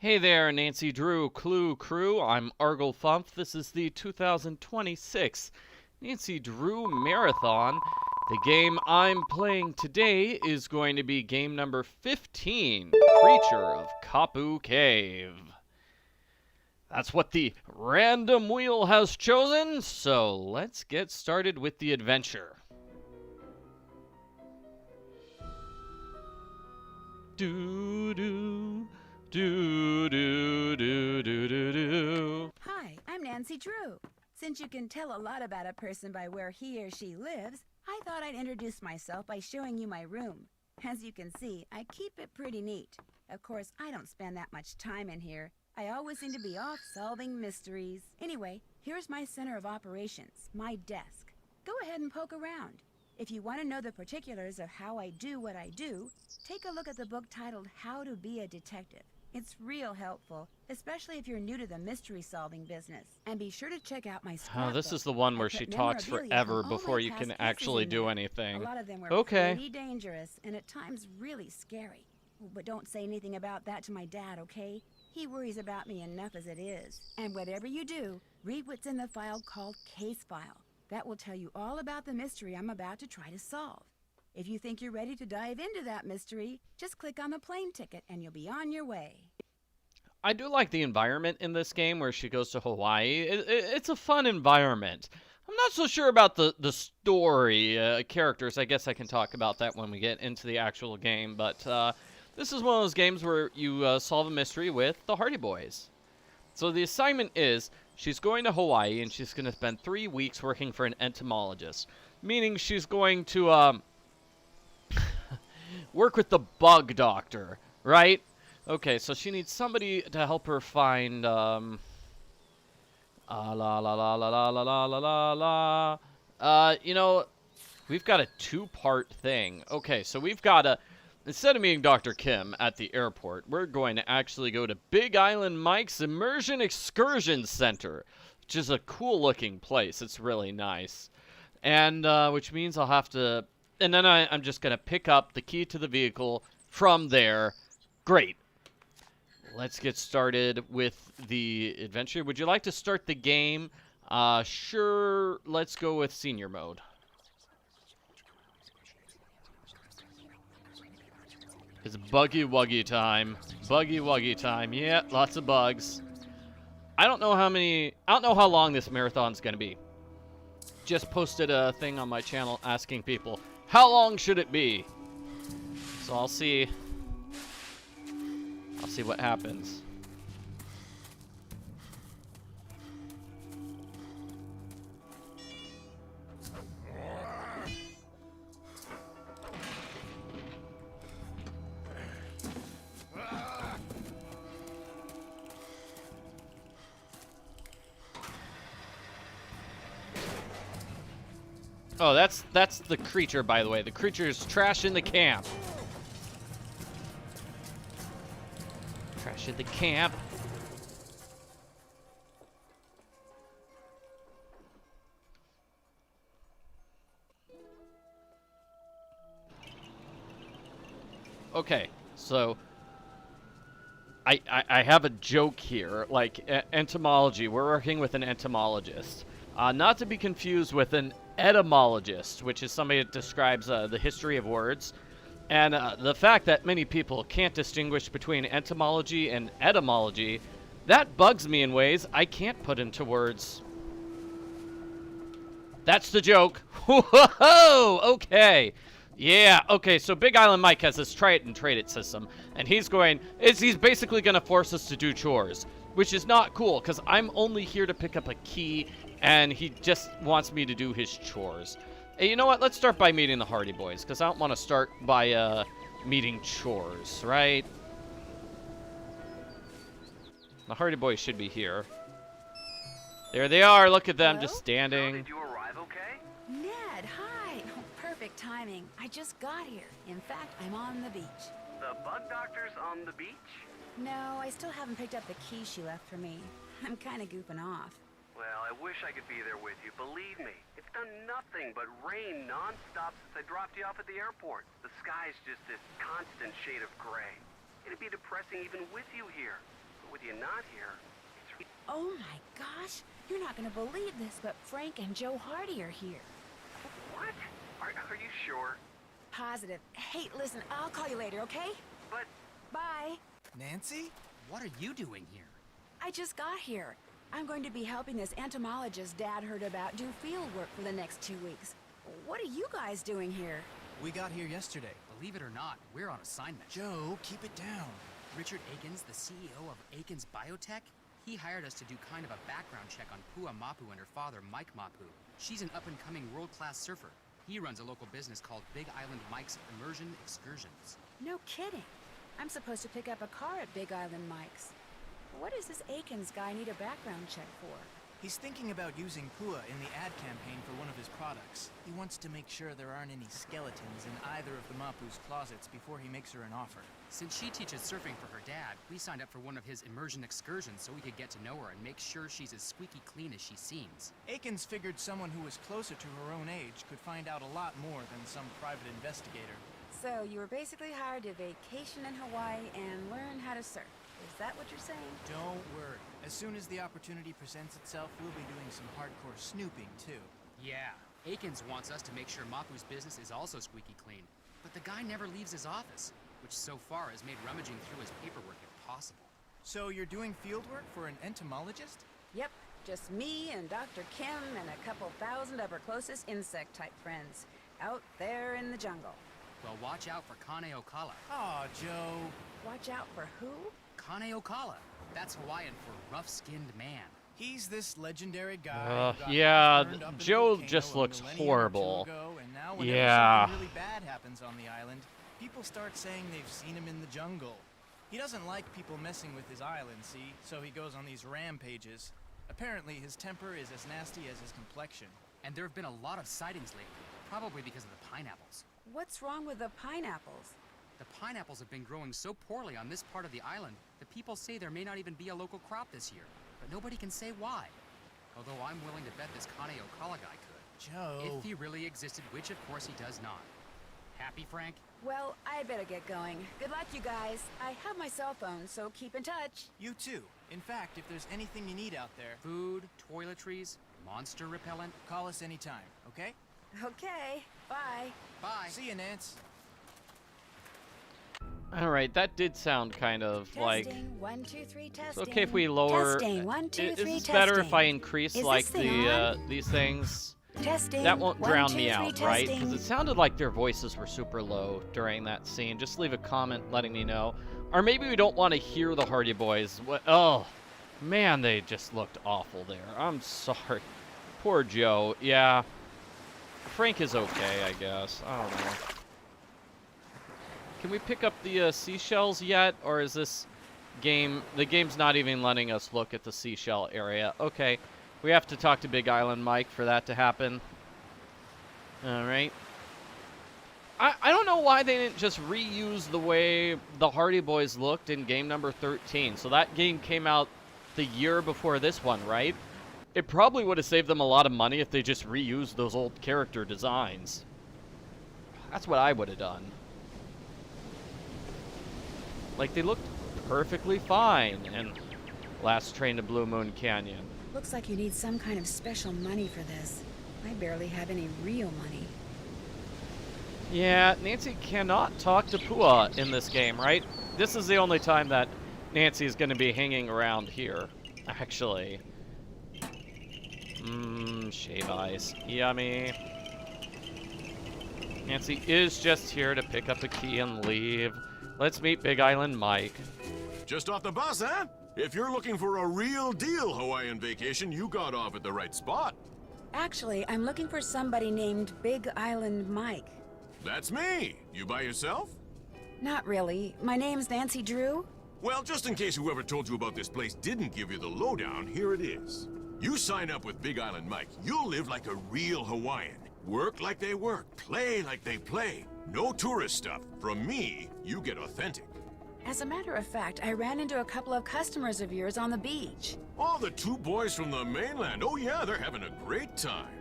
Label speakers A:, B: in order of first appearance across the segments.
A: Hey there, Nancy Drew Clue Crew. I'm Argle Fump. This is the 2026 Nancy Drew Marathon. The game I'm playing today is going to be game number 15, Creature of Kapu Cave. That's what the random wheel has chosen, so let's get started with the adventure. Do-do. Do do do do do do.
B: Hi, I'm Nancy Drew. Since you can tell a lot about a person by where he or she lives, I thought I'd introduce myself by showing you my room. As you can see, I keep it pretty neat. Of course, I don't spend that much time in here. I always seem to be off solving mysteries. Anyway, here's my center of operations, my desk. Go ahead and poke around. If you want to know the particulars of how I do what I do, take a look at the book titled How to Be a Detective. It's real helpful, especially if you're new to the mystery-solving business. And be sure to check out my scrapbook.
A: Oh, this is the one where she talks forever before you can actually do anything.
B: A lot of them were
A: okay.
B: pretty dangerous and at times really scary. But don't say anything about that to my dad, okay? He worries about me enough as it is. And whatever you do, read what's in the file called Case File. That will tell you all about the mystery I'm about to try to solve. If you think you're ready to dive into that mystery, just click on the plane ticket and you'll be on your way.
A: I do like the environment in this game where she goes to Hawaii. It's a fun environment. I'm not so sure about the story characters. I guess I can talk about that when we get into the actual game. But this is one of those games where you solve a mystery with the Hardy Boys. So the assignment is she's going to Hawaii and she's going to spend 3 weeks working for an entomologist. Meaning she's going to work with the bug doctor, right? Okay, so she needs somebody to help her find, la la la la la la la la la la. You know, we've got a 2-part thing. Okay, so we've got a, instead of meeting Dr. Kim at the airport, we're going to actually go to Big Island Mike's Immersion Excursion Center, which is a cool-looking place. It's really nice. And, which means I'll have to, and then I'm just going to pick up the key to the vehicle from there. Great. Let's get started with the adventure. Would you like to start the game? Sure. Let's go with senior mode. It's buggy wuggy time. Buggy wuggy time. Yeah, lots of bugs. I don't know how long this marathon's going to be. Just posted a thing on my channel asking people, how long should it be? So I'll see what happens. Oh, that's the creature, by the way. The creature's trash in the camp. Trash in the camp. Okay, so I have a joke here, like entomology. We're working with an entomologist. Not to be confused with an etymologist, which is somebody that describes the history of words. And the fact that many people can't distinguish between entomology and etymology, that bugs me in ways I can't put into words. That's the joke. Whoa! Okay. Yeah, okay, so Big Island Mike has this try it and trade it system, and he's basically going to force us to do chores, which is not cool, because I'm only here to pick up a key, and he just wants me to do his chores. Hey, you know what? Let's start by meeting the Hardy Boys, because I don't want to start by meeting chores, right? The Hardy Boys should be here. There they are. Look at them.
B: Hello?
A: Just standing.
C: So did you arrive okay?
B: Ned, hi. Oh, perfect timing. I just got here. In fact, I'm on the beach.
C: The bug doctor's on the beach?
B: No, I still haven't picked up the key she left for me. I'm kind of goofing off.
C: Well, I wish I could be there with you. Believe me, it's done nothing but rain non-stop since I dropped you off at the airport. The sky's just this constant shade of gray. It'd be depressing even with you here. with you not here, it's...
B: Oh my gosh, you're not gonna believe this, but Frank and Joe Hardy are here.
C: What? Are you sure?
B: Positive. Hey, listen, I'll call you later, okay?
C: But...
B: Bye.
D: Nancy? What are you doing here?
B: I just got here. I'm going to be helping this entomologist Dad heard about do field work for the next 2 weeks. What are you guys doing here?
D: We got here yesterday.
E: Believe it or not, we're on assignment.
D: Joe, keep it down.
E: Richard Akins, the CEO of Akins Biotech, he hired us to do kind of a background check on Pua and her father, Mike Mapu. She's an up-and-coming world-class surfer. He runs a local business called Big Island Mike's Immersion Excursions.
B: No kidding. I'm supposed to pick up a car at Big Island Mike's. What does this Akins guy need a background check for?
D: He's thinking about using Pua in the ad campaign for one of his products. He wants to make sure there aren't any skeletons in either of the Mapu's closets before he makes her an offer.
E: Since she teaches surfing for her dad, we signed up for one of his immersion excursions so we could get to know her and make sure she's as squeaky clean as she seems.
D: Akins figured someone who was closer to her own age could find out a lot more than some private investigator.
B: So you were basically hired to vacation in Hawaii and learn how to surf. Is that what you're saying?
D: Don't worry. As soon as the opportunity presents itself, we'll be doing some hardcore snooping, too.
E: Yeah, Akins wants us to make sure Mapu's business is also squeaky clean. But the guy never leaves his office, which so far has made rummaging through his paperwork impossible.
D: So you're doing field work for an entomologist?
B: Yep, just me and Dr. Kim and a couple thousand of her closest insect-type friends. Out there in the jungle.
E: Well, watch out for Kane Okala.
D: Aw, Joe.
B: Watch out for who?
E: Kane Okala. That's Hawaiian for rough-skinned man.
D: He's this legendary guy. who got
A: yeah,
D: burned up in a
A: Joe
D: volcano
A: just
D: a
A: looks
D: millennium or two
A: horrible.
D: ago, and now whenever
A: Yeah.
D: something really bad happens on the island, people start saying they've seen him in the jungle. He doesn't like people messing with his island, see? So he goes on these rampages. Apparently, his temper is as nasty as his complexion.
E: And there have been a lot of sightings lately, probably because of the pineapples.
B: What's wrong with the pineapples?
E: The pineapples have been growing so poorly on this part of the island that people say there may not even be a local crop this year. But nobody can say why. Although I'm willing to bet this Kane Okala guy could.
D: Joe.
E: If he really existed, which of course he does not. Happy, Frank?
B: Well, I better get going. Good luck, you guys. I have my cell phone, so keep in touch.
D: You too. In fact, if there's anything you need out there,
E: Food, toiletries, monster repellent.
D: call us anytime, okay?
B: Okay, bye.
E: Bye.
D: See you, Nance.
A: Alright, that did sound kind of like...
B: Testing, 1, 2, 3, testing.
A: It's okay if we lower...
B: Testing, 1, 2, 3,
A: Is this better if I
B: testing.
A: increase,
B: Is
A: like,
B: this thing on?
A: these things?
B: Testing.
A: That won't
B: 1,
A: drown
B: 2,
A: me
B: 3,
A: out, right? Because
B: testing.
A: it sounded like their voices were super low during that scene. Just leave a comment letting me know. Or maybe we don't want to hear the Hardy Boys. Oh, man, they just looked awful there. I'm sorry. Poor Joe. Yeah. Frank is okay, I guess. I don't know. Can we pick up the seashells yet? Or is this game... The game's not even letting us look at the seashell area. Okay. We have to talk to Big Island Mike for that to happen. Alright. I don't know why they didn't just reuse the way the Hardy Boys looked in game number 13. So that game came out the year before this one, right? It probably would have saved them a lot of money if they just reused those old character designs. That's what I would have done. Like, they looked perfectly fine in Last Train to Blue Moon Canyon.
B: Looks like you need some kind of special money for this. I barely have any real money.
A: Yeah, Nancy cannot talk to Pua in this game, right? This is the only time that Nancy is going to be hanging around here, actually. Shave ice. Yummy. Nancy is just here to pick up a key and leave. Let's meet Big Island Mike.
F: Just off the bus, huh? If you're looking for a real deal Hawaiian vacation, you got off at the right spot.
B: Actually, I'm looking for somebody named Big Island Mike.
F: That's me. You by yourself?
B: Not really. My name's Nancy Drew.
F: Well, just in case whoever told you about this place didn't give you the lowdown, here it is. You sign up with Big Island Mike, you'll live like a real Hawaiian. Work like they work, play like they play. No tourist stuff. From me, you get authentic.
B: As a matter of fact, I ran into a couple of customers of yours on the beach.
F: Oh, the two boys from the mainland. Oh yeah, they're having a great time.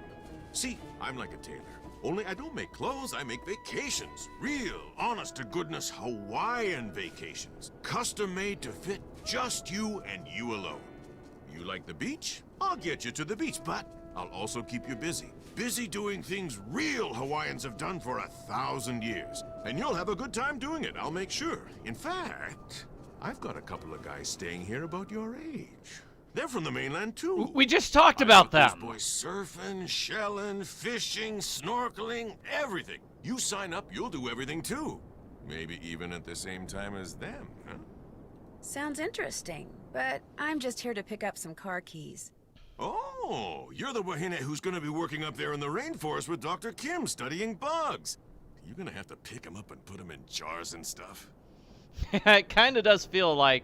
F: See, I'm like a tailor. Only I don't make clothes, I make vacations. Real, honest-to-goodness Hawaiian vacations. Custom-made to fit just you and you alone. You like the beach? I'll get you to the beach, but I'll also keep you busy. Busy doing things real Hawaiians have done for 1,000 years. And you'll have a good time doing it, I'll make sure. In fact, I've got a couple of guys staying here about your age. They're from the mainland, too.
A: We just talked about
F: Those
A: them.
F: boys surfing, shelling, fishing, snorkeling, everything. You sign up, you'll do everything, too. Maybe even at the same time as them, huh?
B: Sounds interesting, but I'm just here to pick up some car keys.
F: Oh, you're the wahine who's gonna be working up there in the rainforest with Dr. Kim studying bugs. You're gonna have to pick them up and put them in jars and stuff.
A: It kind of does feel like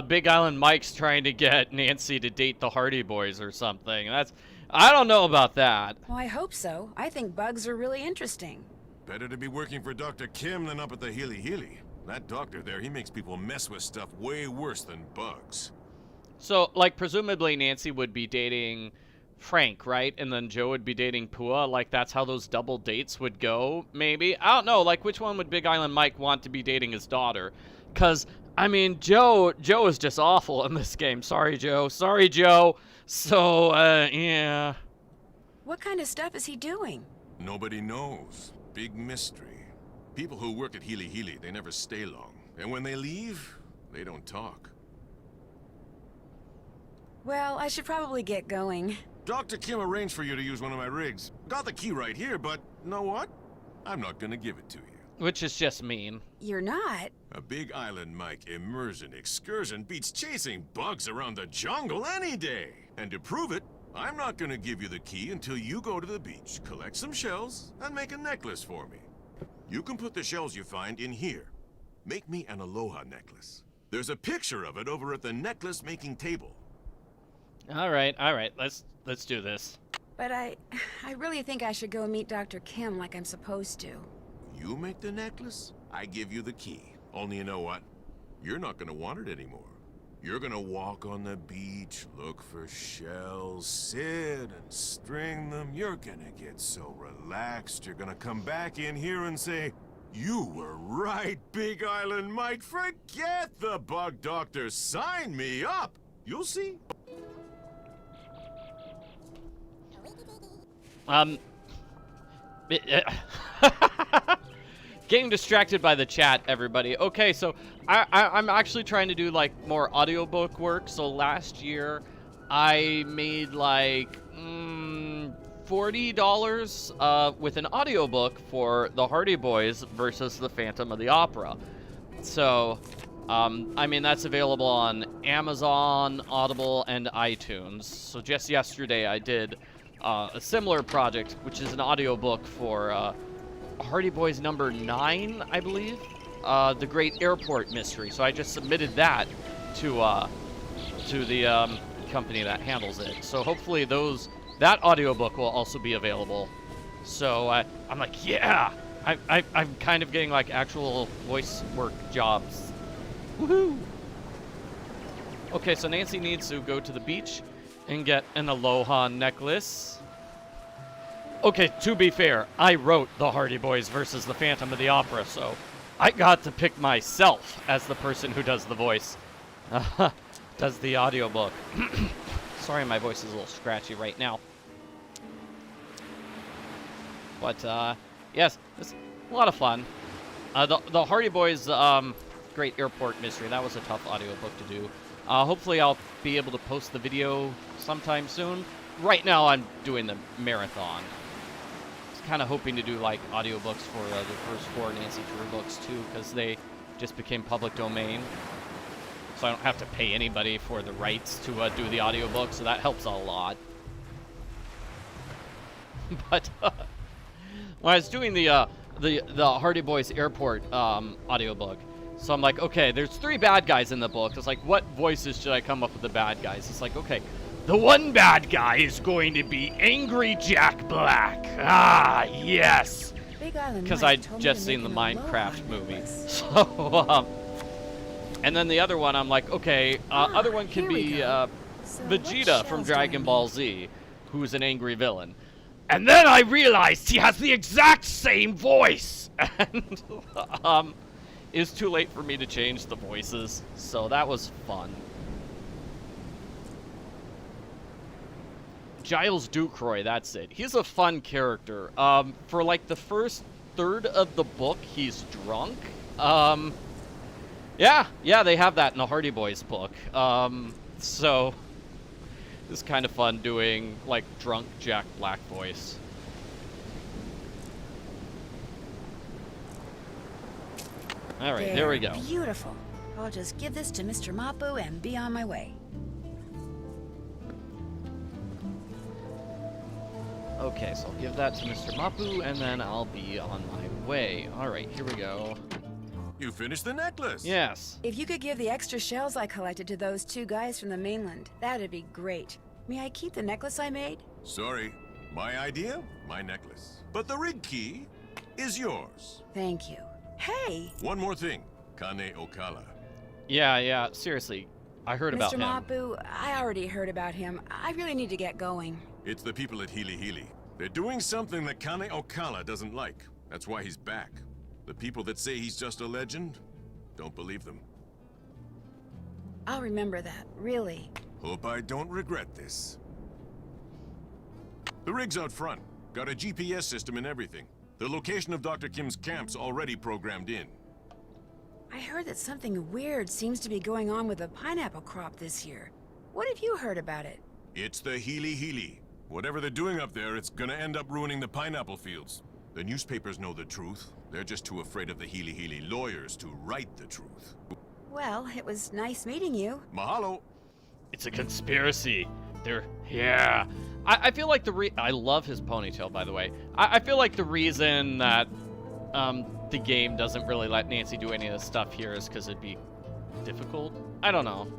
A: Big Island Mike's trying to get Nancy to date the Hardy Boys or something. I don't know about that.
B: Well, I hope so. I think bugs are really interesting.
F: Better to be working for Dr. Kim than up at the Hili Hili. That doctor there, he makes people mess with stuff way worse than bugs.
A: So, like, presumably Nancy would be dating Frank, right? And then Joe would be dating Pua. Like, that's how those double dates would go, maybe? I don't know. Like, which one would Big Island Mike want to be dating his daughter? Because, I mean, Joe is just awful in this game. Sorry, Joe. Sorry, Joe. So, yeah.
B: What kind of stuff is he doing?
F: Nobody knows. Big mystery. People who work at Hili Hili, they never stay long. And when they leave, they don't talk.
B: Well, I should probably get going.
F: Dr. Kim arranged for you to use one of my rigs. Got the key right here, but know what? I'm not gonna give it to you.
A: Which is just mean.
B: You're not?
F: A Big Island Mike immersion excursion beats chasing bugs around the jungle any day. And to prove it, I'm not gonna give you the key until you go to the beach, collect some shells, and make a necklace for me. You can put the shells you find in here. Make me an aloha necklace. There's a picture of it over at the necklace making table.
A: All right. Let's do this.
B: But I really think I should go meet Dr. Kim like I'm supposed to.
F: You make the necklace, I give you the key. Only you know what? You're not gonna want it anymore. You're gonna walk on the beach, look for shells, sit and string them. You're gonna get so relaxed, you're gonna come back in here and say, "You were right, Big Island Mike. Forget the bug doctor. Sign me up." You'll see.
A: Getting distracted by the chat, everybody. Okay, so I'm actually trying to do like more audiobook work. So last year I made like $40 with an audiobook for the Hardy Boys versus the Phantom of the Opera. So I mean, that's available on Amazon, Audible, and iTunes. So just yesterday I did a similar project, which is an audiobook for Hardy Boys number 9, I believe, The Great Airport Mystery. So I just submitted that to the company that handles it. So hopefully that audiobook will also be available. So I'm like, yeah, I'm kind of getting like actual voice work jobs. Woohoo! Okay, so Nancy needs to go to the beach and get an aloha necklace. Okay, to be fair, I wrote the Hardy Boys versus the Phantom of the Opera, so I got to pick myself as the person who does the voice, does the audiobook. Sorry, my voice is a little scratchy right now. But, yes, it's a lot of fun. The Hardy Boys Great Airport Mystery, that was a tough audiobook to do. Hopefully I'll be able to post the video sometime soon. Right now I'm doing the marathon. Kind of hoping to do like audiobooks for the first 4 Nancy Drew books too, because they just became public domain, so I don't have to pay anybody for the rights to do the audiobook, so that helps a lot. But when I was doing the Hardy Boys Airport audiobook, so I'm like, okay, there's 3 bad guys in the book. It's like, what voices should I come up with the bad guys? It's like, okay, the one bad guy is going to be Angry Jack Black. Ah, yes. Because I'd just seen the Minecraft movie. So, and then the other one, I'm like, okay, other one could be Vegeta from Dragon Ball Z, who's an angry villain. And then I realized he has the exact same voice! And, it's too late for me to change the voices, so that was fun. Giles Ducroy, that's it. He's a fun character. For like the first third of the book, he's drunk. Yeah, they have that in the Hardy Boys book. So it's kind of fun doing like drunk Jack Black voice. All right, there we go.
B: Beautiful. I'll just give this to Mr. Mapu and be on my way.
A: Okay, so I'll give that to Mr. Mapu, and then I'll be on my way. All right, here we go.
F: You finished the necklace.
A: Yes.
B: If you could give the extra shells I collected to those 2 guys from the mainland, that'd be great. May I keep the necklace I made?
F: Sorry. My idea, my necklace. But the rig key is yours.
B: Thank you. Hey!
F: One more thing. Kane Okala.
A: Yeah, seriously. I heard about
B: Mr.
A: him.
B: Mapu, I already heard about him. I really need to get going.
F: It's the people at Healy Healy. They're doing something that Kane Okala doesn't like. That's why he's back. The people that say he's just a legend, don't believe them.
B: I'll remember that, really.
F: Hope I don't regret this. The rig's out front. Got a GPS system and everything. The location of Dr. Kim's camp's already programmed in.
B: I heard that something weird seems to be going on with the pineapple crop this year. What have you heard about it?
F: It's the Healy Healy. Whatever they're doing up there, it's gonna end up ruining the pineapple fields. The newspapers know the truth. They're just too afraid of the Healy Healy lawyers to write the truth.
B: Well, it was nice meeting you.
F: Mahalo.
A: It's a conspiracy. Yeah. I feel like I love his ponytail, by the way. I feel like the reason that the game doesn't really let Nancy do any of this stuff here is because it'd be difficult. I don't know.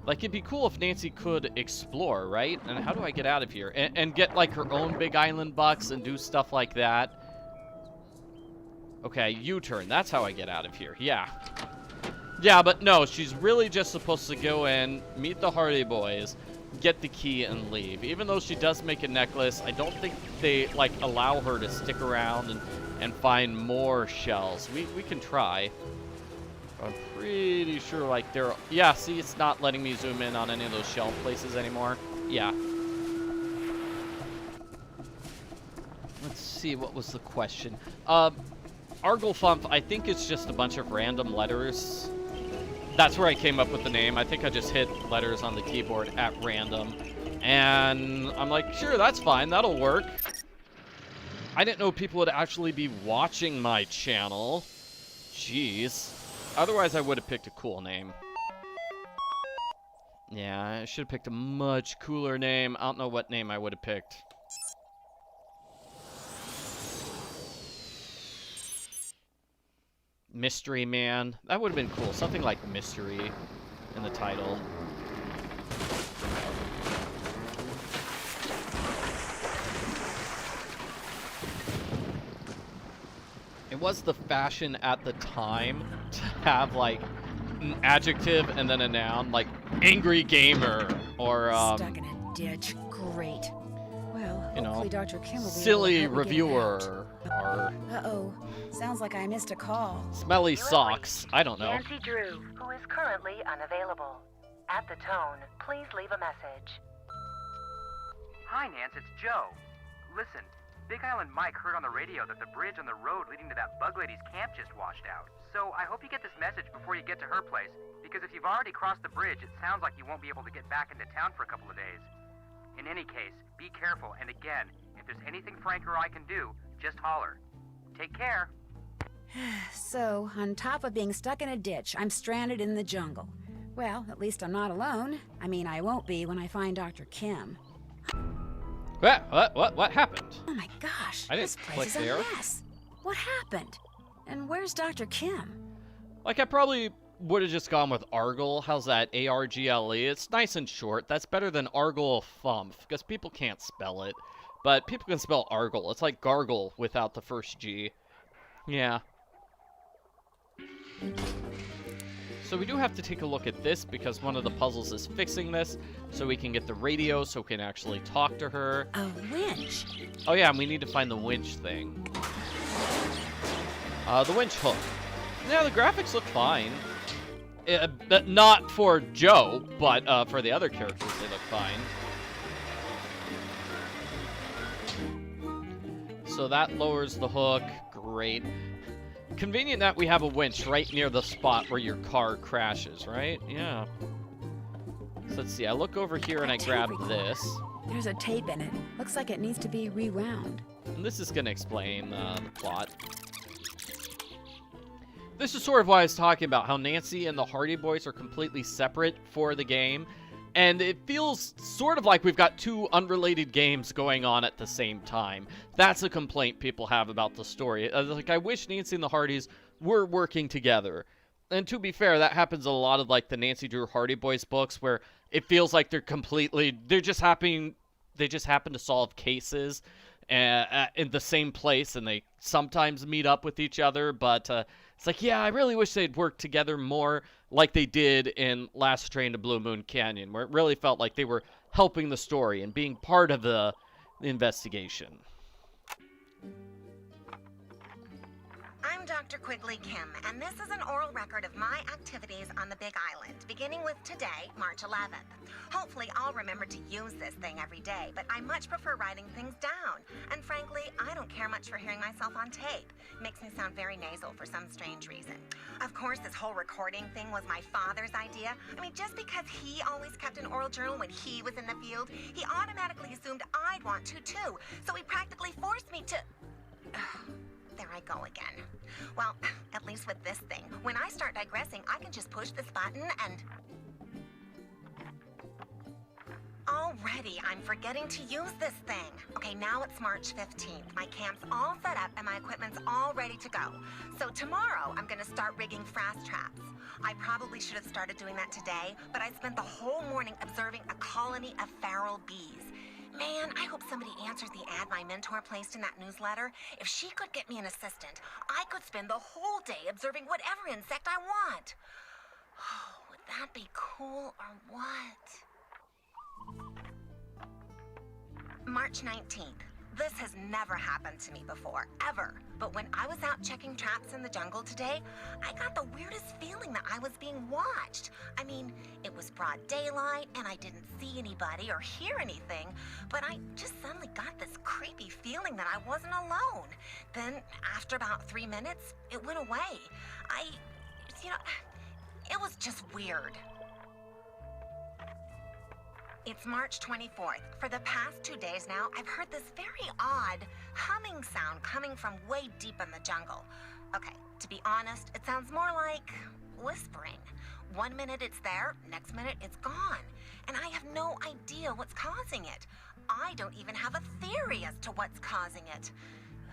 A: Like, it'd be cool if Nancy could explore, right? And how do I get out of here? And get, like, her own Big Island bucks and do stuff like that. Okay, U-turn. That's how I get out of here. Yeah. Yeah, but no, she's really just supposed to go in, meet the Hardy Boys, get the key, and leave. Even though she does make a necklace, I don't think they, like, allow her to stick around and find more shells. We can try. I'm pretty sure, like, yeah, see, it's not letting me zoom in on any of those shell places anymore. Yeah. Let's see, what was the question? Arglefump, I think it's just a bunch of random letters. That's where I came up with the name. I think I just hit letters on the keyboard at random. And I'm like, sure, that's fine. That'll work. I didn't know people would actually be watching my channel. Jeez. Otherwise, I would have picked a cool name. Yeah, I should have picked a much cooler name. I don't know what name I would have picked. Mystery Man. That would have been cool. Something like mystery in the title. It was the fashion at the time to have, like, an adjective and then a noun, like angry gamer or
B: Stuck in a ditch. Great. Well,
A: you
B: hopefully
A: know,
B: Dr. Kim will be
A: silly
B: able to help me get it
A: reviewer or
B: out. Uh-oh. Sounds like I missed a call.
A: smelly socks. I don't know.
G: Nancy Drew, who is currently unavailable. At the tone, please leave a message.
C: Hi, Nance, it's Joe. Listen, Big Island Mike heard on the radio that the bridge on the road leading to that bug lady's camp just washed out. So I hope you get this message before you get to her place, because if you've already crossed the bridge, it sounds like you won't be able to get back into town for a couple of days. In any case, be careful, and again, if there's anything Frank or I can do, just holler. Take care.
B: So, on top of being stuck in a ditch, I'm stranded in the jungle. Well, at least I'm not alone. I mean, I won't be when I find Dr. Kim.
A: What happened?
B: Oh my gosh,
A: I didn't
B: this place is
A: click there.
B: a mess. What happened? And where's Dr. Kim?
A: Like, I probably would have just gone with Argle. How's that? A-R-G-L-E. It's nice and short. That's better than Argle-Fump, because people can't spell it. But people can spell Argle. It's like gargle without the first G. Yeah. So we do have to take a look at this because one of the puzzles is fixing this so we can get the radio so we can actually talk to her.
B: A winch.
A: Oh yeah, and we need to find the winch thing. The winch hook. Yeah, the graphics look fine. Not for Joe, but for the other characters, they look fine. So that lowers the hook. Great. Convenient that we have a winch right near the spot where your car crashes, right? Yeah. So let's see. I look over here and I grab this.
B: There's a tape in it. Looks like it needs to be rewound.
A: And this is going to explain the plot. This is sort of why I was talking about how Nancy and the Hardy Boys are completely separate for the game. And it feels sort of like we've got two unrelated games going on at the same time. That's a complaint people have about the story. Like, I wish Nancy and the Hardys were working together. And to be fair, that happens a lot of, like, the Nancy Drew Hardy Boys books, where it feels like they just happen to solve cases in the same place, and they sometimes meet up with each other, but it's like, yeah, I really wish they'd work together more like they did in Last Train to Blue Moon Canyon, where it really felt like they were helping the story and being part of the investigation.
H: I'm Dr. Quigley Kim, and this is an oral record of my activities on the Big Island, beginning with today, March 11th. Hopefully, I'll remember to use this thing every day, but I much prefer writing things down. And frankly, I don't care much for hearing myself on tape. It makes me sound very nasal for some strange reason. Of course, this whole recording thing was my father's idea. I mean, just because he always kept an oral journal when he was in the field, he automatically assumed I'd want to too. So he practically forced me to... There I go again. Well, at least with this thing, when I start digressing, I can just push this button and... Already, I'm forgetting to use this thing. Okay, now it's March 15th. My camp's all set up and my equipment's all ready to go. So tomorrow, I'm gonna start rigging frass traps. I probably should have started doing that today, but I spent the whole morning observing a colony of feral bees. Man, I hope somebody answers the ad my mentor placed in that newsletter. If she could get me an assistant, I could spend the whole day observing whatever insect I want. Oh, would that be cool or what? March 19th. This has never happened to me before, ever. But when I was out checking traps in the jungle today, I got the weirdest feeling that I was being watched. I mean, it was broad daylight and I didn't see anybody or hear anything, but I just suddenly got this creepy feeling that I wasn't alone. Then, after about 3 minutes, it went away. It was just weird. It's March 24th. For the past 2 days now, I've heard this very odd humming sound coming from way deep in the jungle. Okay, to be honest, it sounds more like whispering. 1 minute it's there, next minute it's gone. And I have no idea what's causing it. I don't even have a theory as to what's causing it. I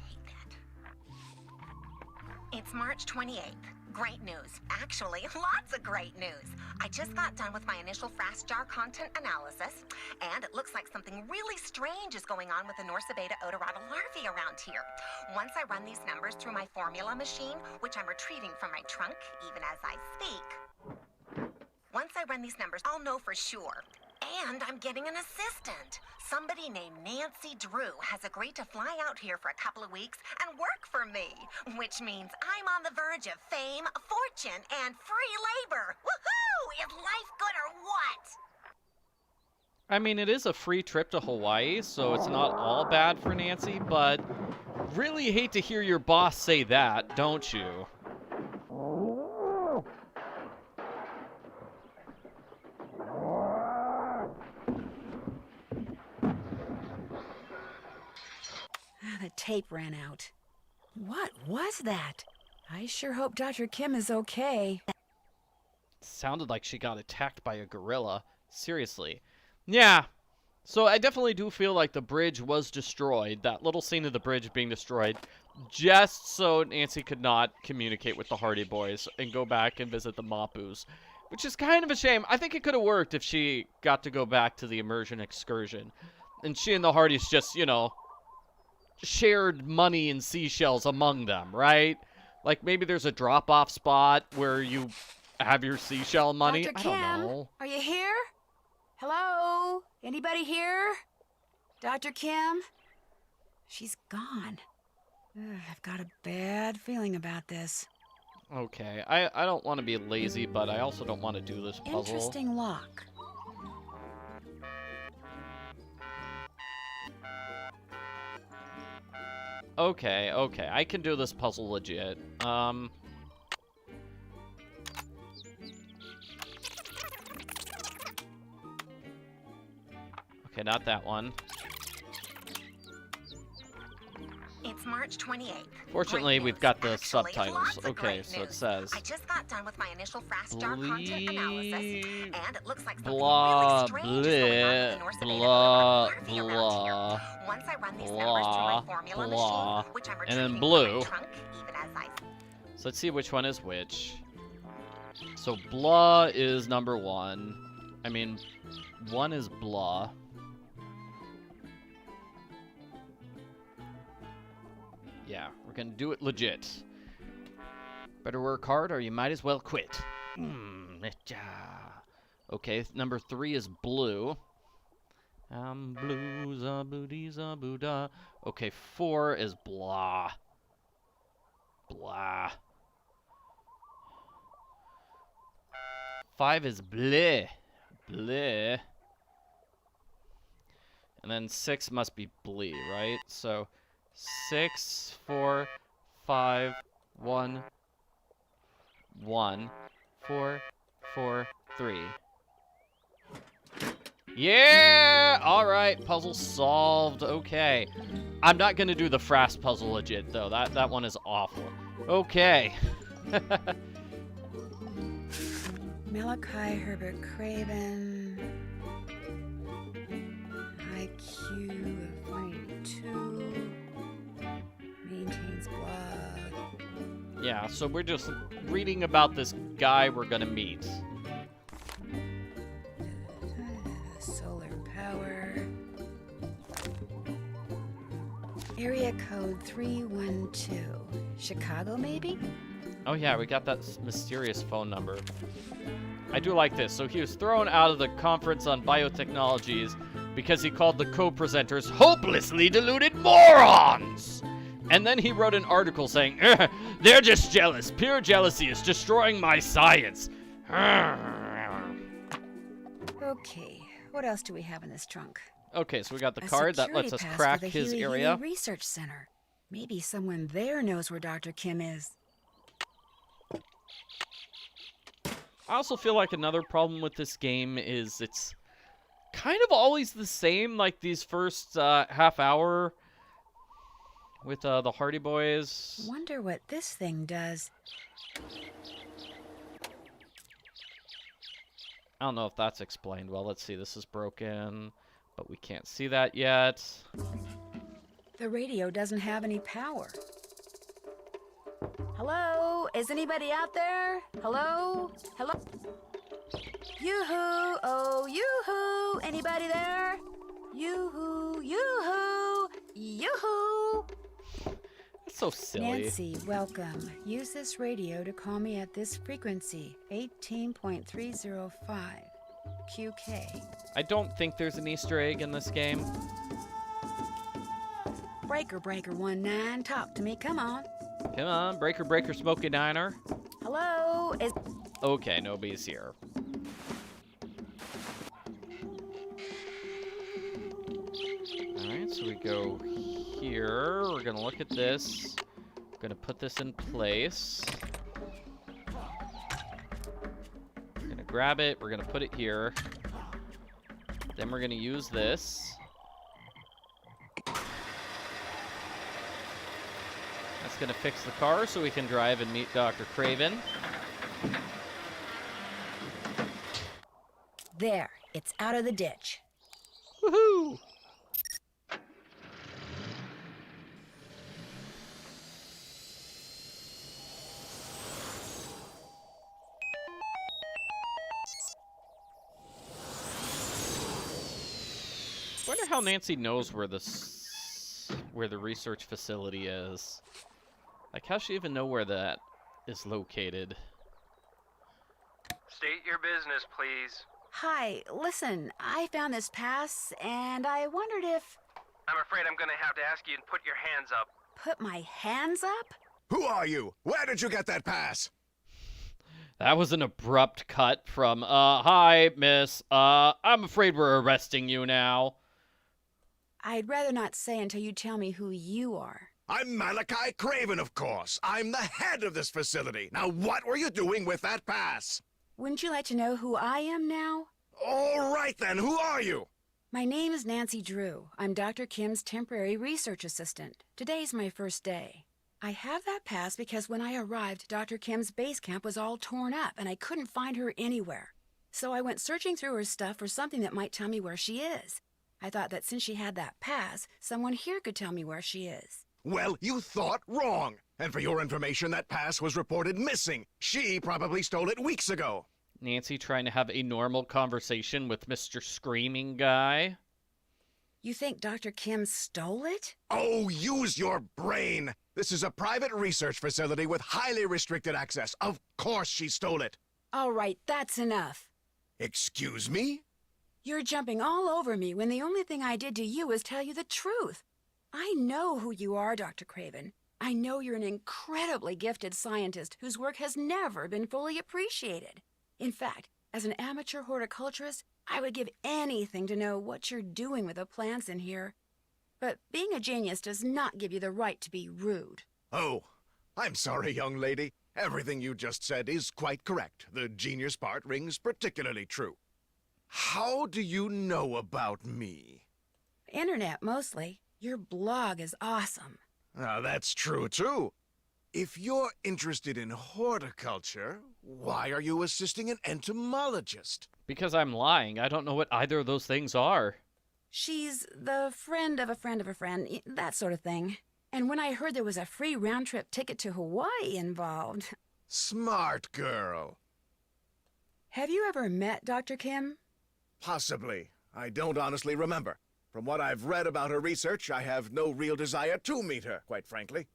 H: hate that. It's March 28th. Great news. Actually, lots of great news. I just got done with my initial frass jar content analysis, and it looks like something really strange is going on with the Norsa beta odorata larvae around here. Once I run these numbers through my formula machine, which I'm retrieving from my trunk even as I speak, once I run these numbers, I'll know for sure. And I'm getting an assistant. Somebody named Nancy Drew has agreed to fly out here for a couple of weeks and work for me, which means I'm on the verge of fame, fortune, and free labor. Woohoo! Is life good or what?
A: I mean, it is a free trip to Hawaii, so it's not all bad for Nancy, but really hate to hear your boss say that, don't you?
B: The tape ran out. What was that? I sure hope Dr. Kim is okay.
A: Sounded like she got attacked by a gorilla. Seriously. Yeah. So I definitely do feel like the bridge was destroyed. That little scene of the bridge being destroyed just so Nancy could not communicate with the Hardy Boys and go back and visit the Mapus. Which is kind of a shame. I think it could have worked if she got to go back to the immersion excursion. And she and the Hardys just, you know, shared money and seashells among them, right? Like maybe there's a drop-off spot where you have your seashell money?
B: Dr.
A: I
B: Kim,
A: don't know.
B: are you here? Hello? Anybody here? Dr. Kim? She's gone. Ugh, I've got a bad feeling about this.
A: Okay, I don't want to be lazy, but I also don't want to do this puzzle.
B: Interesting lock.
A: Okay, okay, I can do this puzzle legit. Okay, not that one.
H: It's March 28th.
A: Fortunately,
H: Great
A: we've
H: news.
A: got the
H: Actually,
A: subtitles.
H: lots of
A: Okay,
H: great
A: so it
H: news.
A: says
H: I just got done with my initial frass jar content analysis, and it looks like something
A: blah,
H: really strange is going on with the North American Harvey around here. Once I run these numbers through my formula machine, which I'm
A: and then
H: retrieving
A: blue.
H: from my trunk, even as I...
A: So let's see which one is which. So blah is number 1. I mean, 1 is blah. Yeah, we're gonna do it legit. Better work hard or you might as well quit. Okay, number 3 is blue. Blue, zaboo-dee, zaboo-da. Okay, 4 is blah. Blah. 5 is bleh. Bleh. And then 6 must be blee, right? So 6, 4, 5, 1, 1, 4, 4, 3. Yeah! Alright, puzzle solved. Okay. I'm not gonna do the frass puzzle legit, though. That one is awful. Okay.
B: Malachi Herbert Craven. IQ of 22. Maintains blog.
A: Yeah, so we're just reading about this guy we're gonna meet.
B: Solar power. Area code 312. Chicago, maybe?
A: Oh yeah, we got that mysterious phone number. I do like this. So he was thrown out of the conference on biotechnologies because he called the co-presenters hopelessly deluded morons! And then he wrote an article saying, they're just jealous. Pure jealousy is destroying my science.
B: Okay, what else do we have in this trunk?
A: Okay, so we got the
B: A
A: card that lets
B: security
A: us
B: pass
A: crack
B: for the
A: his
B: Huey
A: area.
B: Huey Research Center. Maybe someone there knows where Dr. Kim is.
A: I also feel like another problem with this game is it's kind of always the same, like these first half hour with the Hardy Boys.
B: Wonder what this thing does.
A: I don't know if that's explained well. Let's see, this is broken, but we can't see that yet.
B: The radio doesn't have any power. Hello? Is anybody out there? Hello? Hello? Yoo-hoo! Oh, yoo-hoo! Anybody there? Yoo-hoo! Yoo-hoo! Yoo-hoo!
A: That's so silly.
B: Nancy, welcome. Use this radio to call me at this frequency, 18.305. QK.
A: I don't think there's an Easter egg in this game.
B: Breaker 19, talk to me, come on.
A: Come on, Breaker Smoky Diner.
B: Hello? Is...
A: Okay, nobody's here. Alright, so we go here. We're gonna look at this. We're gonna put this in place. We're gonna grab it. We're gonna put it here. Then we're gonna use this. That's gonna fix the car so we can drive and meet Dr. Craven.
B: There, it's out of the ditch.
A: Woohoo! Wonder how Nancy knows where the research facility is. Like, how's she even know where that is located?
C: State your business, please.
B: Hi, listen, I found this pass, and I wondered if...
C: I'm afraid I'm gonna have to ask you to put your hands up.
B: Put my hands up?
I: Who are you? Where did you get that pass?
A: That was an abrupt cut from, hi, miss. I'm afraid we're arresting you now.
B: I'd rather not say until you tell me who you are.
I: I'm Malachi Craven, of course. I'm the head of this facility. Now, what were you doing with that pass?
B: Wouldn't you like to know who I am now?
I: All right, then. Who are you?
B: My name is Nancy Drew. I'm Dr. Kim's temporary research assistant. Today's my first day. I have that pass because when I arrived, Dr. Kim's base camp was all torn up and I couldn't find her anywhere. So I went searching through her stuff for something that might tell me where she is. I thought that since she had that pass, someone here could tell me where she is.
I: Well, you thought wrong. And for your information, that pass was reported missing. She probably stole it weeks ago.
A: Nancy trying to have a normal conversation with Mr. Screaming Guy.
B: You think Dr. Kim stole it?
I: Oh, use your brain. This is a private research facility with highly restricted access. Of course she stole it.
B: All right, that's enough.
I: Excuse me?
B: You're jumping all over me when the only thing I did to you is tell you the truth. I know who you are, Dr. Craven. I know you're an incredibly gifted scientist whose work has never been fully appreciated. In fact, as an amateur horticulturist, I would give anything to know what you're doing with the plants in here. But being a genius does not give you the right to be rude.
I: Oh, I'm sorry, young lady. Everything you just said is quite correct. The genius part rings particularly true. How do you know about me?
B: Internet, mostly. Your blog is awesome.
I: That's true, too. If you're interested in horticulture, why are you assisting an entomologist?
A: Because I'm lying. I don't know what either of those things are.
B: She's the friend of a friend of a friend, that sort of thing. And when I heard there was a free round-trip ticket to Hawaii involved...
I: Smart girl.
B: Have you ever met Dr. Kim?
I: Possibly. I don't honestly remember. From what I've read about her research, I have no real desire to meet her, quite frankly.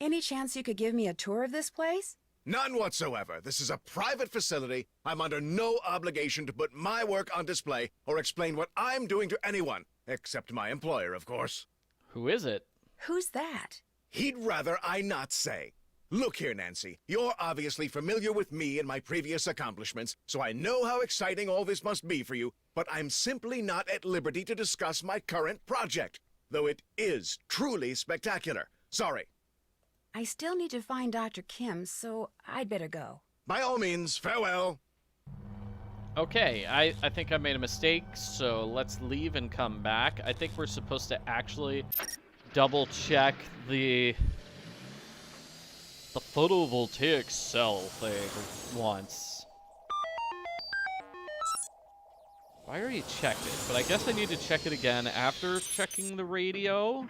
B: Any chance you could give me a tour of this place?
I: None whatsoever. This is a private facility. I'm under no obligation to put my work on display or explain what I'm doing to anyone, except my employer, of course.
A: Who is it?
B: Who's that?
I: He'd rather I not say. Look here, Nancy. You're obviously familiar with me and my previous accomplishments, so I know how exciting all this must be for you, but I'm simply not at liberty to discuss my current project, though it is truly spectacular. Sorry.
B: I still need to find Dr. Kim, so I'd better go.
I: By all means, farewell.
A: Okay, I think I made a mistake, so let's leave and come back. I think we're supposed to actually double-check the photovoltaic cell thing once. I already checked it, but I guess I need to check it again after checking the radio.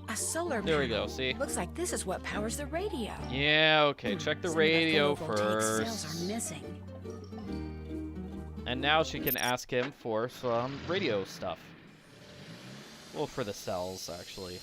B: A solar
A: There we
B: panel.
A: go, see?
B: Looks like this is what powers the radio.
A: Yeah, okay, check the
B: Some
A: radio
B: of the photovoltaic cells
A: first.
B: are missing.
A: And now she can ask him for some radio stuff. Well, for the cells, actually.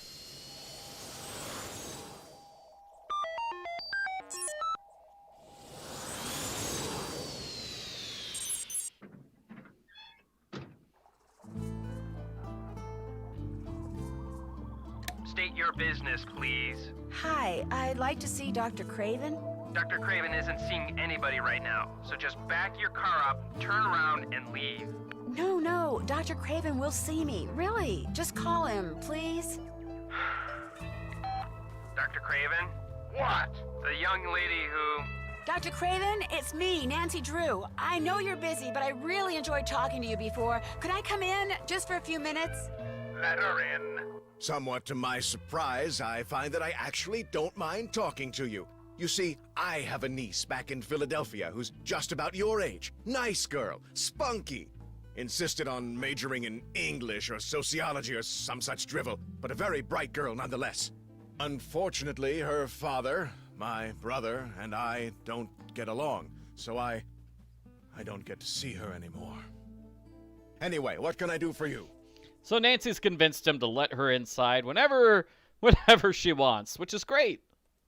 C: State your business, please.
B: Hi, I'd like to see Dr. Craven.
C: Dr. Craven isn't seeing anybody right now, so just back your car up, turn around, and leave.
B: No, Dr. Craven will see me. Really, just call him, please.
C: Dr. Craven? What? The young lady who...
B: Dr. Craven, it's me, Nancy Drew. I know you're busy, but I really enjoyed talking to you before. Could I come in just for a few minutes?
C: Let her in.
I: Somewhat to my surprise, I find that I actually don't mind talking to you. You see, I have a niece back in Philadelphia who's just about your age. Nice girl, spunky. Insisted on majoring in English or sociology or some such drivel, but a very bright girl nonetheless. Unfortunately, her father, my brother, and I don't get along, so I don't get to see her anymore. Anyway, what can I do for you?
A: So Nancy's convinced him to let her inside whenever she wants, which is great.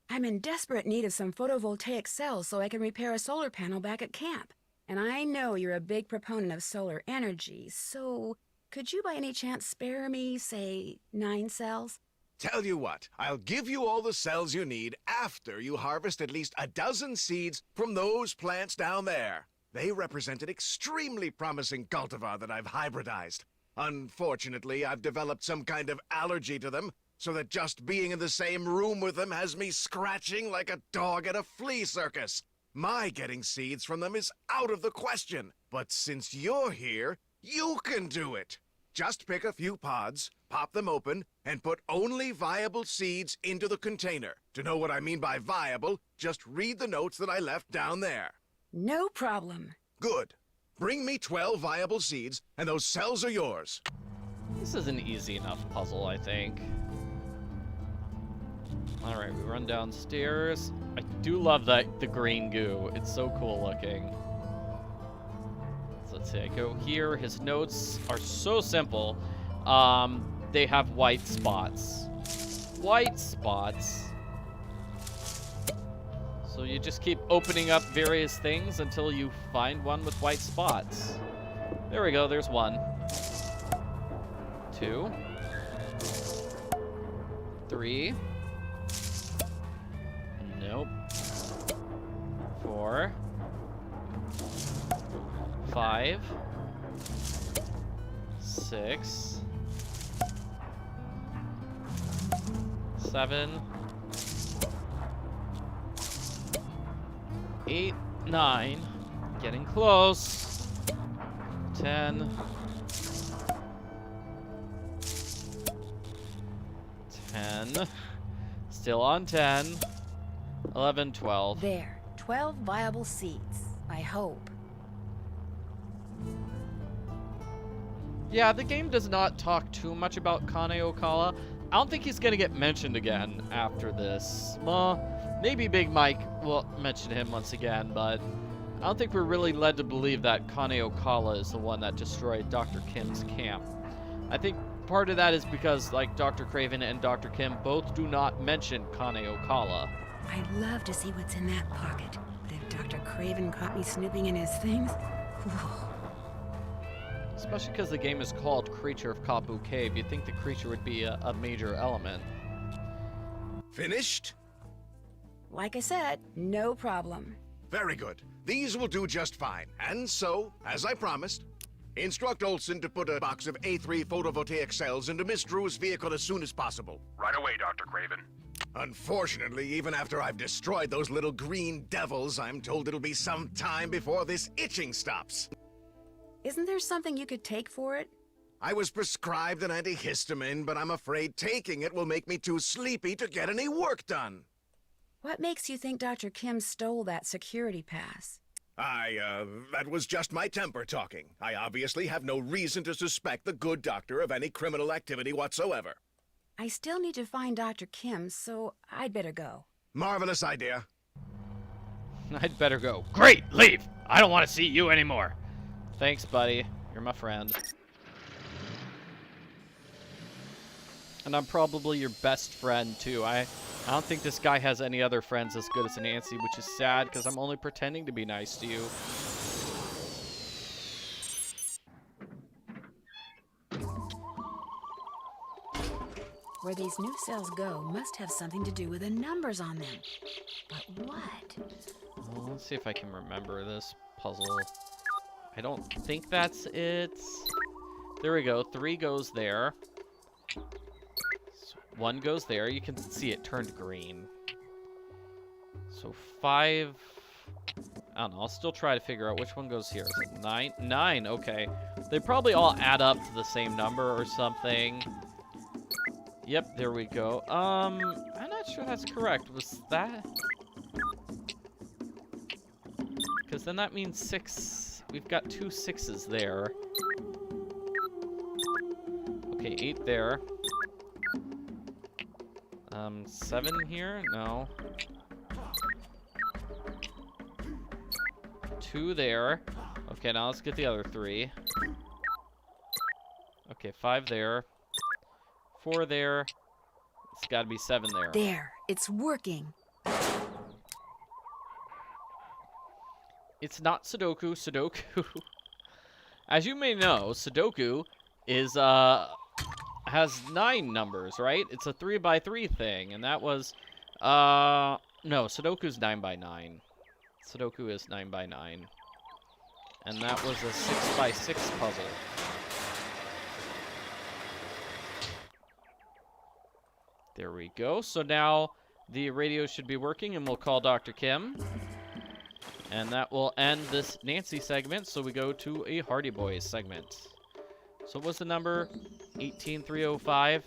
B: I'm in desperate need of some photovoltaic cells so I can repair a solar panel back at camp. And I know you're a big proponent of solar energy, so could you by any chance spare me, say, 9 cells?
I: Tell you what, I'll give you all the cells you need after you harvest at least a dozen seeds from those plants down there. They represent an extremely promising cultivar that I've hybridized. Unfortunately, I've developed some kind of allergy to them, so that just being in the same room with them has me scratching like a dog at a flea circus. My getting seeds from them is out of the question. But since you're here, you can do it. Just pick a few pods, pop them open, and put only viable seeds into the container. To know what I mean by viable, just read the notes that I left down there.
B: No problem.
I: Good. Bring me 12 viable seeds, and those cells are yours.
A: This is an easy enough puzzle, I think. Alright, we run downstairs. I do love the green goo. It's so cool looking. So let's see, I go here. His notes are so simple. They have white spots. White spots. So you just keep opening up various things until you find one with white spots. There we go, there's 1. 2. 3. Nope. 4. 5. 6. 7. 8, 9. Getting close. 10. 10. Still on 10. 11, 12.
B: There. 12 viable seeds. I hope.
A: Yeah, the game does not talk too much about Kane Okala. I don't think he's gonna get mentioned again after this. Well, maybe Big Mike will mention him once again, but I don't think we're really led to believe that Kane Okala is the one that destroyed Dr. Kim's camp. I think part of that is because, like, Dr. Craven and Dr. Kim both do not mention Kane Okala.
B: I'd love to see what's in that pocket, but if Dr. Craven caught me snooping in his things... whew.
A: Especially because the game is called Creature of Kapu Cave. You'd think the creature would be a major element.
I: Finished?
B: Like I said, no problem.
I: Very good. These will do just fine. And so, as I promised, instruct Olson to put a box of A3 photovoltaic cells into Miss Drew's vehicle as soon as possible.
C: Right away, Dr. Craven.
I: Unfortunately, even after I've destroyed those little green devils, I'm told it'll be some time before this itching stops.
B: Isn't there something you could take for it?
I: I was prescribed an antihistamine, but I'm afraid taking it will make me too sleepy to get any work done.
B: What makes you think Dr. Kim stole that security pass?
I: That was just my temper talking. I obviously have no reason to suspect the good doctor of any criminal activity whatsoever.
B: I still need to find Dr. Kim, so I'd better go.
I: Marvelous idea.
A: I'd better go. Great, leave! I don't want to see you anymore. Thanks, buddy. You're my friend. And I'm probably your best friend, too. I don't think this guy has any other friends as good as Nancy, which is sad, because I'm only pretending to be nice to you.
B: Where these new cells go must have something to do with the numbers on them. But what?
A: Well, let's see if I can remember this puzzle. I don't think that's it. There we go. 3 goes there. 1 goes there. You can see it turned green. So 5... I don't know. I'll still try to figure out which one goes here. Is it 9? 9, okay. They probably all add up to the same number or something. Yep, there we go. I'm not sure that's correct. Was that... Because then that means 6... We've got 2 6s there. Okay, 8 there. 7 here? No. 2 there. Okay, now let's get the other 3. Okay, 5 there. 4 there. It's gotta be 7 there.
B: There, it's working.
A: It's not Sudoku. Sudoku. As you may know, Sudoku is has 9 numbers, right? It's a 3x3 thing, and that was no, Sudoku's 9x9. Sudoku is 9x9. And that was a 6x6 puzzle. There we go. So now the radio should be working, and we'll call Dr. Kim. And that will end this Nancy segment, so we go to a Hardy Boys segment. So what's the number? 18305?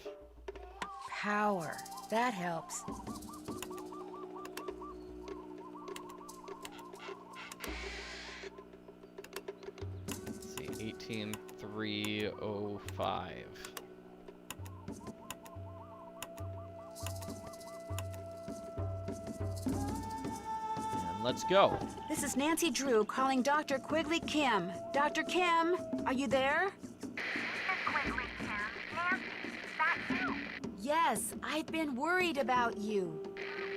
B: Power. That helps.
A: Let's see, 18305. And let's go.
B: This is Nancy Drew calling Dr. Quigley Kim. Dr. Kim, are you there?
H: Quigley, Kim. Nancy, that you?
B: Yes, I've been worried about you.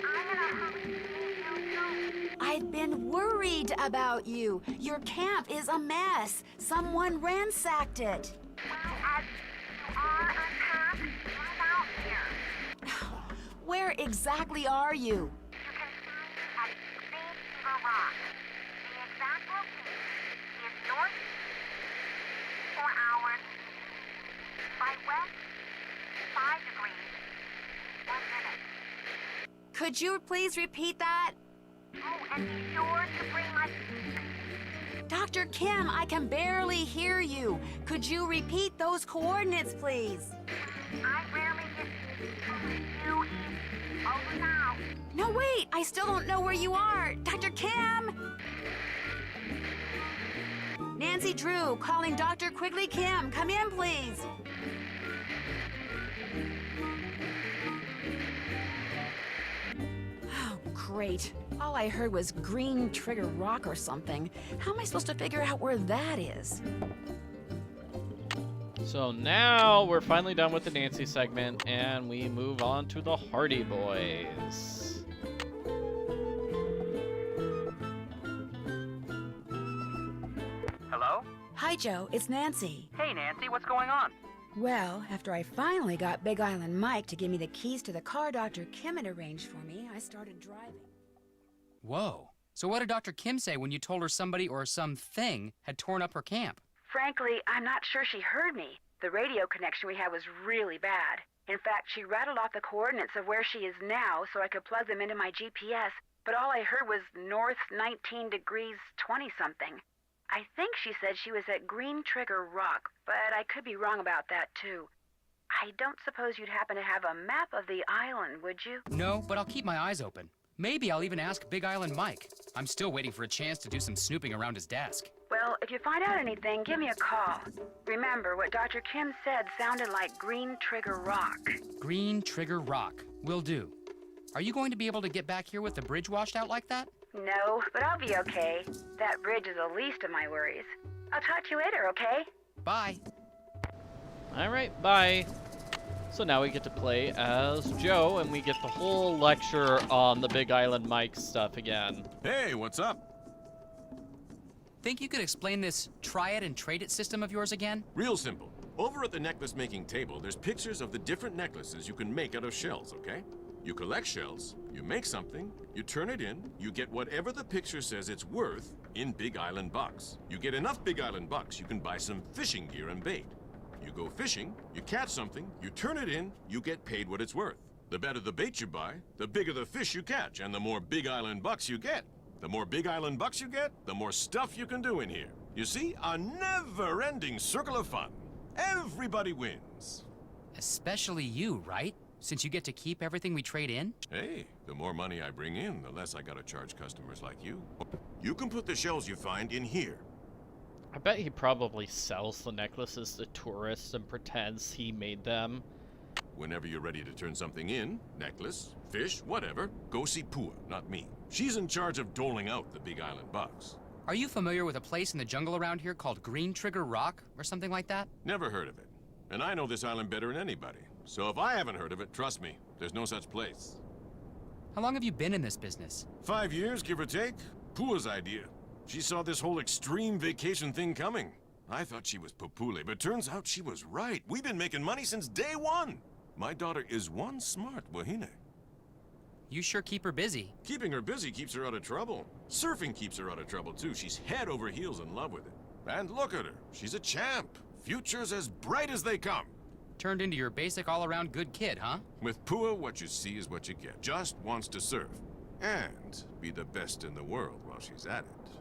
H: I'm in a hurry to see you too.
B: I've been worried about you. Your camp is a mess. Someone ransacked it.
H: Well, as you are unpacked, I'm out here.
B: Where exactly are you?
H: You can find me at Green Fever Rock. The exact location is north 4 hours by west 5 degrees 1 minute.
B: Could you please repeat that?
H: Oh, and be sure to bring my...
B: Dr. Kim, I can barely hear you. Could you repeat those coordinates, please?
H: I rarely get you over now.
B: No, wait, I still don't know where you are. Dr. Kim! Nancy Drew calling Dr. Quigley Kim. Come in, please. Oh, great. All I heard was Green Trigger Rock or something. How am I supposed to figure out where that is?
A: So now we're finally done with the Nancy segment, and we move on to the Hardy Boys.
C: Hello?
B: Hi, Joe. It's Nancy.
C: Hey, Nancy, what's going on?
B: Well, after I finally got Big Island Mike to give me the keys to the car Dr. Kim had arranged for me, I started driving.
E: Whoa. So what did Dr. Kim say when you told her somebody or something had torn up her camp?
B: Frankly, I'm not sure she heard me. The radio connection we had was really bad. In fact, she rattled off the coordinates of where she is now so I could plug them into my GPS, but all I heard was north 19 degrees 20-something. I think she said she was at Green Trigger Rock, but I could be wrong about that, too. I don't suppose you'd happen to have a map of the island, would you?
E: No, but I'll keep my eyes open. Maybe I'll even ask Big Island Mike. I'm still waiting for a chance to do some snooping around his desk.
B: Well, if you find out anything, give me a call. Remember, what Dr. Kim said sounded like Green Trigger Rock.
E: Green Trigger Rock. Will do. Are you going to be able to get back here with the bridge washed out like that?
B: No, but I'll be okay. That bridge is the least of my worries. I'll talk to you later, okay?
E: Bye.
A: All right, bye. So now we get to play as Joe, and we get the whole lecture on the Big Island Mike stuff again.
F: Hey, what's up?
E: Think you could explain this try it and trade it system of yours again?
F: Real simple. Over at the necklace making table, there's pictures of the different necklaces you can make out of shells, okay? You collect shells, you make something, you turn it in, you get whatever the picture says it's worth in Big Island bucks. You get enough Big Island bucks, you can buy some fishing gear and bait. You go fishing, you catch something, you turn it in, you get paid what it's worth. The better the bait you buy, the bigger the fish you catch, and the more Big Island bucks you get. The more Big Island bucks you get, the more stuff you can do in here. You see, a never-ending circle of fun. Everybody wins.
E: Especially you, right? Since you get to keep everything we trade in?
F: Hey, the more money I bring in, the less I gotta charge customers like you. You can put the shells you find in here.
A: I bet he probably sells the necklaces to tourists and pretends he made them.
F: Whenever you're ready to turn something in, necklace, fish, whatever, go see Pua, not me. She's in charge of doling out the Big Island bucks.
E: Are you familiar with a place in the jungle around here called Green Trigger Rock or something like that?
F: Never heard of it. And I know this island better than anybody. So if I haven't heard of it, trust me, there's no such place.
E: How long have you been in this business?
F: 5 years, give or take. Pua's idea. She saw this whole extreme vacation thing coming. I thought she was Papule, but turns out she was right. We've been making money since day one. My daughter is one smart wahine.
E: You sure keep her busy.
F: Keeping her busy keeps her out of trouble. Surfing keeps her out of trouble, too. She's head over heels in love with it. And look at her. She's a champ. Future's as bright as they come.
E: Turned into your basic all-around good kid, huh?
F: With Pua, what you see is what you get. Just wants to surf. And be the best in the world while she's at it.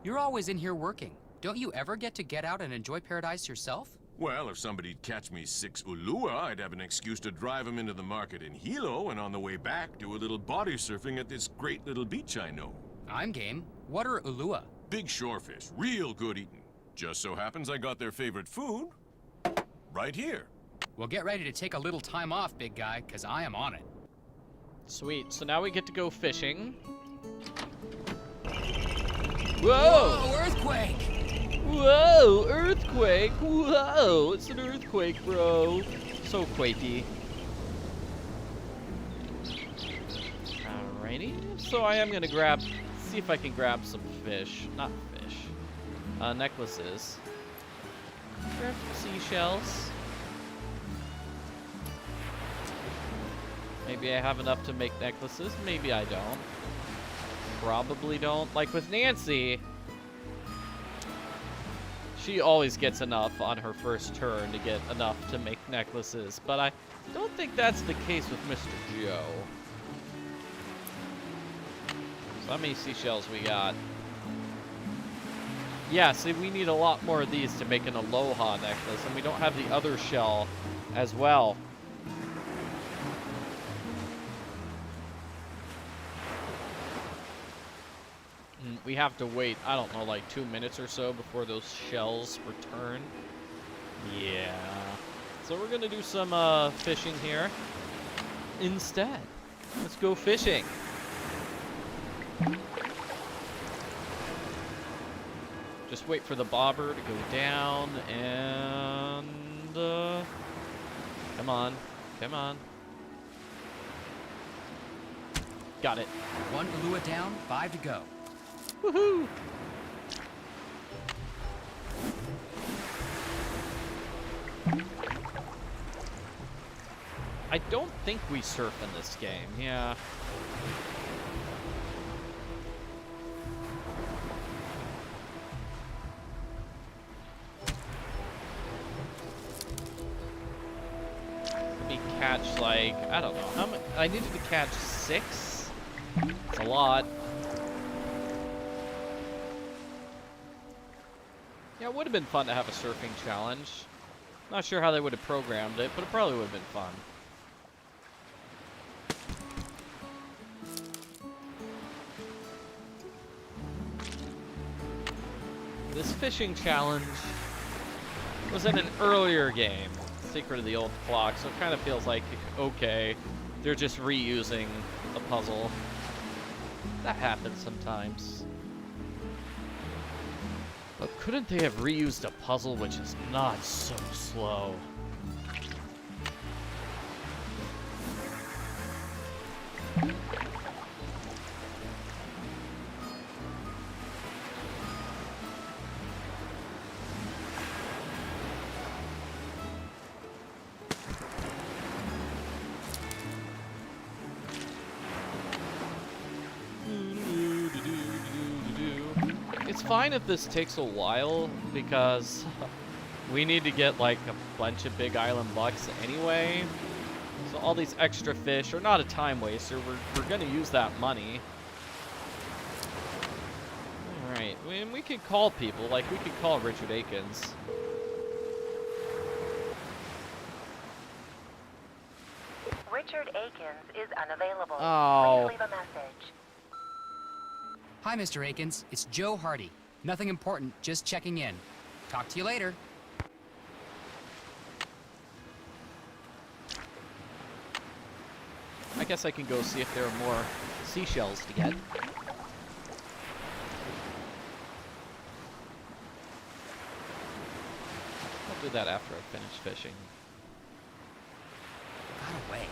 E: You're always in here working. Don't you ever get to get out and enjoy paradise yourself?
F: Well, if somebody'd catch me 6 ulua, I'd have an excuse to drive them into the market in Hilo, and on the way back, do a little body surfing at this great little beach I know.
E: I'm game. What are ulua?
F: Big shorefish, real good eating. Just so happens I got their favorite food right here.
E: Well, get ready to take a little time off, big guy, because I am on it.
A: Sweet. So now we get to go fishing. Whoa!
E: Whoa, earthquake!
A: Whoa, earthquake! Whoa, it's an earthquake, bro. So quakey. Alrighty. So I am gonna see if I can grab some fish. Not fish. Necklaces. Grab some seashells. Maybe I have enough to make necklaces. Maybe I don't. Probably don't. Like with Nancy, she always gets enough on her first turn to get enough to make necklaces, but I don't think that's the case with Mr. Joe. So how many seashells we got? Yeah, see, we need a lot more of these to make an aloha necklace, and we don't have the other shell as well. We have to wait, I don't know, like 2 minutes or so before those shells return. Yeah. So we're gonna do some fishing here instead. Let's go fishing. Just wait for the bobber to go down and come on, come on. Got it.
E: 1 ulua down, 5 to go.
A: Woohoo! I don't think we surf in this game, yeah. Let me catch, like, I don't know, how many, I needed to catch 6? It's a lot. Yeah, it would have been fun to have a surfing challenge. Not sure how they would have programmed it, but it probably would have been fun. This fishing challenge was in an earlier game, Secret of the Old Clock, so it kind of feels like, okay, they're just reusing a puzzle. That happens sometimes. But couldn't they have reused a puzzle which is not so slow? It's fine if this takes a while, because we need to get like a bunch of Big Island bucks anyway. So all these extra fish are not a time waster. We're going to use that money. Alright, we could call people, like we could call Richard Akins.
G: Richard Akins is unavailable.
A: Oh.
G: Please leave a message.
E: Hi, Mr. Akins. It's Joe Hardy. Nothing important, just checking in. Talk to you later.
A: I guess I can go see if there are more seashells to get. I'll do that after I finish fishing.
E: Got away.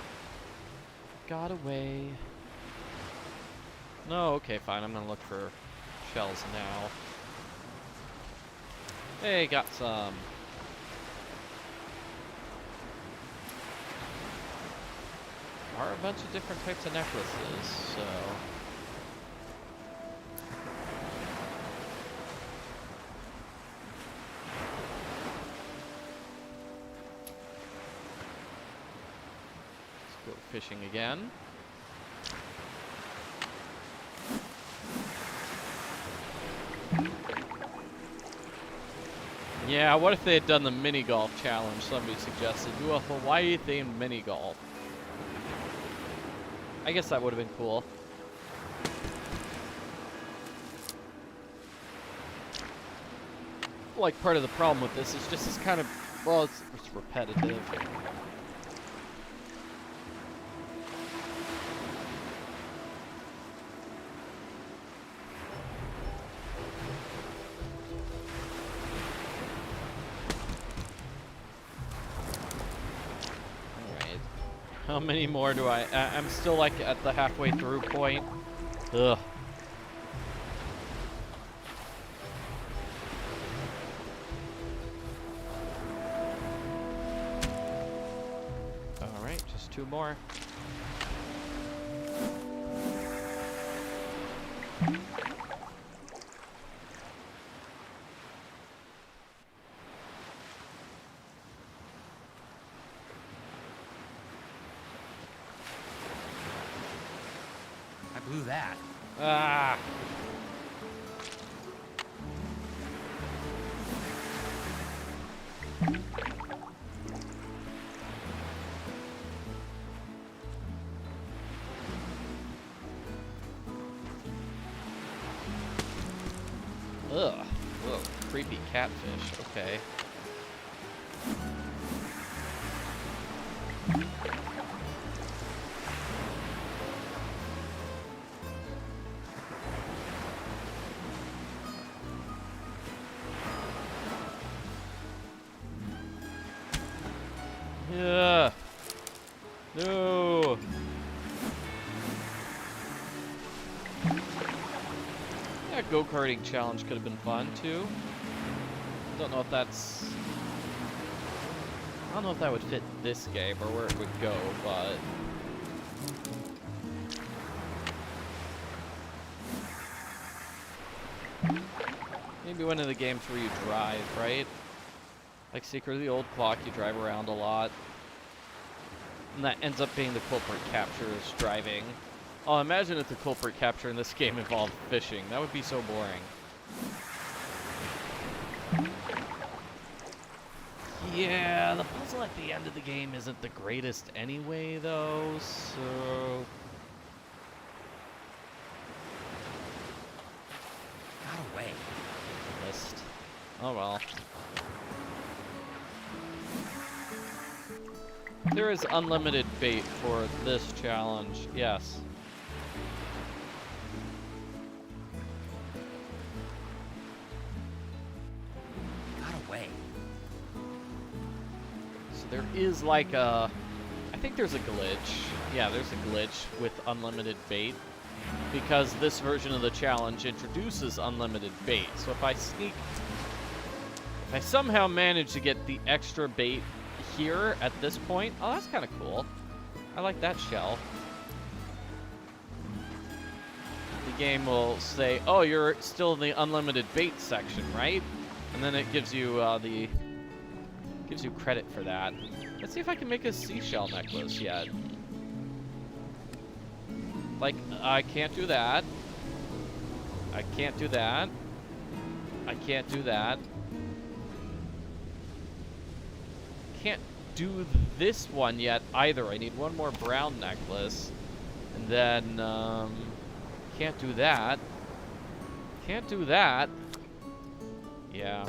A: Got away. No, okay, fine. I'm gonna look for shells now. Hey, got some. Are a bunch of different types of necklaces, so. Let's go fishing again. Yeah, what if they had done the mini golf challenge? Somebody suggested do a Hawaii themed mini golf. I guess that would have been cool. Like, part of the problem with this is just it's kind of, well, it's repetitive. How many more do I'm still like at the halfway through point. Ugh. Alright, just 2 more.
E: Blew that.
A: Ah. Ugh. Whoa, creepy catfish. Okay. Yeah. No. Yeah, go-karting challenge could have been fun too. Don't know if that's. I don't know if that would fit this game or where it would go, but. Maybe one of the games where you drive, right? Like Secret of the Old Clock, you drive around a lot. And that ends up being the culprit capture is driving. Oh, imagine if the culprit capture in this game involved fishing. That would be so boring. Yeah, the puzzle at the end of the game isn't the greatest anyway, though, so...
E: Got away.
A: List. Oh well. There is unlimited bait for this challenge, yes.
E: Got away.
A: So there is like a... I think there's a glitch. Yeah, there's a glitch with unlimited bait. Because this version of the challenge introduces unlimited bait. So if I somehow manage to get the extra bait here at this point, oh, that's kind of cool. I like that shell. The game will say, oh, you're still in the unlimited bait section, right? And then it gives you gives you credit for that. Let's see if I can make a seashell necklace yet. Like, I can't do that. I can't do that. I can't do that. Can't do this one yet either. I need one more brown necklace. And then, can't do that. Can't do that. Yeah.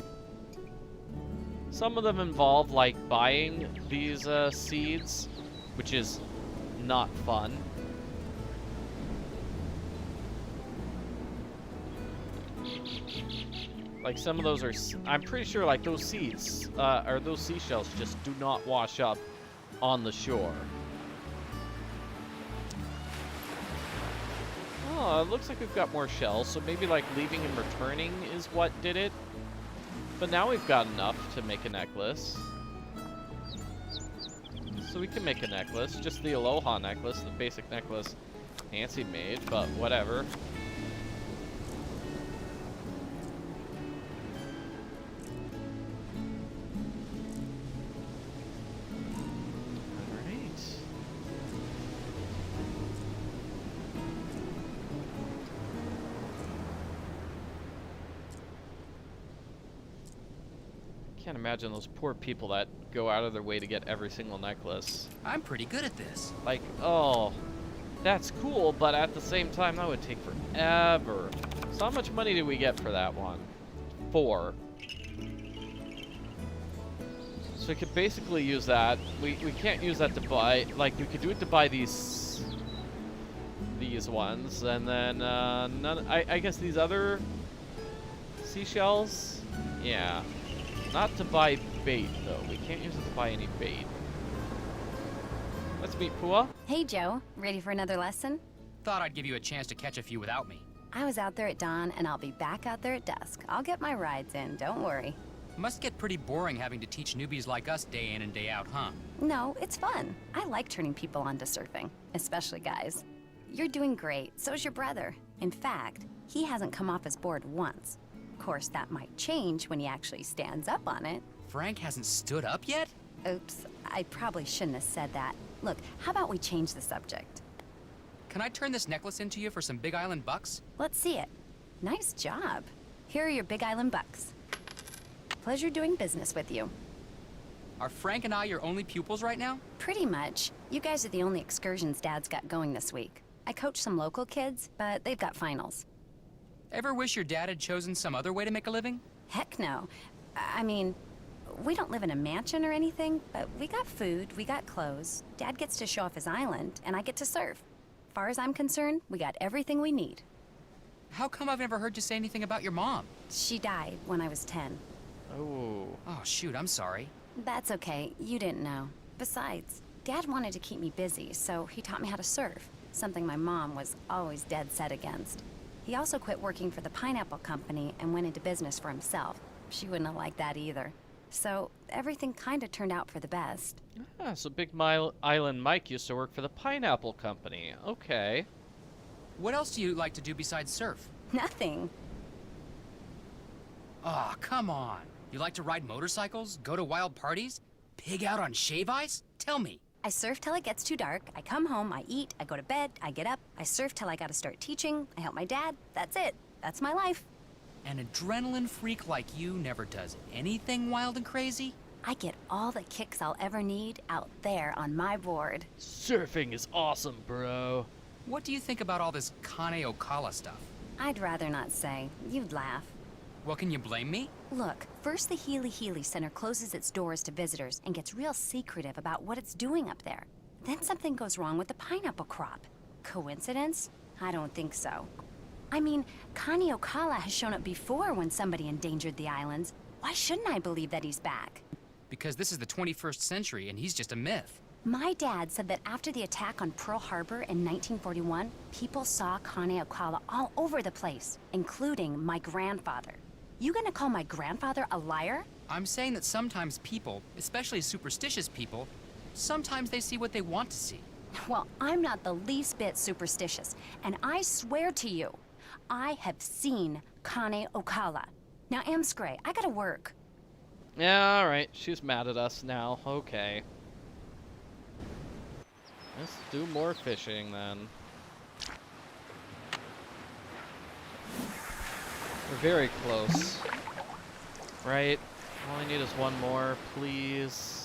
A: Some of them involve, like, buying these, seeds, which is not fun. Like, some of those are, I'm pretty sure, like, those seeds, or those seashells just do not wash up on the shore. Oh, Oh, it looks like we've got more shells, so maybe like leaving and returning is what did it. But now we've got enough to make a necklace. So we can make a necklace, just the Aloha necklace, the basic necklace Nancy made, but whatever. Can't imagine those poor people that go out of their way to get every single necklace.
E: I'm pretty good at this.
A: Like, oh, that's cool, but at the same time, that would take forever. So how much money do we get for that one? 4. So we could basically use that. We can't use that to buy, like, we could do it to buy these ones, and then I guess these other seashells, yeah. Not to buy bait, though. We can't use it to buy any bait. Let's meet Pua.
J: Hey, Joe. Ready for another lesson?
E: Thought I'd give you a chance to catch a few without me.
J: I was out there at dawn, and I'll be back out there at dusk. I'll get my rides in, don't worry.
E: Must get pretty boring having to teach newbies like us day in and day out, huh?
J: No, it's fun. I like turning people onto surfing, especially guys. You're doing great. So's your brother. In fact, he hasn't come off his board once. Of course, that might change when he actually stands up on it.
E: Frank hasn't stood up yet?
J: Oops, I probably shouldn't have said that. Look, how about we change the subject?
E: Can I turn this necklace into you for some Big Island bucks?
J: Let's see it. Nice job. Here are your Big Island bucks. Pleasure doing business with you.
E: Are Frank and I your only pupils right now?
J: Pretty much. You guys are the only excursions Dad's got going this week. I coach some local kids, but they've got finals.
E: Ever wish your dad had chosen some other way to make a living?
J: Heck no. I mean, we don't live in a mansion or anything, but we got food, we got clothes. Dad gets to show off his island, and I get to surf. Far as I'm concerned, we got everything we need.
E: How come I've never heard you say anything about your mom?
J: She died when I was 10.
A: Oh.
E: Oh, shoot, I'm sorry.
J: That's okay, you didn't know. Besides, Dad wanted to keep me busy, so he taught me how to surf, something my mom was always dead set against. He also quit working for the pineapple company and went into business for himself. She wouldn't have liked that either. So everything kind of turned out for the best.
A: Ah, so Big Island Mike used to work for the pineapple company. Okay.
E: What else do you like to do besides surf?
J: Nothing.
E: Aw, come on. You like to ride motorcycles? Go to wild parties? Pig out on shave ice? Tell me.
J: I surf till it gets too dark, I come home, I eat, I go to bed, I get up, I surf till I gotta start teaching, I help my dad. That's it. That's my life.
E: An adrenaline freak like you never does anything wild and crazy?
J: I get all the kicks I'll ever need out there on my board.
A: Surfing is awesome, bro.
E: What do you think about all this Kane Okala stuff?
J: I'd rather not say. You'd laugh.
E: Well, can you blame me?
J: Look, first the Healy Center closes its doors to visitors and gets real secretive about what it's doing up there. Then something goes wrong with the pineapple crop. Coincidence? I don't think so. I mean, Kane Okala has shown up before when somebody endangered the islands. Why shouldn't I believe that he's back?
E: Because this is the 21st century and he's just a myth.
J: My dad said that after the attack on Pearl Harbor in 1941, people saw Kane Okala all over the place, including my grandfather. You gonna call my grandfather a liar?
E: I'm saying that sometimes people, especially superstitious people, sometimes they see what they want to see.
J: Well, I'm not the least bit superstitious, and I swear to you, I have seen Kane Okala. Now, Amscray, I gotta work.
A: Yeah, alright. She's mad at us now. Okay. Let's do more fishing then. We're very close. Right? All I need is one more, please.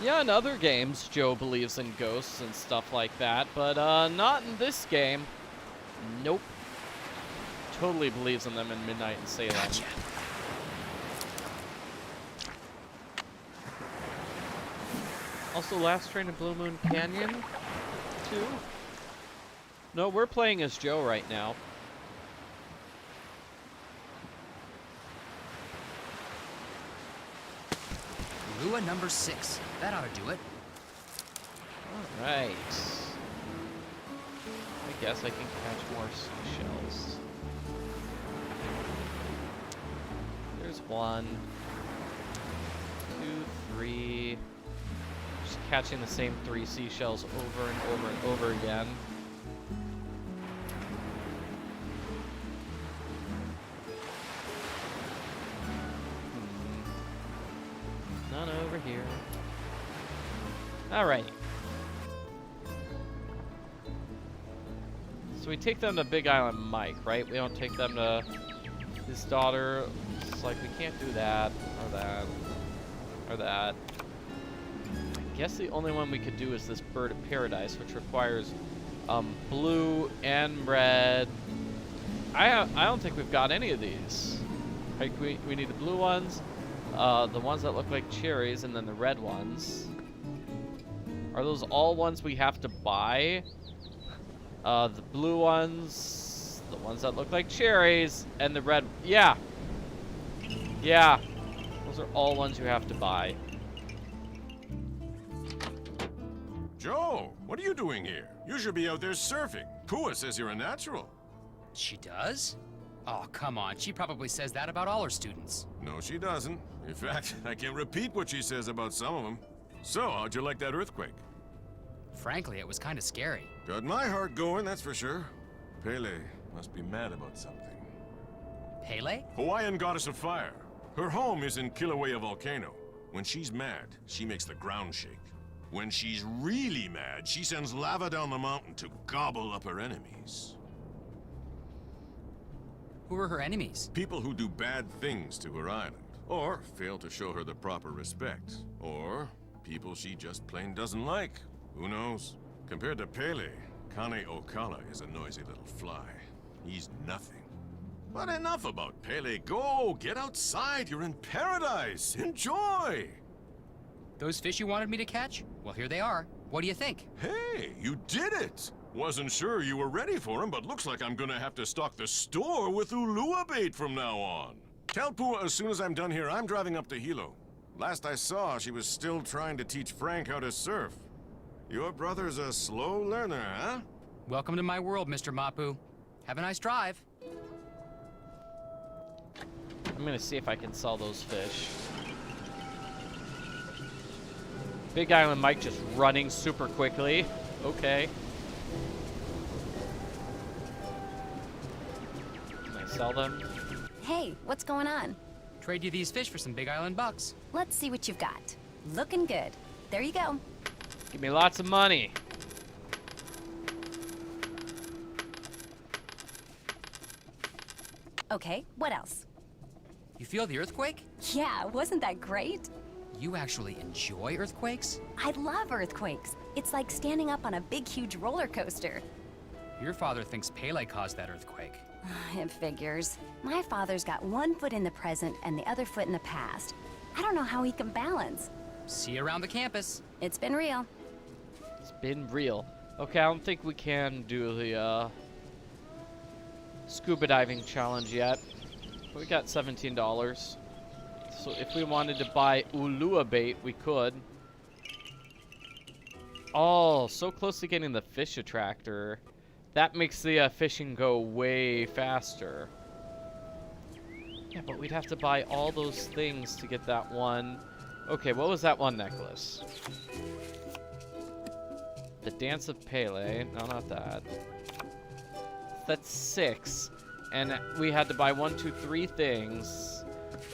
A: Yeah, in other games, Joe believes in ghosts and stuff like that, but not in this game. Nope. Totally believes in them in Midnight in Salem.
E: Gotcha.
A: Also, Last Train in Blue Moon Canyon, too. No, we're playing as Joe right now.
E: Pua number 6. That ought to do it.
A: Alright. I guess I can catch more seashells. There's 1, 2, 3. Just catching the same 3 seashells over and over and over again. None over here. Alright. So we take them to Big Island Mike, right? We don't take them to his daughter. It's like we can't do that, or that, or that. I guess the only one we could do is this Bird of Paradise, which requires blue and red. I don't think we've got any of these. Like we need the blue ones, the ones that look like cherries, and then the red ones. Are those all ones we have to buy? The blue ones, the ones that look like cherries, and the red. Yeah. Yeah. Those are all ones you have to buy.
F: Joe, what are you doing here? You should be out there surfing. Pua says you're a natural.
E: She does? Oh, come on. She probably says that about all her students.
F: No, she doesn't. In fact, I can repeat what she says about some of them. So, how'd you like that earthquake?
E: Frankly, it was kind of scary.
F: Got my heart going, that's for sure. Pele must be mad about something.
E: Pele?
F: Hawaiian goddess of fire. Her home is in Kilauea Volcano. When she's mad, she makes the ground shake. When she's really mad, she sends lava down the mountain to gobble up her enemies.
E: Who are her enemies?
F: People who do bad things to her island, or fail to show her the proper respect, or people she just plain doesn't like. Who knows? Compared to Pele, Kane Okala is a noisy little fly. He's nothing. But enough about Pele. Go, get outside. You're in paradise. Enjoy.
E: Those fish you wanted me to catch? Well, here they are. What do you think?
F: Hey, you did it. Wasn't sure you were ready for him, but looks like I'm gonna have to stock the store with ulua bait from now on. Tell Pua as soon as I'm done here, I'm driving up to Hilo. Last I saw, she was still trying to teach Frank how to surf. Your brother's a slow learner, huh?
E: Welcome to my world, Mr. Mapu. Have a nice drive.
A: I'm gonna see if I can sell those fish. Big Island Mike just running super quickly. Okay. Can I sell them?
J: Hey, what's going on?
E: Trade you these fish for some Big Island bucks.
J: Let's see what you've got. Looking good. There you go.
A: Give me lots of money.
J: Okay, what else?
E: You feel the earthquake?
J: Yeah, wasn't that great?
E: You actually enjoy earthquakes?
J: I love earthquakes. It's like standing up on a big, huge roller coaster.
E: Your father thinks Pele caused that earthquake.
J: It figures. My father's got one foot in the present and the other foot in the past. I don't know how he can balance.
E: See you around the campus.
J: It's been real.
A: It's been real. Okay, I don't think we can do the scuba diving challenge yet. We got $17. So if we wanted to buy ulua bait, we could. Oh, so close to getting the fish attractor. That makes the fishing go way faster. Yeah, but we'd have to buy all those things to get that one. Okay, what was that one necklace? The Dance of Pele. No, not that. That's 6. And we had to buy 1, 2, 3 things.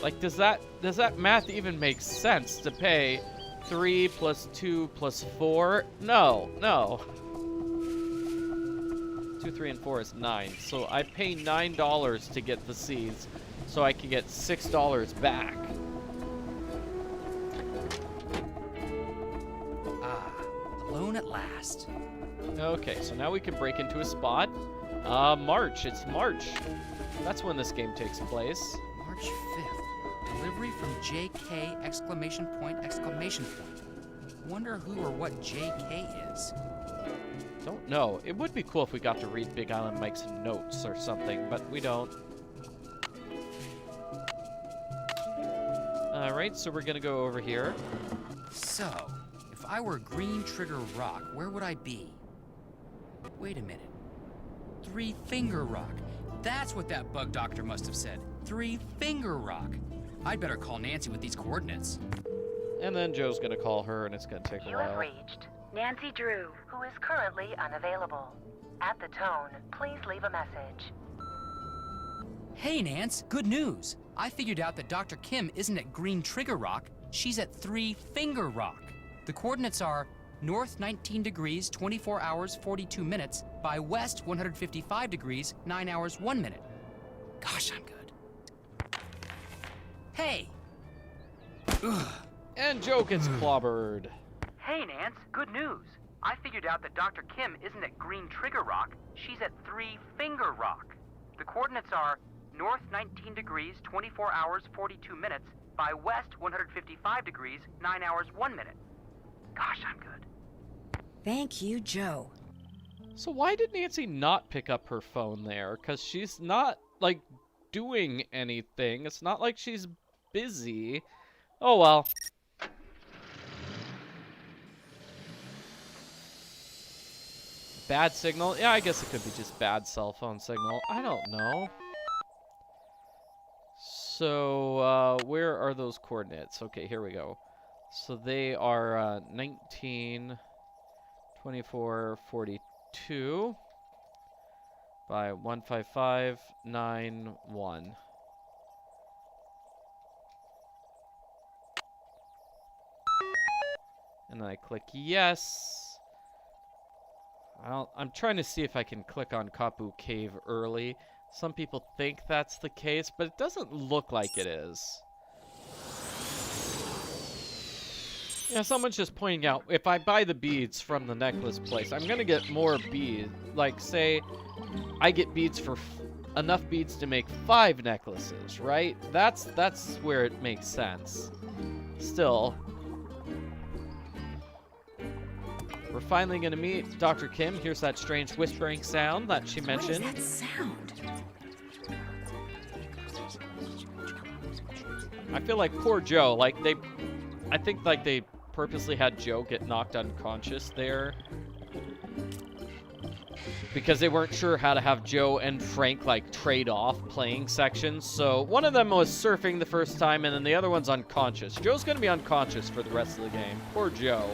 A: Like, does that math even make sense to pay 3 plus 2 plus 4? No. 2, 3, and 4 is 9. So I pay $9 to get the seeds, so I can get $6 back.
E: Ah, alone at last.
A: Okay, so now we can break into a spot. March. It's March. That's when this game takes place.
E: March 5th. Delivery from JK exclamation point exclamation point. Wonder who or what JK is.
A: Don't know. It would be cool if we got to read Big Island Mike's notes or something, but we don't. Right Alright, so we're gonna go over here.
E: So, if I were Green Trigger Rock, where would I be? Wait a minute. Three Finger Rock. That's what that bug doctor must have said. Three Finger Rock. I'd better call Nancy with these coordinates.
A: And then Joe's gonna call her, and it's gonna take a
G: You have
A: while.
G: reached Nancy Drew, who is currently unavailable. At the tone, please leave a message.
E: Hey, Nance, good news. I figured out that Dr. Kim isn't at Green Trigger Rock. She's at Three Finger Rock. The coordinates are north 19 degrees, 24 hours, 42 minutes, by west 155 degrees, 9 hours, 1 minute. Gosh, I'm good. Hey! Ugh.
A: And Joe gets clobbered.
C: Hey, Nance, good news. I figured out that Dr. Kim isn't at Green Trigger Rock. She's at Three Finger Rock. The coordinates are north 19 degrees, 24 hours, 42 minutes, by west 155 degrees, 9 hours, 1 minute. Gosh, I'm good.
B: Thank you, Joe.
A: So why did Nancy not pick up her phone there? Because she's not, like, doing anything. It's not like she's busy. Oh, well. Bad signal? Yeah, I guess it could be just bad cell phone signal. I don't know. So, where are those coordinates? Okay, here we go. So they are 19, 24, 42 by 155, 9, 1. And then I click yes. I'm trying to see if I can click on Kapu Cave early. Some people think that's the case, but it doesn't look like it is. Yeah, someone's just pointing out, if I buy the beads from the necklace place, I'm gonna get more beads. Like, say, I get beads for enough beads to make 5 necklaces, right? That's where it makes sense. Still, we're finally gonna meet Dr. Kim. Here's that strange whispering sound that she mentioned.
B: What is that sound?
A: I feel like poor Joe, like I think like they purposely had Joe get knocked unconscious there because they weren't sure how to have Joe and Frank like trade off playing sections. So one of them was surfing the first time and then the other one's unconscious. Joe's gonna be unconscious for the rest of the game. Poor Joe.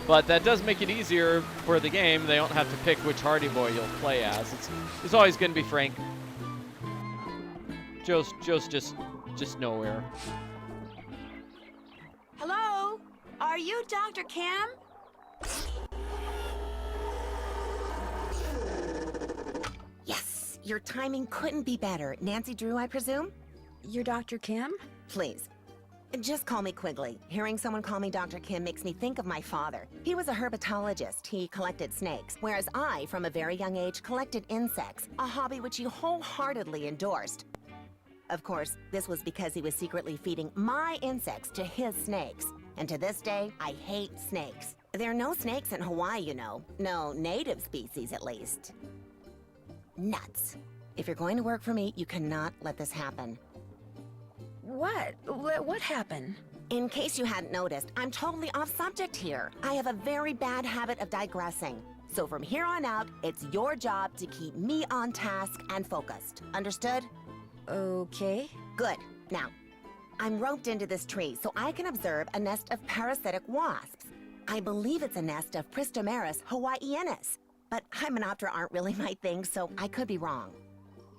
A: But that does make it easier for the game. They don't have to pick which Hardy Boy you'll play as. It's always gonna be Frank. Joe's just nowhere.
B: Hello? Are you Dr. Kim?
H: Yes, your timing couldn't be better. Nancy Drew, I presume?
B: You're Dr. Kim?
H: Please. Just call me Quigley. Hearing someone call me Dr. Kim makes me think of my father. He was a herpetologist. He collected snakes, whereas I, from a very young age, collected insects, a hobby which he wholeheartedly endorsed. Of course, this was because he was secretly feeding my insects to his snakes. And to this day, I hate snakes. There are no snakes in Hawaii, you know. No native species, at least. Nuts. If you're going to work for me, you cannot let this happen.
B: What? What happened?
H: In case you hadn't noticed, I'm totally off subject here. I have a very bad habit of digressing. So from here on out, it's your job to keep me on task and focused. Understood?
B: Okay.
H: Good. Now, I'm roped into this tree so I can observe a nest of parasitic wasps. I believe it's a nest of Pristomeris hawaiianus, but Hymenoptera aren't really my thing, so I could be wrong.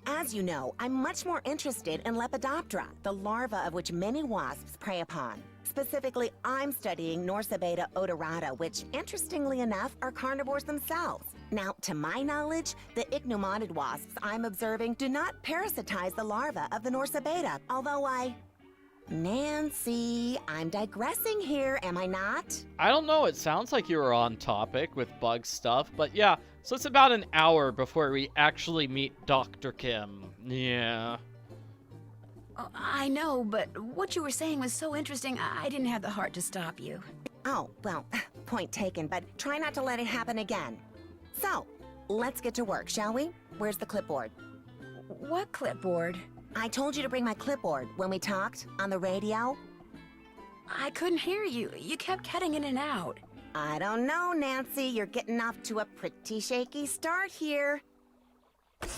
H: As you know, I'm much more interested in Lepidoptera, the larva of which many wasps prey upon. Specifically, I'm studying Norsabeta odorata, which, interestingly enough, are carnivores themselves. Now, to my knowledge, the ichneumoniid wasps I'm observing do not parasitize the larva of the Norsabeta, although Nancy, I'm digressing here, am I not?
A: I don't know, it sounds like you were on topic with bug stuff, but yeah, so it's about an hour before we actually meet Dr. Kim. Yeah.
B: Oh, I know, but what you were saying was so interesting, I didn't have the heart to stop you.
H: Oh, well, point taken, but try not to let it happen again. So, let's get to work, shall we? Where's the clipboard?
B: What clipboard?
H: I told you to bring my clipboard when we talked on the radio.
B: I couldn't hear you. You kept cutting in and out.
H: I don't know, Nancy. You're getting off to a pretty shaky start here. The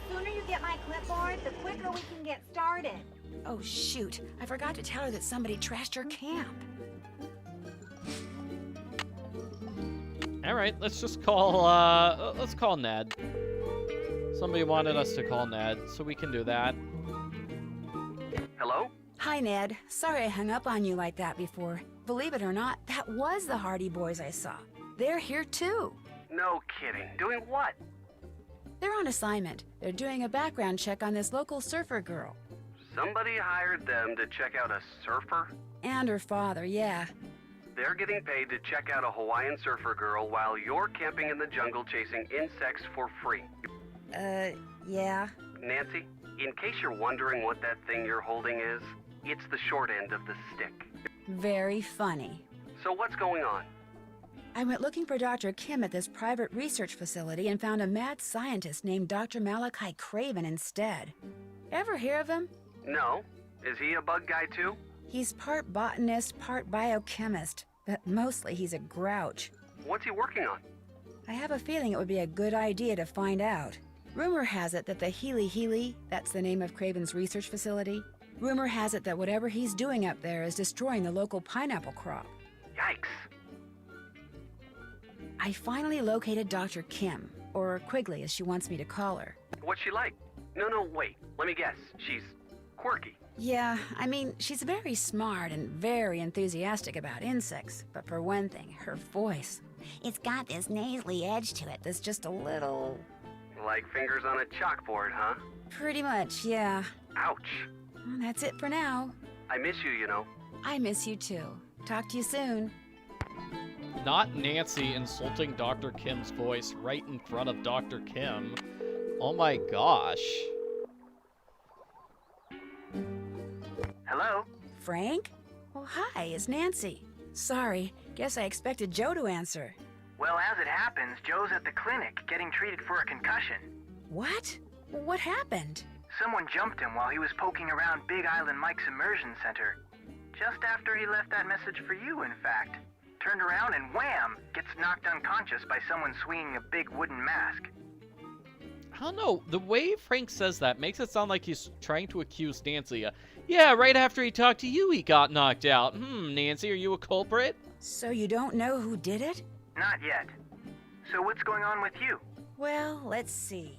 H: sooner you get my clipboard, the quicker we can get started.
B: Oh, shoot. I forgot to tell her that somebody trashed her camp.
A: All right, let's just call, let's call Ned. Somebody wanted us to call Ned, so we can do that.
C: Hello?
B: Hi, Ned. Sorry I hung up on you like that before. Believe it or not, that was the Hardy Boys I saw. They're here, too.
C: No kidding. Doing what?
B: They're on assignment. They're doing a background check on this local surfer girl.
C: Somebody hired them to check out a surfer?
B: And her father, yeah.
C: They're getting paid to check out a Hawaiian surfer girl while you're camping in the jungle chasing insects for free.
B: Yeah.
C: Nancy, in case you're wondering what that thing you're holding is, it's the short end of the stick.
B: Very funny.
C: So what's going on?
B: I went looking for Dr. Kim at this private research facility and found a mad scientist named Dr. Malachi Craven instead. Ever hear of him?
C: No. Is he a bug guy too?
B: He's part botanist, part biochemist, but mostly he's a grouch.
C: What's he working on?
B: I have a feeling it would be a good idea to find out. Rumor has it that the Healy, that's the name of Craven's research facility, rumor has it that whatever he's doing up there is destroying the local pineapple crop.
C: Yikes.
B: I finally located Dr. Kim, or Quigley as she wants me to call her.
C: What's she like? No, wait. Let me guess. She's quirky.
B: Yeah, I mean, she's very smart and very enthusiastic about insects, but for one thing, her voice. It's got this nasally edge to it that's just a little...
C: Like fingers on a chalkboard, huh?
B: Pretty much, yeah.
C: Ouch.
B: Well, that's it for now.
C: I miss you, you know.
B: I miss you too. Talk to you soon.
A: Not Nancy insulting Dr. Kim's voice right in front of Dr. Kim. Oh my gosh.
C: Hello?
B: Frank? Oh, hi, it's Nancy. Sorry, guess I expected Joe to answer.
C: Well, as it happens, Joe's at the clinic getting treated for a concussion.
B: What? What happened?
C: Someone jumped him while he was poking around Big Island Mike's immersion center. Just after he left that message for you, in fact. Turned around and wham! Gets knocked unconscious by someone swinging a big wooden mask.
A: I don't know. The way Frank says that makes it sound like he's trying to accuse Nancy. Yeah, right after he talked to you, he got knocked out. Nancy, are you a culprit?
B: So you don't know who did it?
C: Not yet. So what's going on with you?
B: Well, let's see.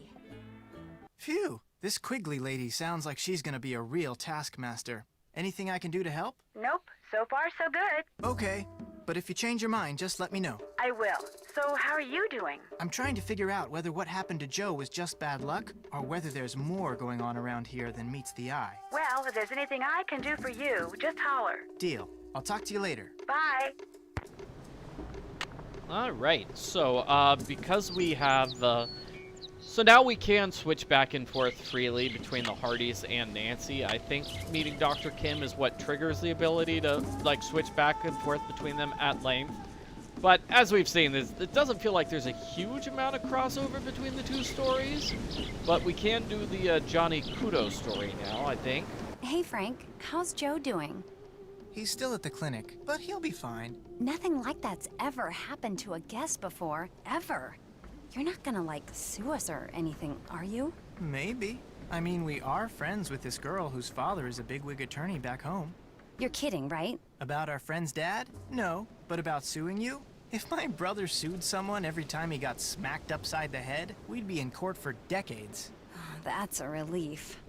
D: Phew, this Quigley lady sounds like she's gonna be a real taskmaster. Anything I can do to help?
K: Nope. So far, so good.
D: Okay, but if you change your mind, just let me know.
K: I will. So how are you doing?
D: I'm trying to figure out whether what happened to Joe was just bad luck, or whether there's more going on around here than meets the eye.
K: Well, if there's anything I can do for you, just holler.
D: Deal. I'll talk to you later.
K: Bye.
A: All right. So, because we have so now we can switch back and forth freely between the Hardys and Nancy. I think meeting Dr. Kim is what triggers the ability to, like, switch back and forth between them at length. But as we've seen, it doesn't feel like there's a huge amount of crossover between the two stories. But we can do the Johnny Kudo story now, I think.
J: Hey, Frank. How's Joe doing?
D: He's still at the clinic, but he'll be fine.
J: Nothing like that's ever happened to a guest before. Ever. You're not gonna, like, sue us or anything, are you?
D: Maybe. I mean, we are friends with this girl whose father is a bigwig attorney back home.
J: You're kidding, right?
D: About our friend's dad? No. But about suing you? If my brother sued someone every time he got smacked upside the head, we'd be in court for decades.
J: That's a relief.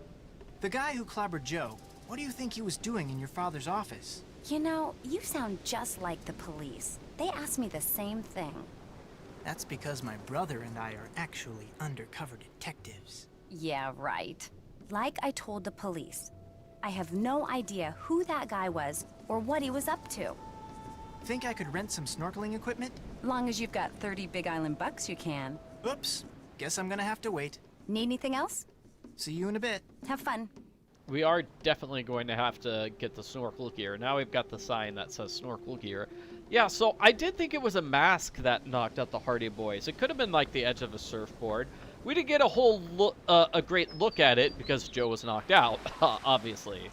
D: The guy who clobbered Joe, what do you think he was doing in your father's office?
J: You know, you sound just like the police. They asked me the same thing.
D: That's because my brother and I are actually undercover detectives.
J: Yeah, right. Like I told the police, I have no idea who that guy was or what he was up to.
D: Think I could rent some snorkeling equipment?
J: Long as you've got 30 Big Island bucks, you can.
D: Oops. Guess I'm gonna have to wait.
J: Need anything else?
D: See you in a bit.
J: Have fun.
A: We are definitely going to have to get the snorkel gear. Now we've got the sign that says snorkel gear. Yeah, so I did think it was a mask that knocked out the Hardy Boys. It could have been like the edge of a surfboard. We didn't get a whole a great look at it because Joe was knocked out, obviously.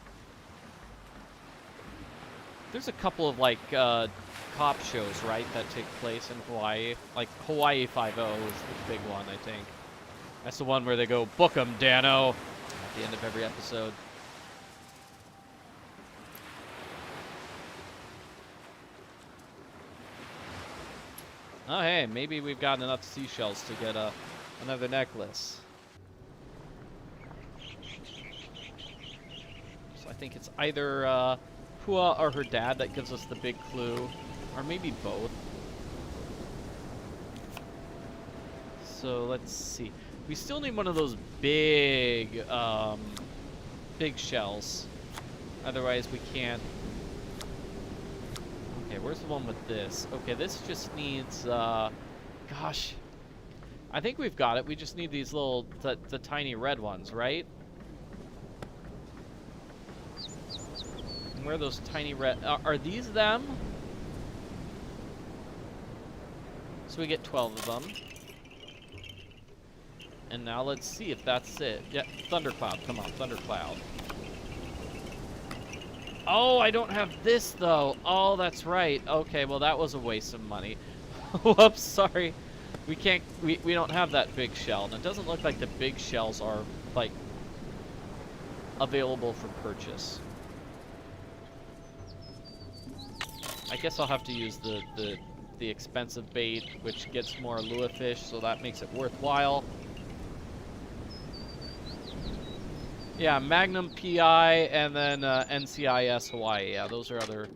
A: There's a couple of, like, cop shows, right, that take place in Hawaii. Like, Hawaii Five-0 is the big one, I think. That's the one where they go, "Book 'em, Dano," at the end of every episode. Oh, hey, maybe we've got enough seashells to get another necklace. So I think it's either Pua or her dad that gives us the big clue, or maybe both. So let's see. We still need one of those big, big shells. Otherwise we can't. Okay, where's the one with this? Okay, this just needs, gosh. I think we've got it. We just need these little, the tiny red ones, right? And where are those tiny red, are these them? So we get 12 of them. And now let's see if that's it. Yeah, Thundercloud, come on, Thundercloud. Oh, I don't have this, though. Oh, that's right. Okay, well, that was a waste of money. Whoops, sorry. We can't, we don't have that big shell. And it doesn't look like the big shells are, like, available for purchase. I guess I'll have to use the expensive bait, which gets more lure fish, so that makes it worthwhile. Yeah, Magnum PI and then NCIS Hawaii. Yeah, those are other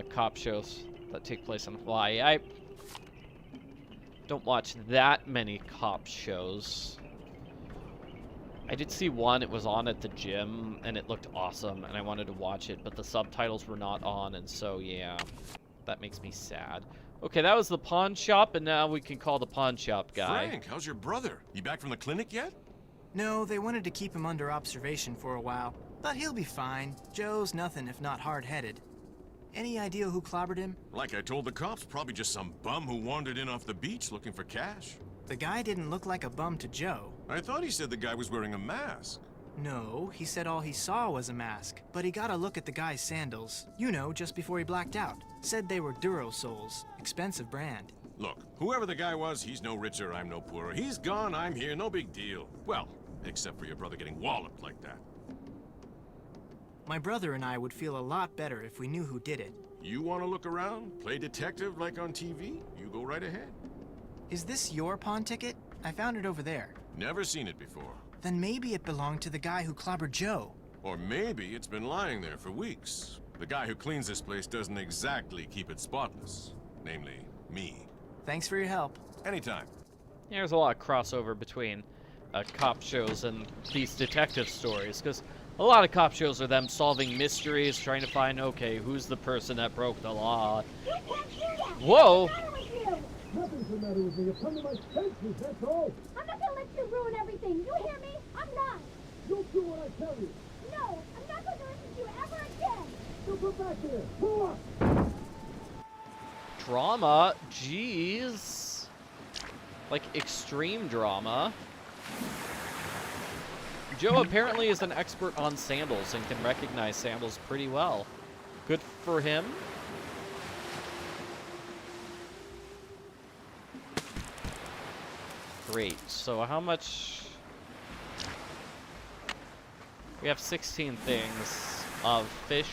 A: cop shows that take place in Hawaii. I don't watch that many cop shows. I did see one. It was on at the gym, and it looked awesome, and I wanted to watch it, but the subtitles were not on, and so, yeah, that makes me sad. Okay, that was the pawn shop, and now we can call the pawn shop guy.
F: Frank, how's your brother? You back from the clinic yet?
D: No, they wanted to keep him under observation for a while, but he'll be fine. Joe's nothing if not hard-headed. Any idea who clobbered him?
F: Like I told the cops, probably just some bum who wandered in off the beach looking for cash.
D: The guy didn't look like a bum to Joe.
F: I thought he said the guy was wearing a mask.
D: No, he said all he saw was a mask, but he got a look at the guy's sandals. You know, just before he blacked out. Said they were Duro-Soles, expensive brand.
F: Look, whoever the guy was, he's no richer, I'm no poorer. He's gone, I'm here, no big deal. Well, except for your brother getting walloped like that.
D: My brother and I would feel a lot better if we knew who did it.
F: You want to look around? Play detective like on TV? You go right ahead.
D: Is this your pawn ticket? I found it over there.
F: Never seen it before.
D: Then maybe it belonged to the guy who clobbered Joe.
F: Or maybe it's been lying there for weeks. The guy who cleans this place doesn't exactly keep it spotless. Namely, me.
D: Thanks for your help.
F: Anytime.
A: Yeah, there's a lot of crossover between cop shows and these detective stories, because a lot of cop shows are them solving mysteries, trying to find, okay, who's the person that broke the law. Whoa!
L: Nothing's the matter with me. You come to my senses, that's all.
M: I'm not gonna let you ruin everything. You hear me? I'm not.
L: You'll do what I tell you.
M: No, I'm not going to listen to you ever again.
L: You go back there. Pull up.
A: Drama? Jeez. Like, extreme drama. Joe apparently is an expert on sandals and can recognize sandals pretty well. Good for him. Great. So how much? We have 16 things of fish.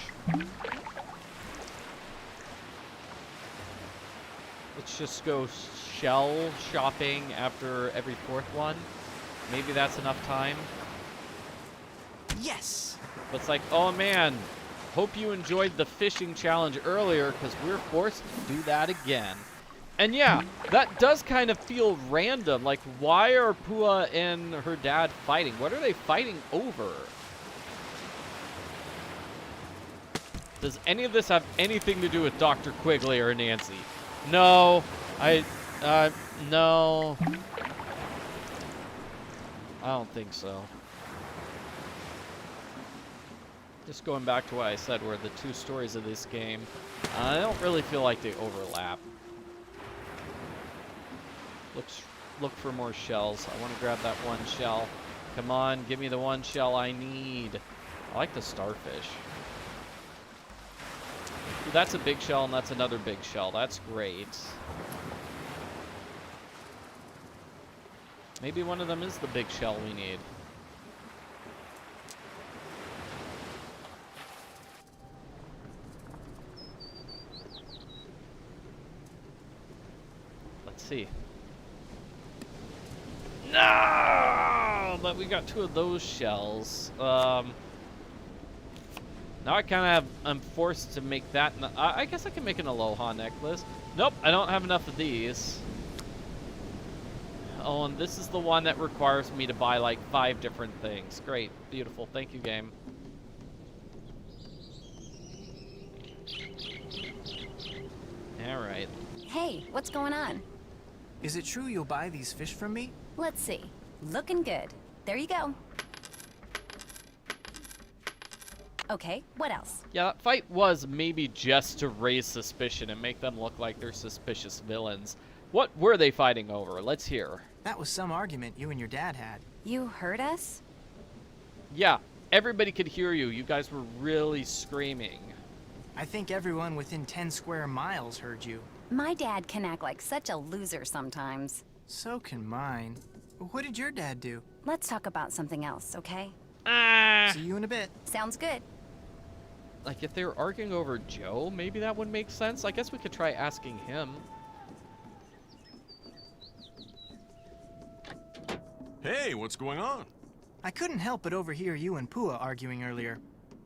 A: Let's just go shell shopping after every fourth one. Maybe that's enough time.
D: Yes!
A: But it's like, oh man, hope you enjoyed the fishing challenge earlier because we're forced to do that again. And yeah, that does kind of feel random. Like, why are Pua and her dad fighting? What are they fighting over? Does any of this have anything to do with Dr. Quigley or Nancy? No. No. I don't think so. Just going back to what I said, where the two stories of this game, I don't really feel like they overlap. Look for more shells. I want to grab that one shell. Come on, give me the one shell I need. I like the starfish. That's a big shell, and that's another big shell. That's great. Maybe one of them is the big shell we need. Let's see. No! But we got 2 of those shells. Now I kind of I'm forced to make that. I guess I can make an aloha necklace. Nope, I don't have enough of these. Oh, and this is the one that requires me to buy like 5 different things. Great, beautiful. Thank you, game. All right.
J: Hey, what's going on?
D: Is it true you'll buy these fish from me?
J: Let's see. Looking good. There you go. Okay, what else?
A: Yeah, that fight was maybe just to raise suspicion and make them look like they're suspicious villains. What were they fighting over? Let's hear.
D: That was some argument you and your dad had.
J: You heard us?
A: Yeah, everybody could hear you. You guys were really screaming.
D: I think everyone within 10 square miles heard you.
J: My dad can act like such a loser sometimes.
D: So can mine. What did your dad do?
J: Let's talk about something else, okay?
D: See you in a bit.
J: Sounds good.
A: Like, if they were arguing over Joe, maybe that would make sense. I guess we could try asking him.
F: Hey, what's going on?
D: I couldn't help but overhear you and Pua arguing earlier.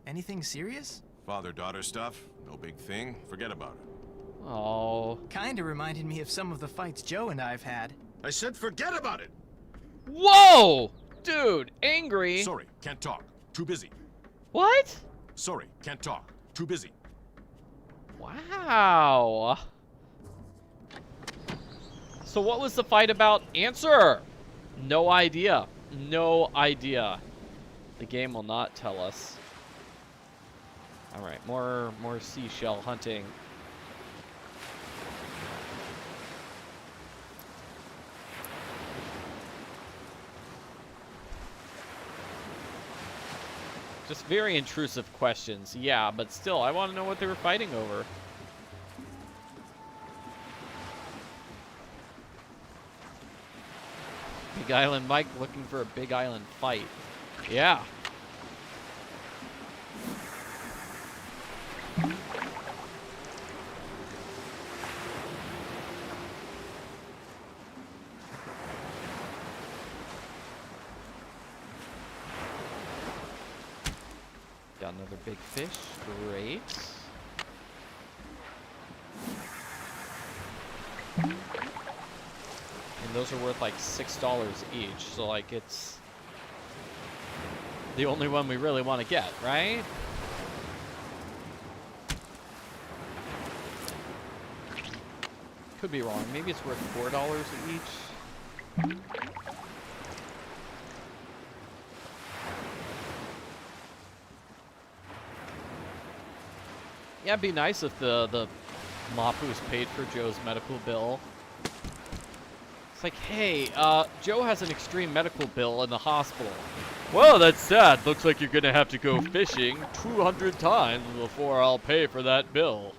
D: Anything serious?
F: Father-daughter stuff? No big thing. Forget about it.
A: Oh.
D: Kinda reminded me of some of the fights Joe and I've had.
F: I said forget about it!
A: Whoa! Dude, angry.
F: Sorry, can't talk. Too busy.
A: What?
F: Sorry, can't talk. Too busy.
A: Wow. So what was the fight about? Answer! No idea. No idea. The game will not tell us. Alright, more seashell hunting. Just very intrusive questions. Yeah, but still, I want to know what they were fighting over. Big Island Mike looking for a Big Island fight. Yeah. Got another big fish. Great. And those are worth like $6 each. So like it's the only one we really want to get, right? Could be wrong. Maybe it's worth $4 each. Yeah, it'd be nice if the Mapus paid for Joe's medical bill. It's like, hey, Joe has an extreme medical bill in the hospital. Well, that's sad. Looks like you're gonna have to go fishing 200 times before I'll pay for that bill.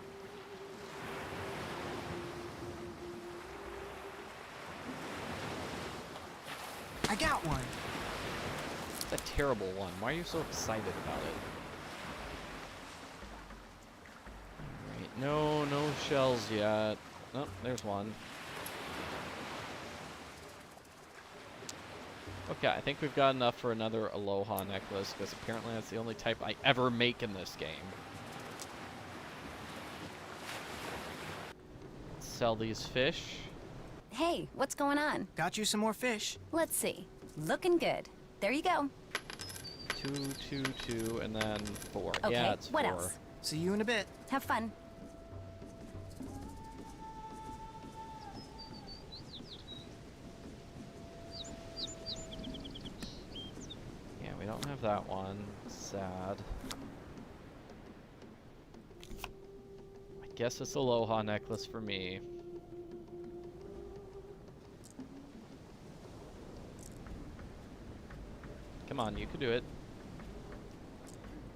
D: I got one.
A: It's a terrible one. Why are you so excited about it? Alright, no shells yet. Oh, there's one. Okay, I think we've got enough for another Aloha necklace, because apparently that's the only type I ever make in this game. Sell these fish.
J: Hey, what's going on?
D: Got you some more fish.
J: Let's see. Looking good. There you go.
A: 2, 2, 2, and then 4.
J: Okay,
A: Yeah, it's 4.
J: what else?
D: See you in a bit.
J: Have fun.
A: Yeah, we don't have that one. Sad. I guess it's Aloha necklace for me. Come on, you can do it.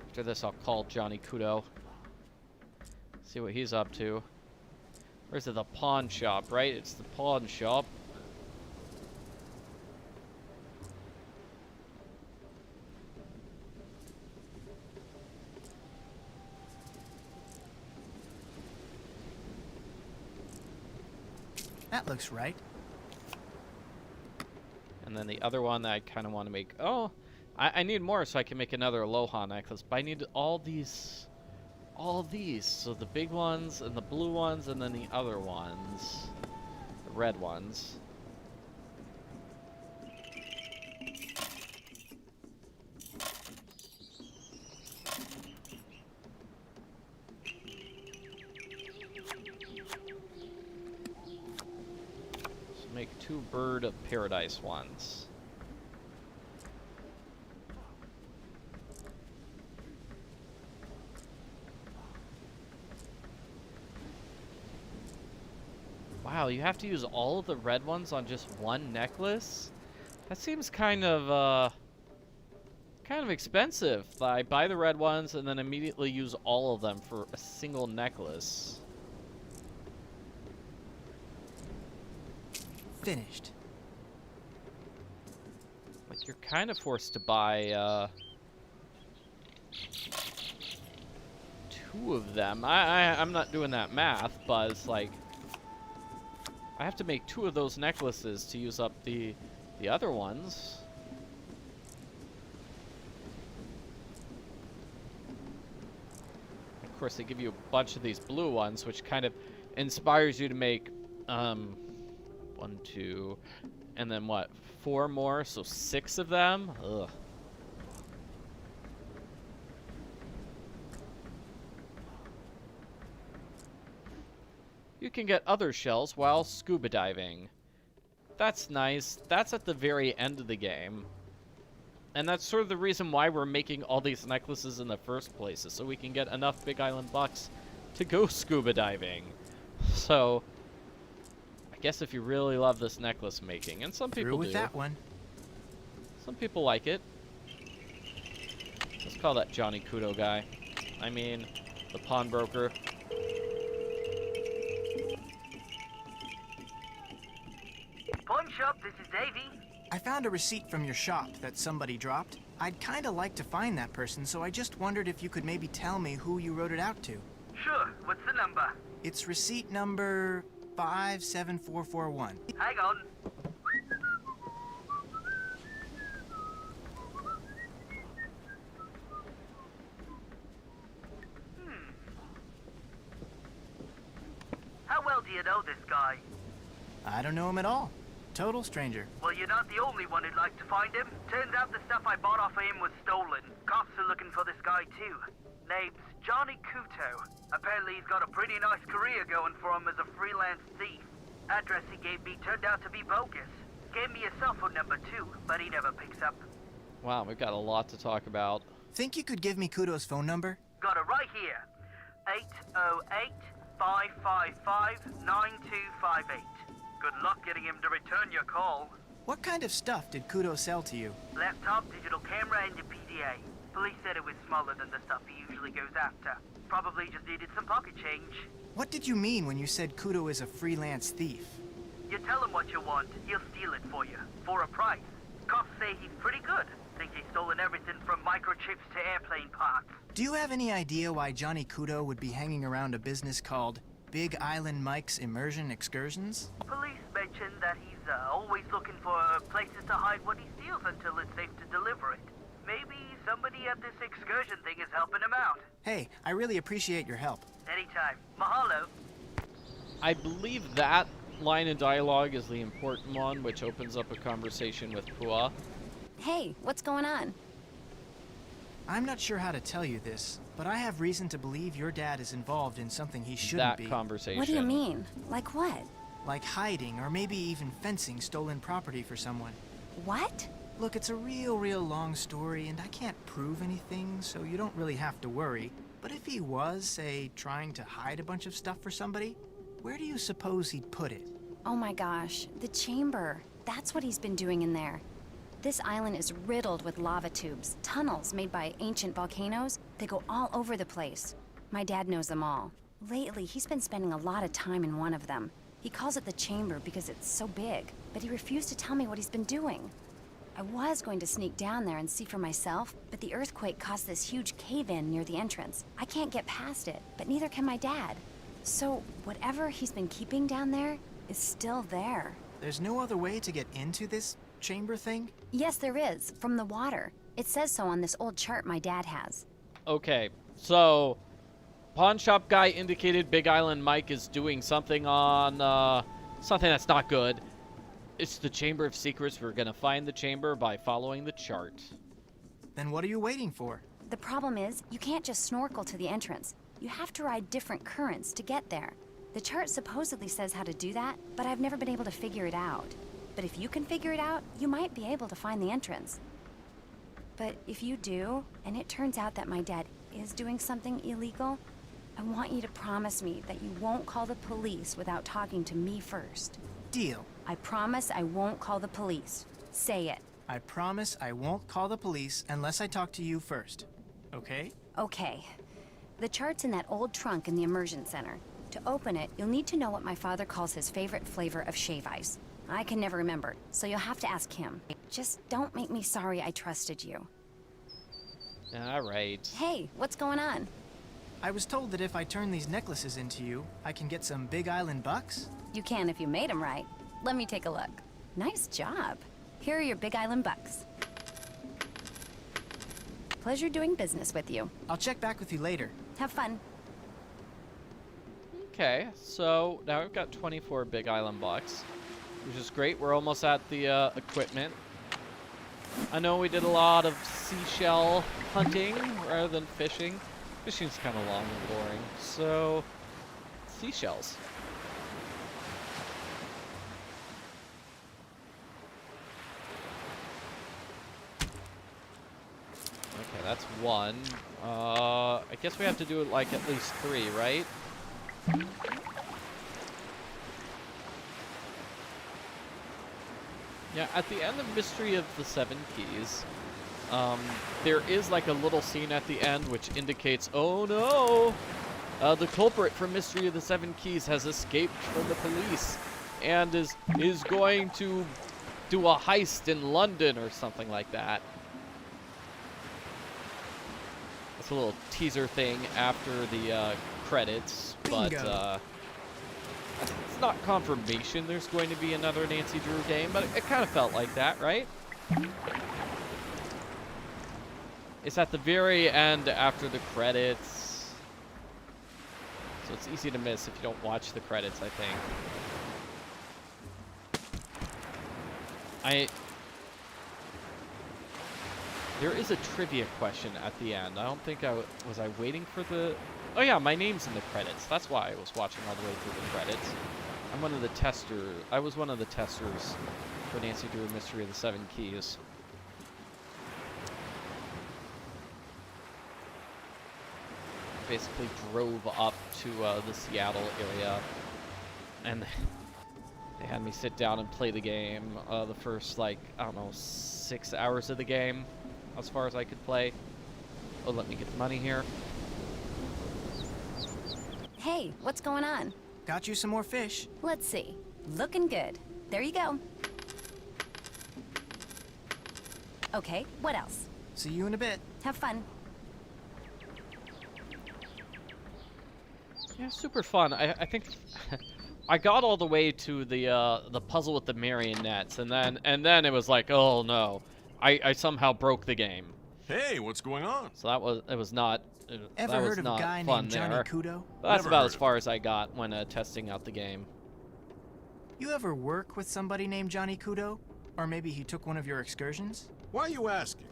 A: After this, I'll call Johnny Kudo. See what he's up to. Where's it? The pawn shop, right? It's the pawn shop.
D: That looks right.
A: And then the other one that I kind of want to make... Oh, I need more so I can make another Aloha necklace. But I need all these. So the big ones, and the blue ones, and then the other ones. The red ones. So make 2 bird of paradise ones. Wow, you have to use all of the red ones on just one necklace? That seems kind of expensive. I buy the red ones and then immediately use all of them for a single necklace.
D: Finished.
A: Like, you're kind of forced to buy, 2 of them. I'm not doing that math, but it's like... I have to make 2 of those necklaces to use up the other ones. Of course, they give you a bunch of these blue ones, which kind of inspires you to make 1, 2, and then what? 4 more, so 6 of them. Ugh. You can get other shells while scuba diving. That's nice. That's at the very end of the game. And that's sort of the reason why we're making all these necklaces in the first place, is so we can get enough Big Island bucks to go scuba diving. So, I guess if you really love this necklace making, and some people do.
D: Through with that one.
A: Some people like it. Let's call that Johnny Kudo guy. I mean, the pawnbroker.
C: Pawn shop, this is Davey.
D: I found a receipt from your shop that somebody dropped. I'd kind of like to find that person, so I just wondered if you could maybe tell me who you wrote it out to.
C: Sure, what's the number?
D: It's receipt number 57441.
C: Hang on. How well do you know this guy?
D: I don't know him at all. Total stranger.
C: Well, you're not the only one who'd like to find him. Turns out the stuff I bought off of him was stolen. Cops are looking for this guy too. Name's Johnny Kuto. Apparently he's got a pretty nice career going for him as a freelance thief. Address he gave me turned out to be bogus. Gave me a cell phone number too, but he never picks up.
A: Wow, we've got a lot to talk about.
D: Think you could give me Kudo's phone number?
C: Got it right here. 808-555-9258. Good luck getting him to return your call.
D: What kind of stuff did Kudo sell to you?
C: Laptop, digital camera, and a PDA. Police said it was smaller than the stuff he usually goes after. Probably just needed some pocket change.
D: What did you mean when you said Kudo is a freelance thief?
C: You tell him what you want, he'll steal it for you, for a price. Cops say he's pretty good. Think he's stolen everything from microchips to airplane parts.
D: Do you have any idea why Johnny Kudo would be hanging around a business called Big Island Mike's Immersion Excursions?
C: Police mentioned that he's always looking for places to hide what he steals until it's safe to deliver it. Maybe somebody at this excursion thing is helping him out.
D: Hey, I really appreciate your help.
C: Anytime. Mahalo.
A: I believe that line of dialogue is the important one, which opens up a conversation with Pua.
J: Hey, what's going on?
D: I'm not sure how to tell you this, but I have reason to believe your dad is involved in something he shouldn't be.
A: That conversation.
J: What do you mean? Like what?
D: Like hiding or maybe even fencing stolen property for someone.
J: What?
D: Look, it's a real long story, and I can't prove anything, so you don't really have to worry. But if he was, say, trying to hide a bunch of stuff for somebody, where do you suppose he'd put it?
J: Oh my gosh, the chamber. That's what he's been doing in there. This island is riddled with lava tubes, tunnels made by ancient volcanoes. They go all over the place. My dad knows them all. Lately, he's been spending a lot of time in one of them. He calls it the chamber because it's so big, but he refused to tell me what he's been doing. I was going to sneak down there and see for myself, but the earthquake caused this huge cave-in near the entrance. I can't get past it, but neither can my dad. So, whatever he's been keeping down there is still there.
D: There's no other way to get into this chamber thing?
J: Yes, there is, from the water. It says so on this old chart my dad has.
A: Okay, so pawn shop guy indicated Big Island Mike is doing something on something that's not good. It's the Chamber of Secrets. We're gonna find the chamber by following the chart.
D: Then what are you waiting for?
J: The problem is, you can't just snorkel to the entrance. You have to ride different currents to get there. The chart supposedly says how to do that, but I've never been able to figure it out. But if you can figure it out, you might be able to find the entrance. But if you do, and it turns out that my dad is doing something illegal, I want you to promise me that you won't call the police without talking to me first.
D: Deal.
J: I promise I won't call the police. Say it.
D: I promise I won't call the police unless I talk to you first. Okay?
J: Okay. The chart's in that old trunk in the immersion center. To open it, you'll need to know what my father calls his favorite flavor of shave ice. I can never remember, so you'll have to ask him. Just don't make me sorry I trusted you.
A: All right.
J: Hey, what's going on?
D: I was told that if I turn these necklaces into you, I can get some Big Island bucks?
J: You can if you made them right. Let me take a look. Nice job. Here are your Big Island bucks. Pleasure doing business with you.
D: I'll check back with you later.
J: Have fun.
A: Okay, so now we've got 24 Big Island bucks, which is great. We're almost at the equipment. I know we did a lot of seashell hunting rather than fishing. Fishing's kind of long and boring, so seashells. Okay, that's one. I guess we have to do it like at least 3, right? Yeah, at the end of Mystery of the Seven Keys, there is like a little scene at the end which indicates, oh no, the culprit from Mystery of the Seven Keys has escaped from the police and is going to do a heist in London or something like that. It's a little teaser thing after the credits, but it's not confirmation there's going to be another Nancy Drew game, but it kind of felt like that, right? It's at the very end after the credits, so it's easy to miss if you don't watch the credits, I think. There is a trivia question at the end. I don't think was I waiting for the... Oh yeah, my name's in the credits. That's why I was watching all the way through the credits. I'm one of the testers. I was one of the testers for Nancy Drew Mystery of the Seven Keys. Basically drove up to the Seattle area, and they had me sit down and play the game. The first, like, I don't know, 6 hours of the game, as far as I could play. Oh, let me get the money here.
J: Hey, what's going on?
D: Got you some more fish.
J: Let's see. Looking good. There you go. Okay, what else?
D: See you in a bit.
J: Have fun.
A: Yeah, super fun. I think I got all the way to the puzzle with the marionettes, and then it was like, oh no, I somehow broke the game.
F: Hey, what's going on?
A: So it was not.
D: Ever
A: that was
D: heard of a
A: not
D: guy
A: fun
D: named Johnny
A: there.
D: Kudo?
A: That's
F: Never
A: about
F: heard
A: as
F: of
A: far as I got when testing out the game.
D: You ever work with somebody named Johnny Kudo? Or maybe he took one of your excursions?
F: Why are you asking?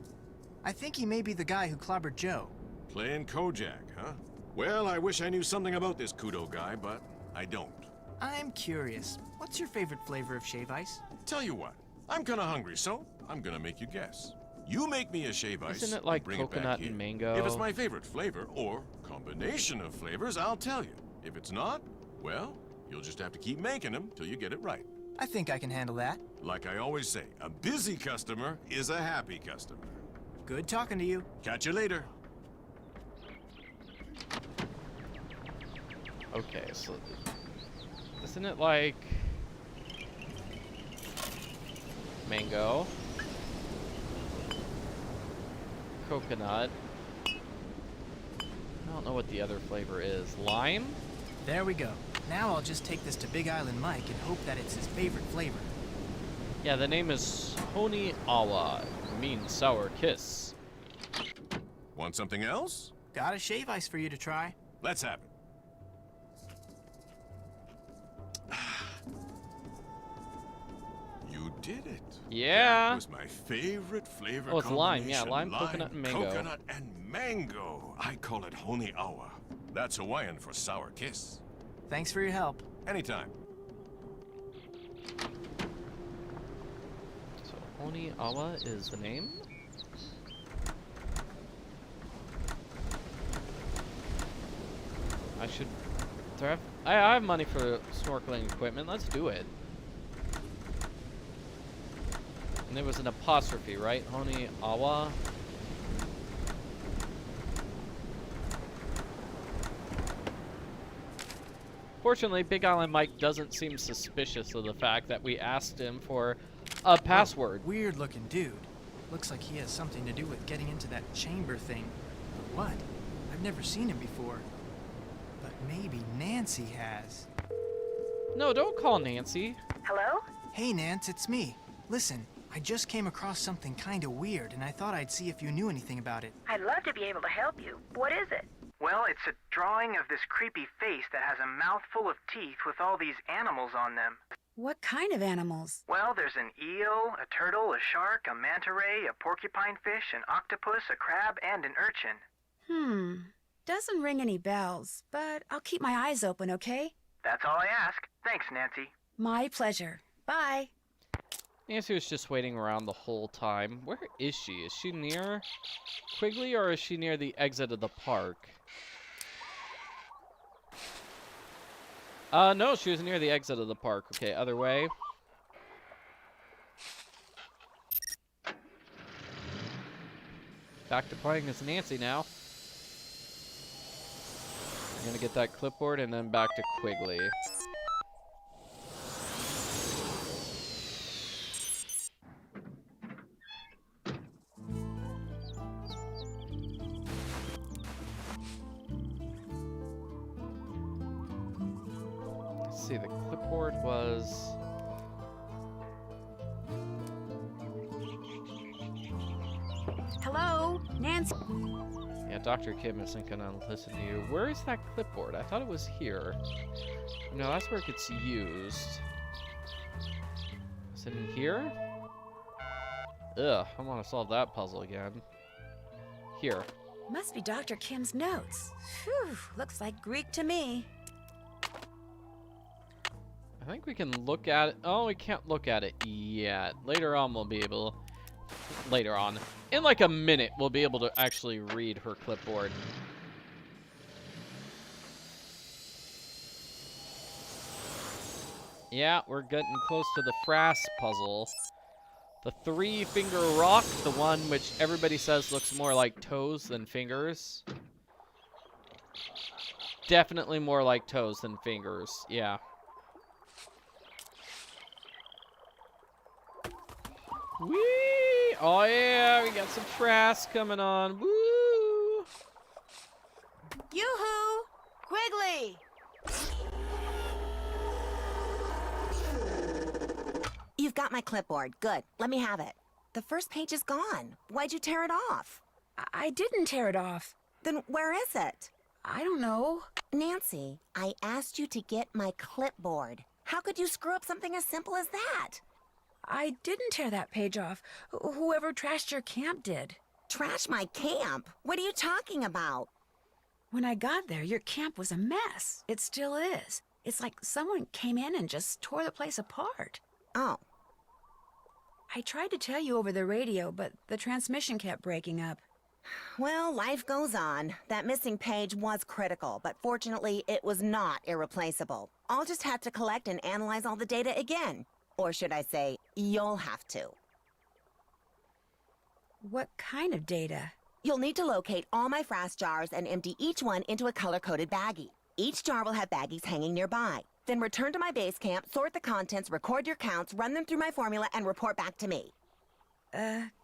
D: I think he may be the guy who clobbered Joe.
F: Playing Kojak, huh? Well, I wish I knew something about this Kudo guy, but I don't.
D: I'm curious. What's your favorite flavor of shave ice?
F: Tell you what, I'm kinda hungry, so I'm gonna make you guess. You make me a shave ice.
A: Isn't it like
F: bring it back
A: coconut
F: here.
A: and mango?
F: If it's my favorite flavor, or combination of flavors, I'll tell you. If it's not, well, you'll just have to keep making them till you get it right.
D: I think I can handle that.
F: Like I always say, a busy customer is a happy customer.
D: Good talking to you.
F: Catch you later.
A: Okay, so isn't it like mango, coconut? I don't know what the other flavor is. Lime?
D: There we go. Now I'll just take this to Big Island Mike and hope that it's his favorite flavor.
A: Yeah, the name is Honi Awa. Means sour kiss.
F: Want something else?
D: Got a shave ice for you to try.
F: Let's have it. You did it.
A: Yeah.
F: That was my favorite flavor.
A: Oh, it's lime. Yeah,
F: combination.
A: lime, coconut, and mango.
F: Coconut and mango. I call it Honi Awa. That's Hawaiian for sour kiss.
D: Thanks for your help.
F: Anytime.
A: So Honi Awa is the name. I should. I have money for snorkeling equipment. Let's do it. And there was an apostrophe, right? Honi Awa. Fortunately, Big Island Mike doesn't seem suspicious of the fact that we asked him for a password.
D: Weird looking dude. Looks like he has something to do with getting into that chamber thing. But what? I've never seen him before. But maybe Nancy has.
A: No, don't call Nancy.
K: Hello?
D: Hey, Nance, it's me. Listen, I just came across something kind of weird, and I thought I'd see if you knew anything about it.
K: I'd love to be able to help you. What is it?
C: Well, it's a drawing of this creepy face that has a mouthful of teeth with all these animals on them.
B: What kind of animals?
C: Well, there's an eel, a turtle, a shark, a manta ray, a porcupine fish, an octopus, a crab, and an urchin.
B: Doesn't ring any bells, but I'll keep my eyes open, okay?
C: That's all I ask. Thanks, Nancy.
B: My pleasure. Bye.
A: Nancy was just waiting around the whole time. Where is she? Is she near Quigley or is she near the exit of the park? No, she was near the exit of the park. Okay, other way. Back to playing as Nancy now. I'm gonna get that clipboard and then back to Quigley. Let's see, the clipboard was...
B: Hello, Nancy.
A: Yeah, Dr. Kim isn't gonna listen to you. Where is that clipboard? I thought it was here. No, that's where it gets used. Is it in here? Ugh, I want to solve that puzzle again. Here.
B: Must be Dr. Kim's notes. Phew, looks like Greek to me.
A: I think we can look at it. Oh, we can't look at it yet. Later on, we'll be able... Later on. In like a minute, we'll be able to actually read her clipboard. Yeah, we're getting close to the frass puzzle. The three-finger rock, the one which everybody says looks more like toes than fingers. Definitely more like toes than fingers, yeah. Whee! Oh yeah, we got some frass coming on. Woo!
B: Yoo-hoo! Quigley!
H: You've got my clipboard. Good. Let me have it. The first page is gone. Why'd you tear it off?
B: I didn't tear it off.
H: Then where is it?
B: I don't know.
H: Nancy, I asked you to get my clipboard. How could you screw up something as simple as that?
B: I didn't tear that page off. Whoever trashed your camp did.
H: Trash my camp? What are you talking about?
B: When I got there, your camp was a mess. It still is. It's like someone came in and just tore the place apart.
H: Oh.
B: I tried to tell you over the radio, but the transmission kept breaking up.
H: Well, life goes on. That missing page was critical, but fortunately, it was not irreplaceable. I'll just have to collect and analyze all the data again. Or should I say, you'll have to.
B: What kind of data?
H: You'll need to locate all my frass jars and empty each one into a color-coded baggie. Each jar will have baggies hanging nearby. Then return to my base camp, sort the contents, record your counts, run them through my formula, and report back to me.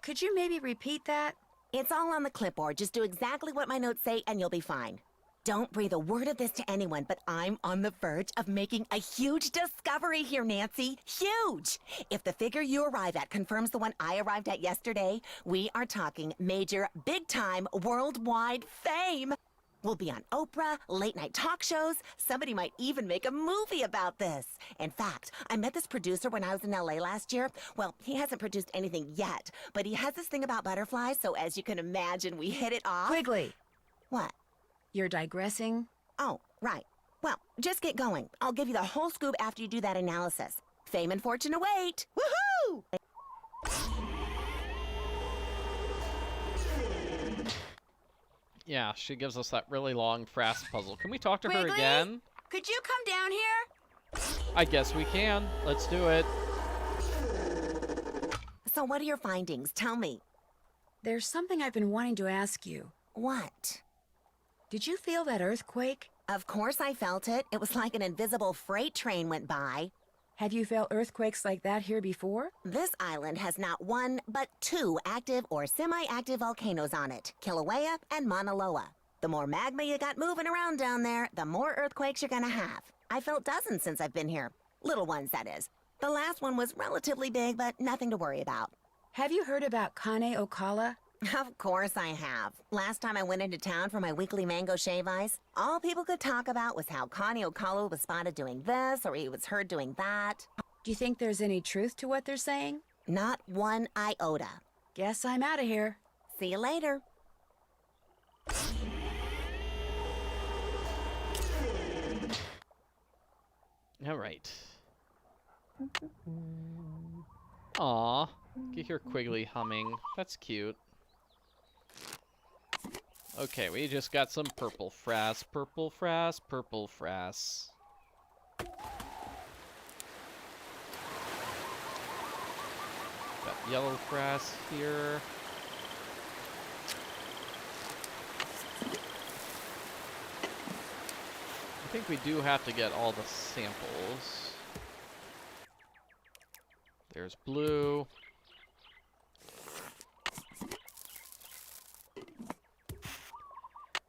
B: Could you maybe repeat that?
H: It's all on the clipboard. Just do exactly what my notes say, and you'll be fine. Don't breathe a word of this to anyone, but I'm on the verge of making a huge discovery here, Nancy. Huge! If the figure you arrive at confirms the one I arrived at yesterday, we are talking major, big-time, worldwide fame. We'll be on Oprah, late-night talk shows. Somebody might even make a movie about this. In fact, I met this producer when I was in LA last year. Well, he hasn't produced anything yet, but he has this thing about butterflies, so as you can imagine, we hit it off.
B: Quigley.
H: What?
B: You're digressing?
H: Oh, right. Well, just get going. I'll give you the whole scoop after you do that analysis. Fame and fortune await. Woohoo!
A: Yeah, she gives us that really long frass puzzle. Can we talk to her
B: Quigley?
A: again?
B: Could you come down here?
A: I guess we can. Let's do it.
H: So what are your findings? Tell me.
B: There's something I've been wanting to ask you.
H: What?
B: Did you feel that earthquake?
H: Of course I felt it. It was like an invisible freight train went by.
B: Have you felt earthquakes like that here before?
H: This island has not one, but two active or semi-active volcanoes on it, Kilauea and Mauna Loa. The more magma you got moving around down there, the more earthquakes you're gonna have. I felt dozens since I've been here. Little ones, that is. The last one was relatively big, but nothing to worry about.
B: Have you heard about Kane Okala?
H: Of course I have. Last time I went into town for my weekly mango shave ice, all people could talk about was how Kane Okala was spotted doing this or he was heard doing that.
B: Do you think there's any truth to what they're saying?
H: Not one iota.
B: Guess I'm out of here.
H: See you later.
A: All right. Aw, you hear Quigley humming. That's cute. Okay, we just got some purple frass, purple frass, purple frass. Got yellow frass here. I think we do have to get all the samples. There's blue.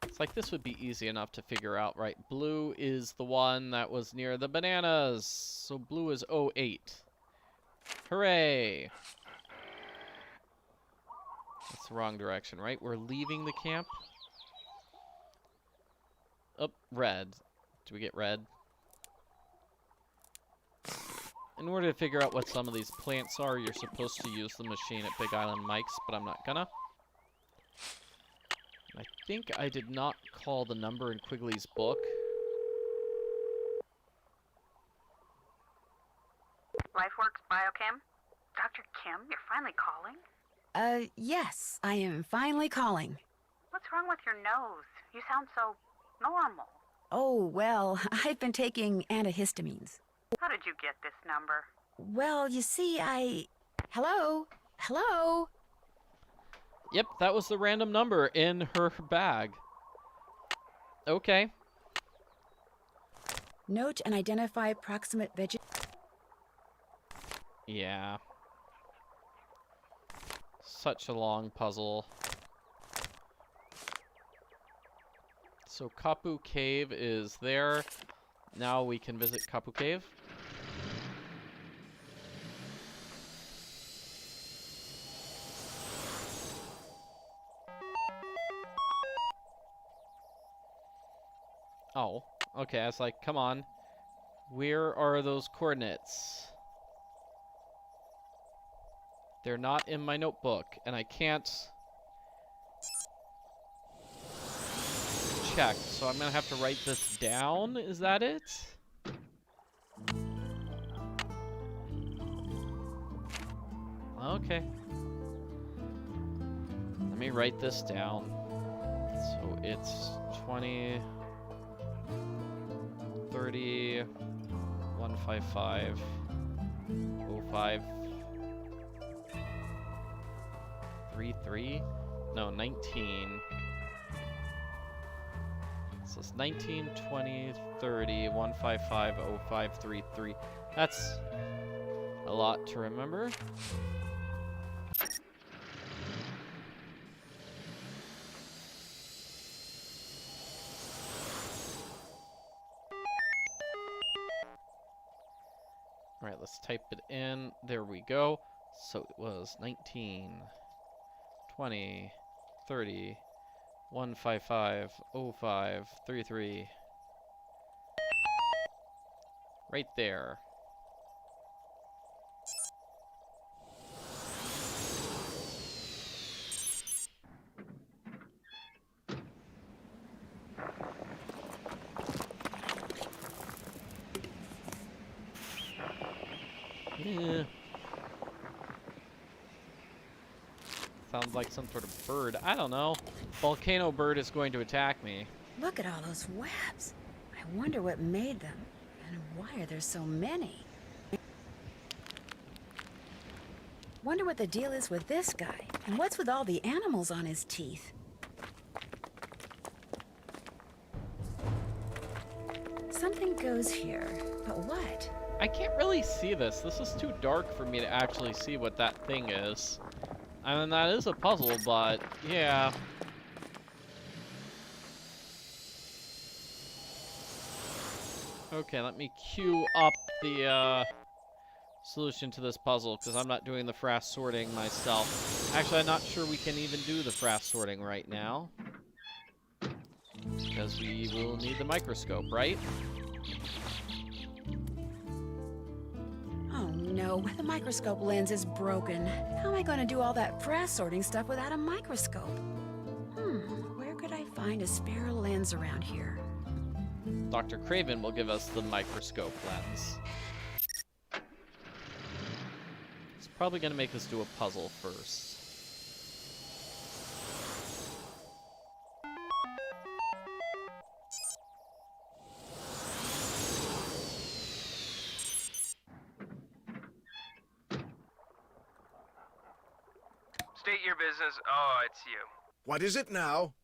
A: It's like this would be easy enough to figure out, right? Blue is the one that was near the bananas. So blue is 08. Hooray! That's the wrong direction, right? We're leaving the camp. Oh, red. Do we get red? In order to figure out what some of these plants are, you're supposed to use the machine at Big Island Mike's, but I'm not gonna. I think I did not call the number in Quigley's book.
K: LifeWorks Biochem? Dr. Kim, you're finally calling?
B: Yes, I am finally calling.
K: What's wrong with your nose? You sound so normal.
B: Oh, well, I've been taking antihistamines.
K: How did you get this number?
B: Well, you see, Hello? Hello?
A: Yep, that was the random number in her bag. Okay.
B: Note and identify proximate
A: Yeah. Such a long puzzle. So Kapu Cave is there. Now we can visit Kapu Cave. Oh, okay, I was like, come on. Where are those coordinates? They're not in my notebook, and I can't check, so I'm gonna have to write this down. Is that it? Okay. Let me write this down. So it's 20, 30, 155, 05, 33, no, 19, So it's 19, 20, 30, 155, 0533. That's a lot to remember. All right, let's type it in. There we go. So it was 19, 20, 30, 155, 0533. Right there. Yeah. Sounds like some sort of bird. I don't know. Volcano bird is going to attack me.
B: Look at all those webs. I wonder what made them, and why are there so many? Wonder what the deal is with this guy, and what's with all the animals on his teeth? Something goes here, but what?
A: I can't really see this. This is too dark for me to actually see what that thing is. I mean, that is a puzzle, but yeah. Okay, let me queue up the solution to this puzzle, because I'm not doing the frass sorting myself. Actually, I'm not sure we can even do the frass sorting right now, because we will need the microscope, right?
B: Oh no, the microscope lens is broken. How am I going to do all that frass sorting stuff without a microscope? Where could I find a spare lens around here?
A: Dr. Craven will give us the microscope lens. It's probably going to make us do a puzzle first.
C: State your business. Oh, it's you.
I: What is it now?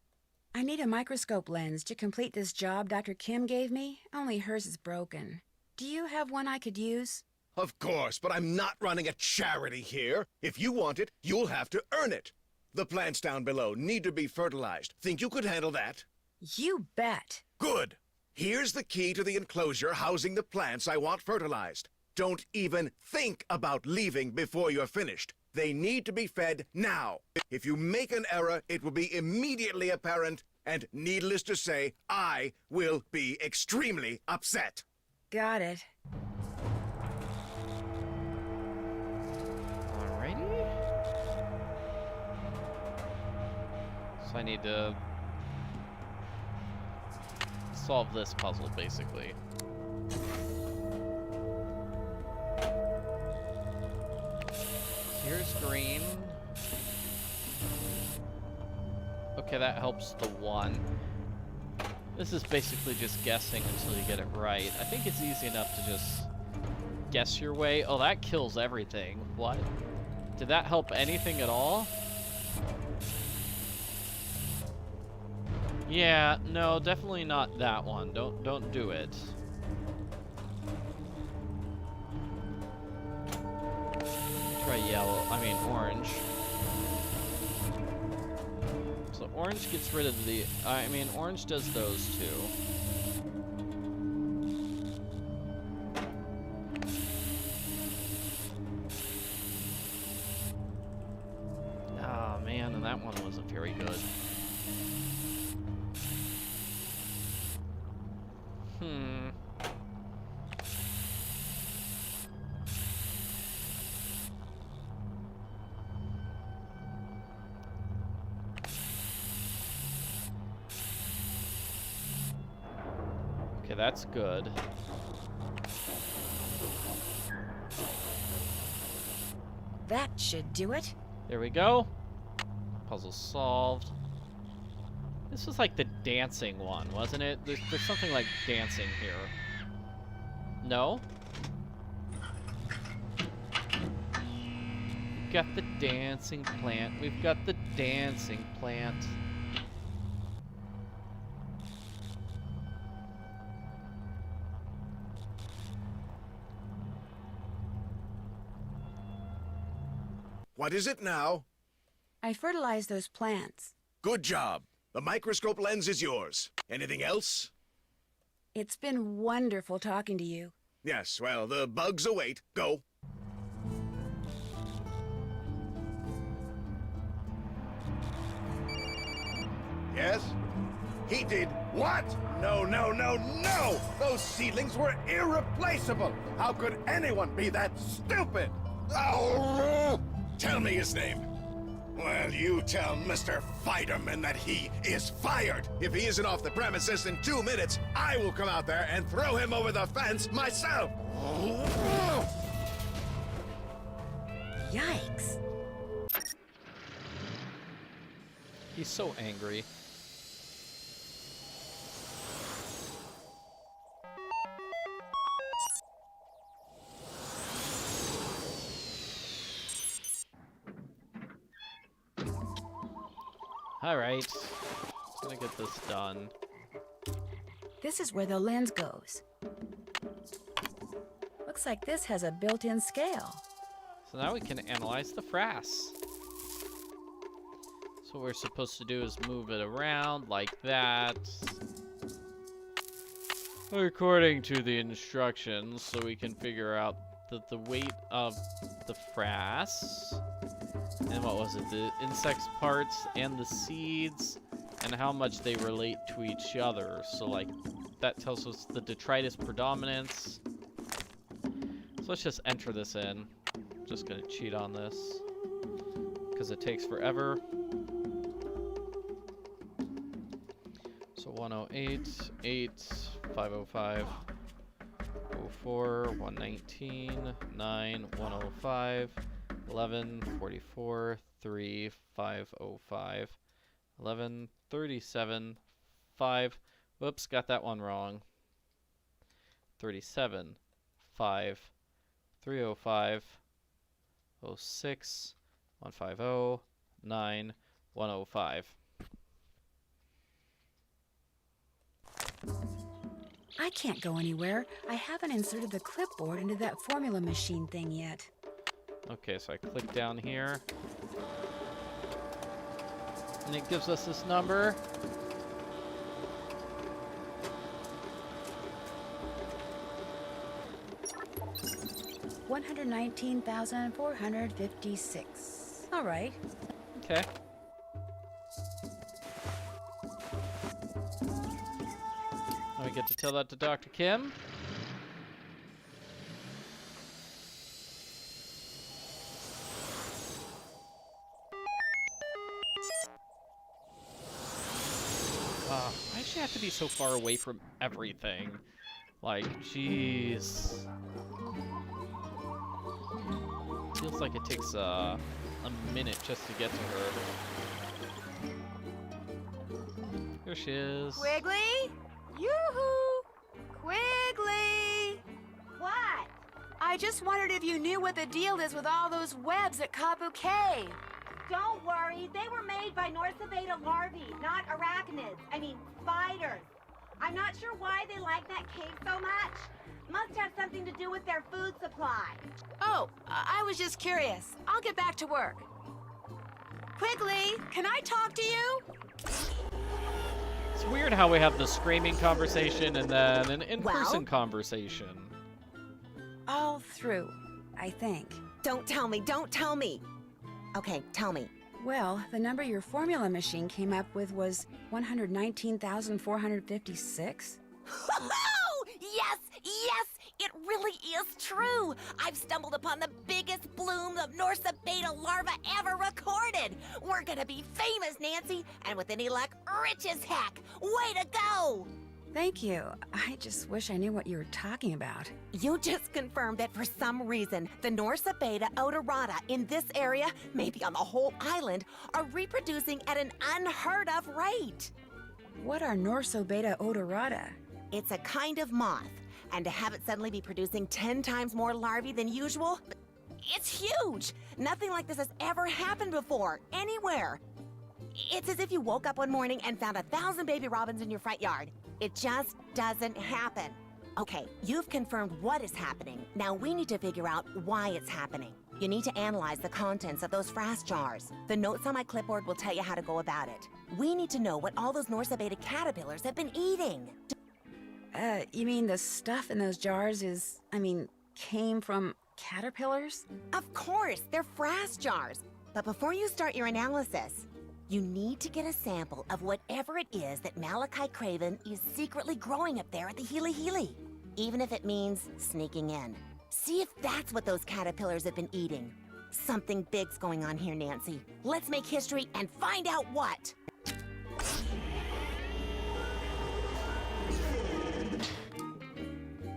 B: I need a microscope lens to complete this job Dr. Kim gave me, only hers is broken. Do you have one I could use?
I: Of course, but I'm not running a charity here. If you want it, you'll have to earn it. The plants down below need to be fertilized. Think you could handle that?
B: You bet.
I: Good. Here's the key to the enclosure housing the plants I want fertilized. Don't even think about leaving before you're finished. They need to be fed now. If you make an error, it will be immediately apparent, and needless to say, I will be extremely upset.
B: Got it.
A: Alrighty. So I need to solve this puzzle, basically. Here's green. Okay, that helps the one. This is basically just guessing until you get it right. I think it's easy enough to just guess your way. Oh, that kills everything. What? Did that help anything at all? Yeah, no, definitely not that one. Don't do it. Try yellow, orange. So orange gets rid of the, orange does those two. Ah, man, and that one wasn't very good. Okay, that's good.
B: That should do it.
A: There we go. Puzzle solved. This was like the dancing one, wasn't it? There's something like dancing here. No? We've got the dancing plant. We've got the dancing plant.
I: What is it now?
B: I fertilized those plants.
I: Good job. The microscope lens is yours. Anything else?
B: It's been wonderful talking to you.
I: Yes, well, the bugs await. Go. Yes? He did what? No, no, no, no! Those seedlings were irreplaceable! How could anyone be that stupid? Oh! Tell me his name. Well, you tell Mr. Fighterman that he is fired. If he isn't off the premises in 2 minutes, I will come out there and throw him over the fence myself.
B: Yikes.
A: He's so angry. Alright, gonna get this done.
B: This is where the lens goes. Looks like this has a built-in scale.
A: So now we can analyze the frass. So what we're supposed to do is move it around like that. According to the instructions, so we can figure out the weight of the frass. And what was it? The insects parts and the seeds and how much they relate to each other. So like that tells us the detritus predominance. So let's just enter this in. Just gonna cheat on this because it takes forever. So 108, 8, 505, 04, 119, 9, 105, 11, 44, 3, 505, 11, 37, 5. Whoops, got that one wrong. 37, 5, 305, 06, 150, 9, 105.
B: I can't go anywhere. I haven't inserted the clipboard into that formula machine thing yet.
A: Okay, so I click down here. And it gives us this number.
B: $119,456. All right.
A: Okay. Now we get to tell that to Dr. Kim. Why does she have to be so far away from everything? Like, jeez. Feels like it takes a minute just to get to her. Here she is.
N: Quigley? Yoo-hoo! Quigley! What? I just wondered if you knew what the deal is with all those webs at Kapu Cave.
O: Don't worry, they were made by Norsabeta larvae, not arachnids. I mean, spiders. I'm not sure why they like that cave so much. Must have something to do with their food supply.
N: Oh, I was just curious. I'll get back to work. Quigley, can I talk to you?
A: It's weird how we have the screaming conversation and then an in-person conversation.
B: All through, I think.
H: Don't tell me, don't tell me. Okay, tell me.
B: Well, the number your formula machine came up with was 119,456.
H: Yes, yes, it really is true. I've stumbled upon the biggest bloom of Norsabeta larva ever recorded. We're gonna be famous, Nancy, and with any luck, rich as heck. Way to go!
B: Thank you. I just wish I knew what you were talking about.
H: You just confirmed that for some reason, the Norsabeta odorata in this area, maybe on the whole island, are reproducing at an unheard of rate.
B: What are Norsabeta odorata?
H: It's a kind of moth, and to have it suddenly be producing 10 times more larvae than usual, it's huge! Nothing like this has ever happened before, anywhere. It's as if you woke up one morning and found 1,000 baby robins in your front yard. It just doesn't happen. Okay, you've confirmed what is happening. Now we need to figure out why it's happening. You need to analyze the contents of those frass jars. The notes on my clipboard will tell you how to go about it. We need to know what all those Norsa Beta caterpillars have been eating.
B: You mean the stuff in those jars came from caterpillars?
H: Of course, they're frass jars. But before you start your analysis, you need to get a sample of whatever it is that Malachi Craven is secretly growing up there at the Healy Healy. Even if it means sneaking in. See if that's what those caterpillars have been eating. Something big's going on here, Nancy. Let's make history and find out what.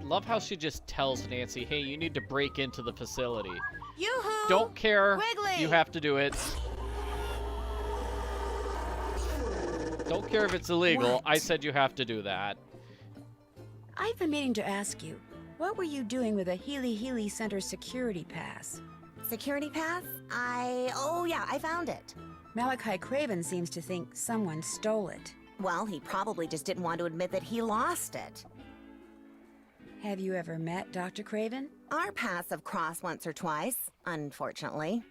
A: Love how she just tells Nancy, hey, you need to break into the facility.
N: Yoo-hoo!
A: Don't care.
N: Wiggly!
A: You have to do it. Don't care if it's illegal.
B: What?
A: I said you have to do that.
B: I've been meaning to ask you, what were you doing with a Healy Healy Center security pass?
H: Security pass? Oh yeah, I found it.
B: Malachi Craven seems to think someone stole it.
H: Well, he probably just didn't want to admit that he lost it.
B: Have you ever met Dr. Craven?
H: Our paths have crossed once or twice, unfortunately.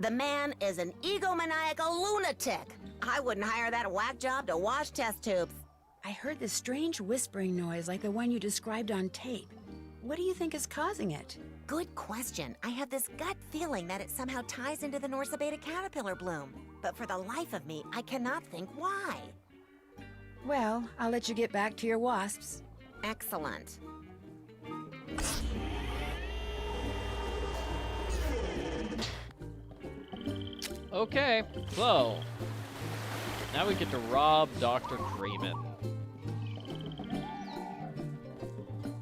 H: The man is an egomaniacal lunatic. I wouldn't hire that whack job to wash test tubes.
B: I heard this strange whispering noise like the one you described on tape. What do you think is causing it?
H: Good question. I have this gut feeling that it somehow ties into the Norsa Beta caterpillar bloom. But for the life of me, I cannot think why.
B: Well, I'll let you get back to your wasps.
H: Excellent.
A: Okay, so now we get to rob Dr. Craven.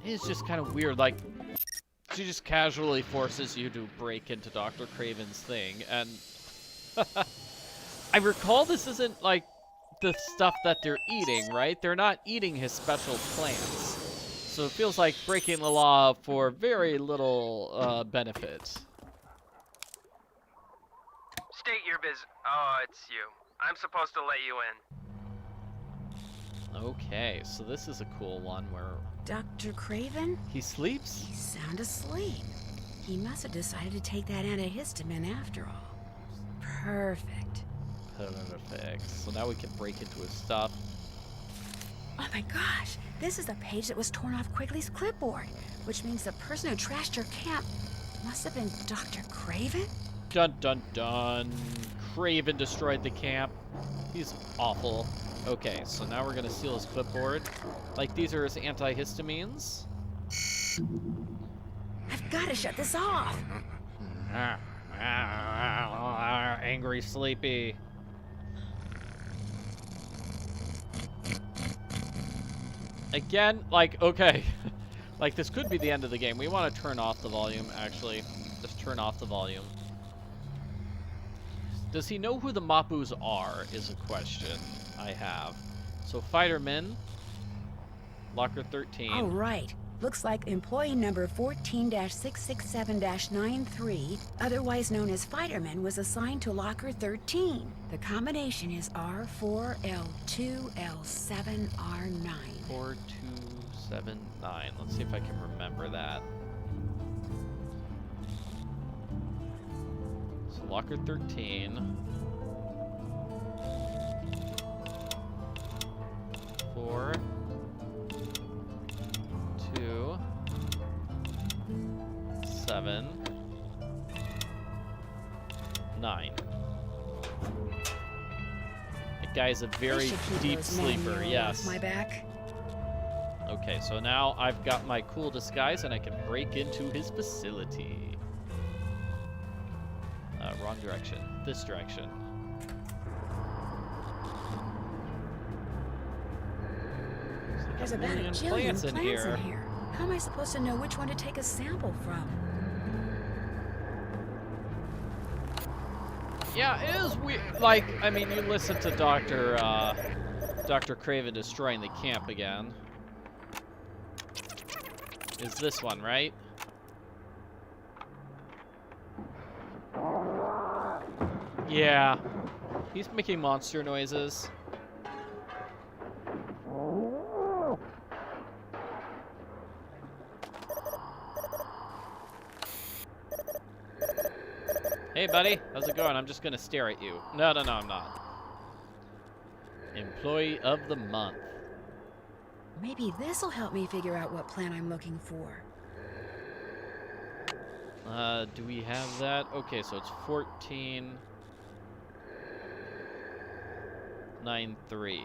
A: It's just kind of weird, like, she just casually forces you to break into Dr. Craven's thing, and I recall this isn't, like, the stuff that they're eating, right? They're not eating his special plants. So it feels like breaking the law for very little benefit.
C: State your business. Oh, it's you. I'm supposed to let you in.
A: Okay, so this is a cool one where
B: Dr. Craven?
A: he sleeps?
B: He's sound asleep. He must have decided to take that antihistamine after all. Perfect.
A: Perfect. So now we can break into his stuff.
B: Oh my gosh, this is the page that was torn off Quigley's clipboard, which means the person who trashed your camp must have been Dr. Craven?
A: Dun dun dun. Craven destroyed the camp. He's awful. Okay, so now we're gonna steal his clipboard. Like, these are his antihistamines.
B: I've got to shut this off.
A: Angry Sleepy. Again, like, okay. Like, this could be the end of the game. We want to turn off the volume, actually. Just turn off the volume. Does he know who the Mapus are, is a question I have. So, Fighterman, Locker 13.
B: Oh, right. Looks like employee number 14-667-93, otherwise known as Fighterman, was assigned to Locker 13. The combination is R4L2L7R9.
A: 4279. Let's see if I can remember that. So Locker 13. 4 2 7 9. That guy's a very deep sleeper, yes.
B: Off my back.
A: Okay, so now I've got my cool disguise and I can break into his facility. Wrong direction. This direction.
B: There's about a
A: million
B: jillion
A: plants in here.
B: How am I supposed to know which one to take a sample from?
A: Yeah, it is weird. Like, I mean, you listen to Dr. Craven destroying the camp again. Is this one, right? Yeah. He's making monster noises. Hey, buddy. How's it going? I'm just going to stare at you. No, no, no, I'm not. Employee of the month.
B: Maybe this'll help me figure out what plant I'm looking for.
A: Do we have that? Okay, so it's 14.93.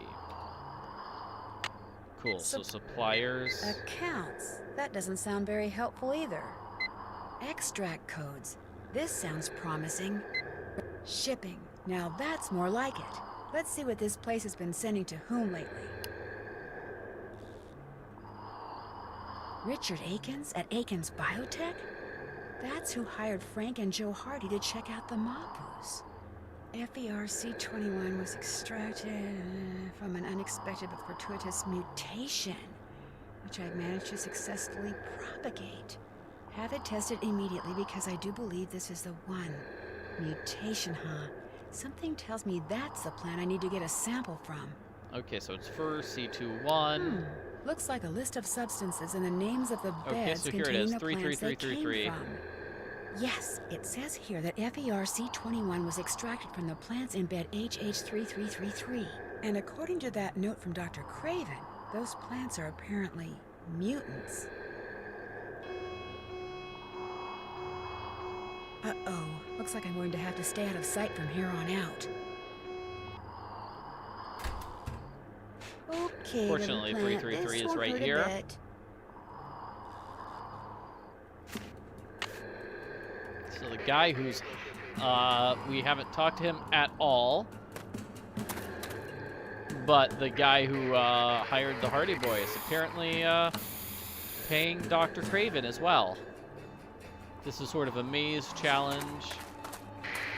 A: Cool, so suppliers.
B: Accounts. That doesn't sound very helpful either. Extract codes. This sounds promising. Shipping. Now that's more like it. Let's see what this place has been sending to whom lately. Richard Akins at Akins Biotech? That's who hired Frank and Joe Hardy to check out the Mapus. FERC-21 was extracted from an unexpected but fortuitous mutation, which I've managed to successfully propagate. Have it tested immediately because I do believe this is the one. Mutation, huh? Something tells me that's the plant I need to get a sample from.
A: Okay, so it's for C21.
B: Looks like a list of substances and the names of the beds
A: so here it
B: containing
A: is,
B: the plants they
A: 33333.
B: came from. Yes, it says here that FERC-21 was extracted from the plants in bed HH3333. And according to that note from Dr. Craven, those plants are apparently mutants. Uh-oh. Looks like I'm going to have to stay out of sight from here on out. Okay,
A: Fortunately,
B: little plant,
A: 333
B: this
A: is
B: won't
A: right
B: hurt a
A: here.
B: bit.
A: So the guy who's, we haven't talked to him at all, but the guy who hired the Hardy Boys apparently paying Dr. Craven as well. This is sort of a maze challenge.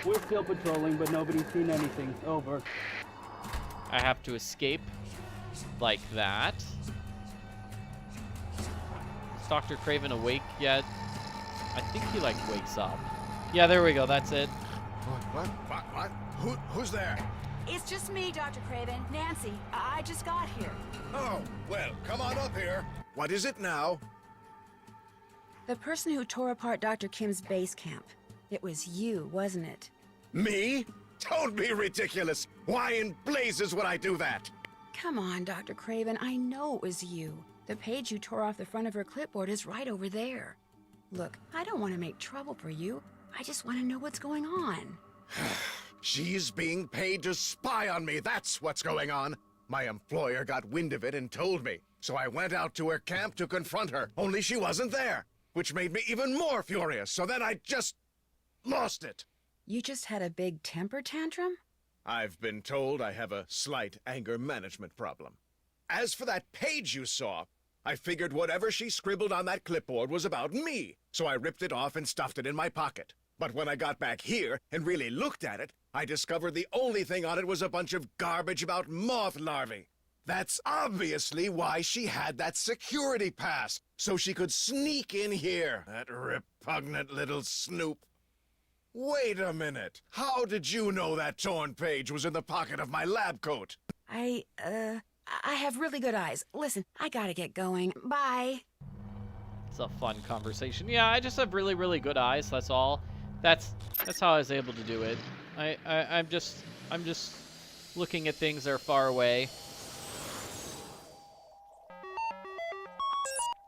L: We're still patrolling, but nobody's seen anything. Over.
A: I have to escape like that. Is Dr. Craven awake yet? I think he, like, wakes up. Yeah, there we go. That's it.
I: What? Who's there?
B: It's just me, Dr. Craven. Nancy. I just got here.
I: Oh, well, come on up here. What is it now?
B: The person who tore apart Dr. Kim's base camp. It was you, wasn't it?
I: Me? Don't be ridiculous. Why in blazes would I do that?
B: Come on, Dr. Craven. I know it was you. The page you tore off the front of her clipboard is right over there. Look, I don't want to make trouble for you. I just want to know what's going on.
I: She's being paid to spy on me. That's what's going on. My employer got wind of it and told me. So I went out to her camp to confront her, only she wasn't there, which made me even more furious. So then I just lost it.
B: You just had a big temper tantrum?
I: I've been told I have a slight anger management problem. As for that page you saw, I figured whatever she scribbled on that clipboard was about me, so I ripped it off and stuffed it in my pocket. But when I got back here and really looked at it, I discovered the only thing on it was a bunch of garbage about moth larvae. That's obviously why she had that security pass, so she could sneak in here, that repugnant little snoop. Wait a minute. How did you know that torn page was in the pocket of my lab coat?
B: I have really good eyes. Listen, I gotta get going. Bye.
A: It's a fun conversation. Yeah, I just have really, really good eyes. That's all. That's how I was able to do it. I'm just looking at things that are far away.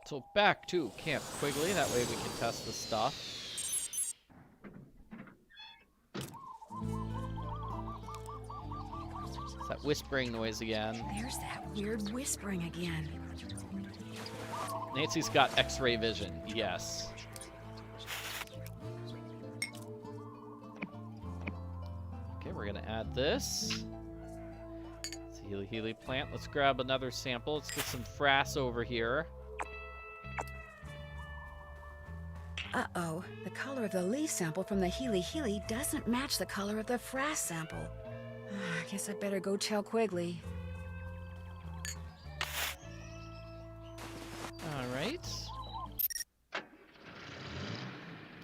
A: So back to Camp Quigley. That way we can test the stuff. It's that whispering noise again.
B: There's that weird whispering again.
A: Nancy's got X-ray vision. Yes. Okay, we're gonna add this. It's a Healy plant. Let's grab another sample. Let's get some frass over here.
B: Uh-oh. The color of the leaf sample from the Healy doesn't match the color of the frass sample. I guess I better go tell Quigley.
A: Alright.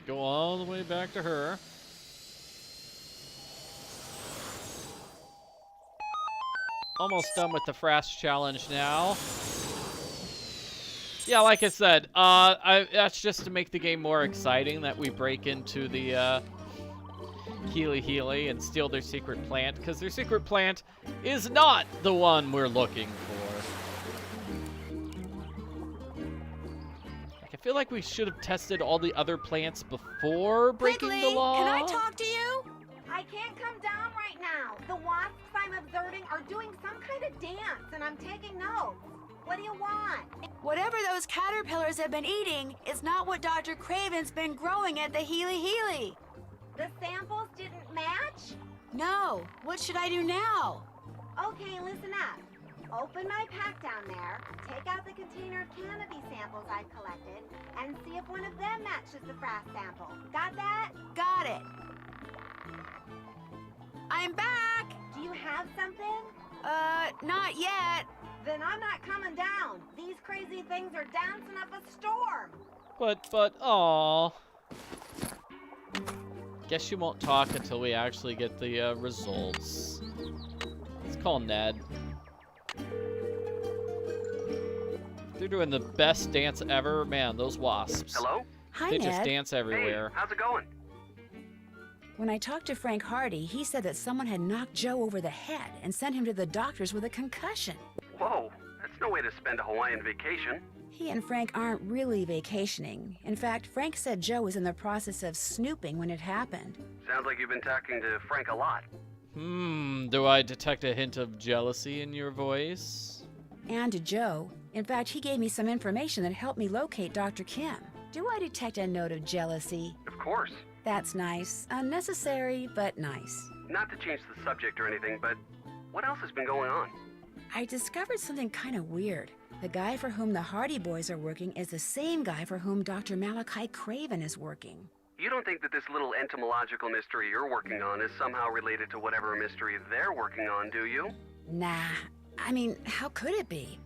A: Go all the way back to her. Almost done with the frass challenge now. Yeah, like I said, that's just to make the game more exciting that we break into the Healy and steal their secret plant, because their secret plant is not the one we're looking for. Like, I feel like we should have tested all the other plants before breaking
N: Quigley,
A: the law.
N: can I talk to you?
O: I can't come down right now. The wasps I'm observing are doing some kind of dance, and I'm taking notes. What do you want?
N: Whatever those caterpillars have been eating is not what Dr. Craven's been growing at the Healy.
O: The samples didn't match?
N: No. What should I do now?
O: Okay, listen up. Open my pack down there, take out the container of canopy samples I've collected, and see if one of them matches the frass sample. Got that?
N: Got it. I'm back!
O: Do you have something?
N: Not yet.
O: Then I'm not coming down. These crazy things are dancing up a storm.
A: Aw. Guess you won't talk until we actually get the results. Let's call Ned. They're doing the best dance ever. Man, those wasps.
C: Hello?
B: Hi,
A: They
B: Ned.
A: just dance everywhere.
C: Hey, how's it going?
B: When I talked to Frank Hardy, he said that someone had knocked Joe over the head and sent him to the doctors with a concussion.
C: Whoa, that's no way to spend a Hawaiian vacation.
B: He and Frank aren't really vacationing. In fact, Frank said Joe was in the process of snooping when it happened.
C: Sounds like you've been talking to Frank a lot.
A: Do I detect a hint of jealousy in your voice?
B: And to Joe. In fact, he gave me some information that helped me locate Dr. Kim. Do I detect a note of jealousy?
C: Of course.
B: That's nice. Unnecessary, but nice.
C: Not to change the subject or anything, but what else has been going on?
B: I discovered something kind of weird. The guy for whom the Hardy boys are working is the same guy for whom Dr. Malachi Craven is working.
C: You don't think that this little entomological mystery you're working on is somehow related to whatever mystery they're working on, do you?
B: Nah. I mean, how could it be?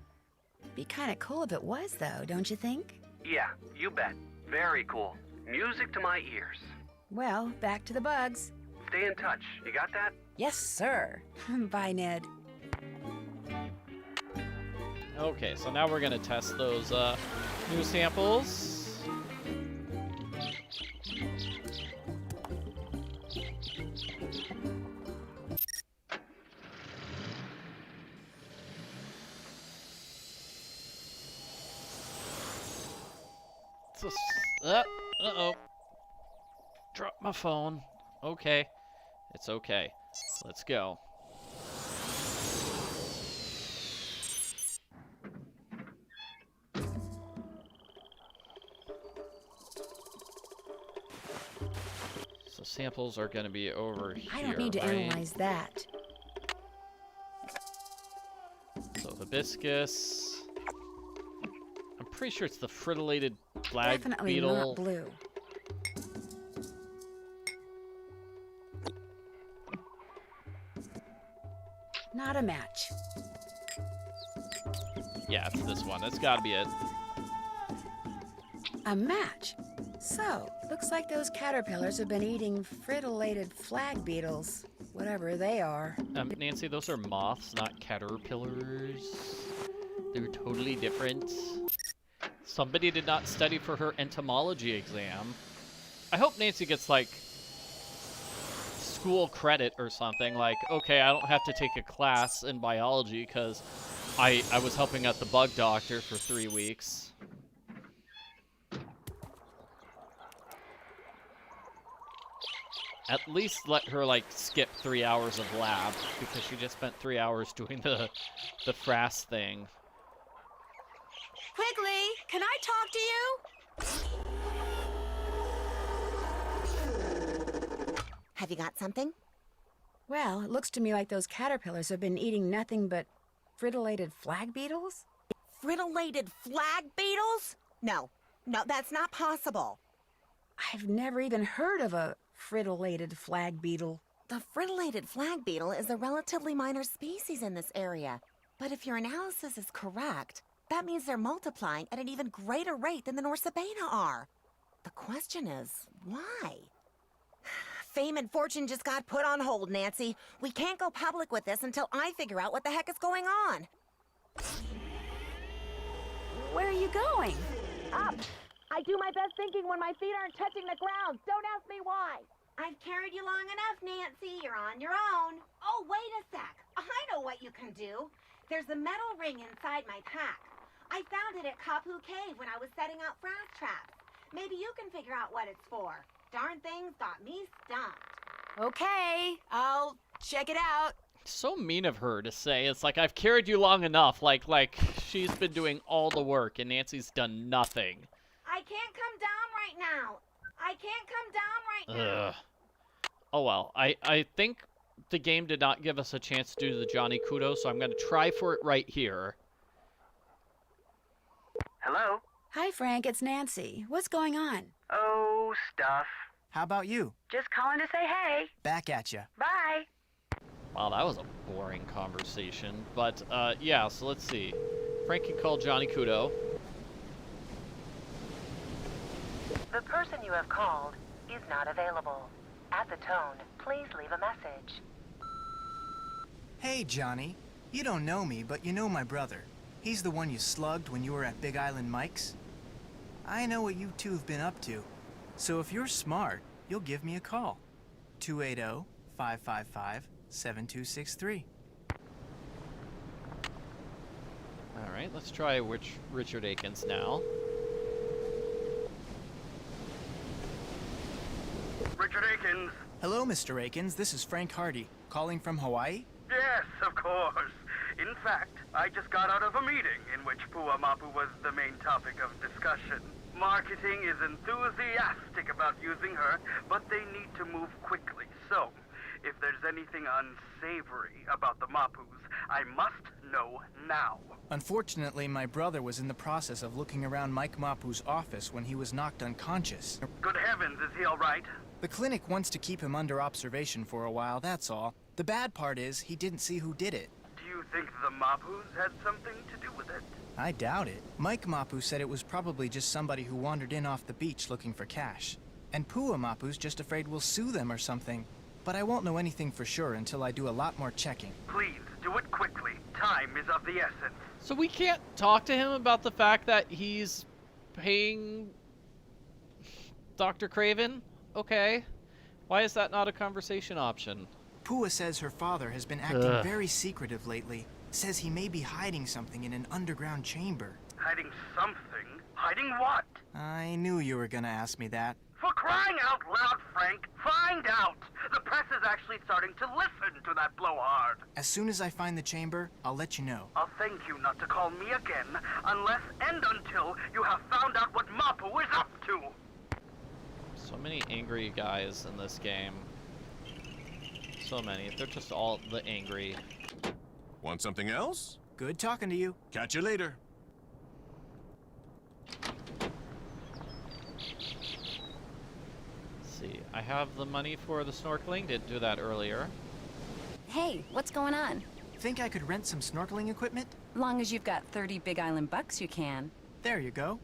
B: Be kind of cool if it was, though, don't you think?
C: Yeah, you bet. Very cool. Music to my ears.
B: Well, back to the bugs.
C: Stay in touch. You got that?
B: Yes, sir. Bye, Ned.
A: Okay, so now we're gonna test those new samples. Uh-oh. Drop my phone. Okay. It's okay. Let's go. So samples are going to be over here,
B: I don't need to
A: right?
B: analyze that.
A: So hibiscus. I'm pretty sure it's the frittolated flag
B: Definitely
A: beetle.
B: not blue. Not a match.
A: Yeah, it's this one. That's got to be it.
B: A match. So, looks like those caterpillars have been eating frittolated flag beetles, whatever they are.
A: Nancy, those are moths, not caterpillars. They're totally different. Somebody did not study for her entomology exam. I hope Nancy gets, like, school credit or something. Like, okay, I don't have to take a class in biology because I was helping out the bug doctor for 3 weeks. At least let her, like, skip 3 hours of lab because she just spent 3 hours doing the frass thing.
N: Quigley, can I talk to you?
H: Have you got something?
B: Well, it looks to me like those caterpillars have been eating nothing but frittolated flag beetles.
H: Frittolated flag beetles? No, that's not possible.
B: I've never even heard of a frittolated flag beetle.
H: The frittolated flag beetle is a relatively minor species in this area. But if your analysis is correct, that means they're multiplying at an even greater rate than the Norsabena are. The question is, why? Fame and fortune just got put on hold, Nancy. We can't go public with this until I figure out what the heck is going on.
B: Where are you going?
O: Up! I do my best thinking when my feet aren't touching the ground. Don't ask me why. I've carried you long enough, Nancy. You're on your own. Oh, wait a sec. I know what you can do. There's a metal ring inside my pack. I found it at Kapu Cave when I was setting out frass traps. Maybe you can figure out what it's for. Darn thing's got me stumped.
N: Okay, I'll check it out.
A: So mean of her to say. It's like, I've carried you long enough. Like she's been doing all the work and Nancy's done nothing.
O: I can't come down right now. I can't come down right now.
A: Ugh. Oh well, I think the game did not give us a chance to do the Johnny Kudo, so I'm going to try for it right here.
C: Hello?
B: Hi, Frank. It's Nancy. What's going on?
C: Oh, stuff.
D: How about you?
K: Just calling to say hey.
D: Back at ya.
K: Bye.
A: Wow, that was a boring conversation. But, yeah, so let's see. Frank can call Johnny Kudo.
G: The person you have called is not available. At the tone, please leave a message.
D: Hey, Johnny. You don't know me, but you know my brother. He's the one you slugged when you were at Big Island Mike's. I know what you two have been up to. So if you're smart, you'll give me a call. 280-555-7263.
A: Alright, let's try Richard Akins now.
C: Richard Akins.
D: Hello, Mr. Akins. This is Frank Hardy, calling from Hawaii.
C: Yes, of course. In fact, I just got out of a meeting in which Pua was the main topic of discussion. Marketing is enthusiastic about using her, but they need to move quickly. So, if there's anything unsavory about the Mapus, I must know now.
D: Unfortunately, my brother was in the process of looking around Mike Mapu's office when he was knocked unconscious.
C: Good heavens, is he all right?
D: The clinic wants to keep him under observation for a while, that's all. The bad part is, he didn't see who did it.
C: Do you think the Mapus had something to do with it?
D: I doubt it. Mike Mapu said it was probably just somebody who wandered in off the beach looking for cash. And Pua Mapu's just afraid we'll sue them or something. But I won't know anything for sure until I do a lot more checking.
C: Please, do it quickly. Time is of the essence.
A: So we can't talk to him about the fact that he's paying Dr. Craven? Okay. Why is that not a conversation option?
D: Pua says her father has been acting very secretive lately. Says he may be hiding something in an underground chamber.
C: Hiding something? Hiding what?
D: I knew you were gonna ask me that.
C: For crying out loud, Frank, find out! The press is actually starting to listen to that blowhard.
D: As soon as I find the chamber, I'll let you know.
C: I'll thank you not to call me again, unless and until you have found out what Mapu is up to.
A: So many angry guys in this game. So many. They're just all the angry.
F: Want something else?
D: Good talking to you.
F: Catch you later.
A: Let's see. I have the money for the snorkeling. Didn't do that earlier.
J: Hey, what's going on?
D: Think I could rent some snorkeling equipment?
J: Long as you've got 30 Big Island bucks, you can.
D: There you go.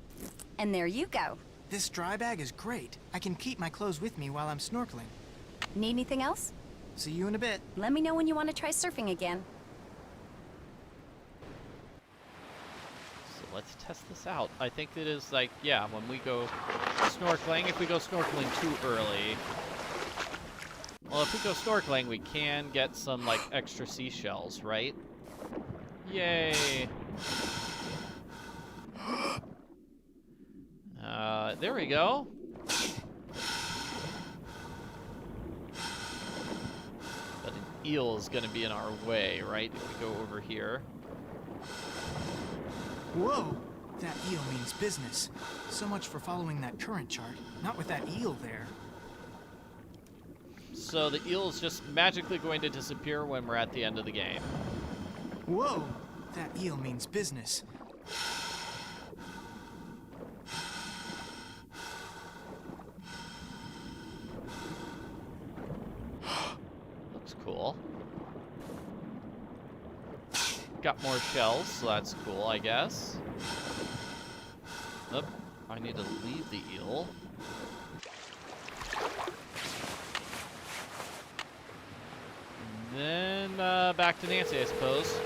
J: And there you go.
D: This dry bag is great. I can keep my clothes with me while I'm snorkeling.
J: Need anything else?
D: See you in a bit.
J: Let me know when you want to try surfing again.
A: So let's test this out. I think it is like, yeah, when we go snorkeling, if we go snorkeling too early. Well, if we go snorkeling, we can get some, like, extra seashells, right? Yay! There we go. But an eel is going to be in our way, right? If we go over here.
D: Whoa! That eel means business. So much for following that current chart. Not with that eel there.
A: So the eel is just magically going to disappear when we're at the end of the game.
D: Whoa! That eel means business.
A: Looks cool. Got more shells, so that's cool, I guess. Oop, I need to leave the eel. And then, back to Nancy, I suppose.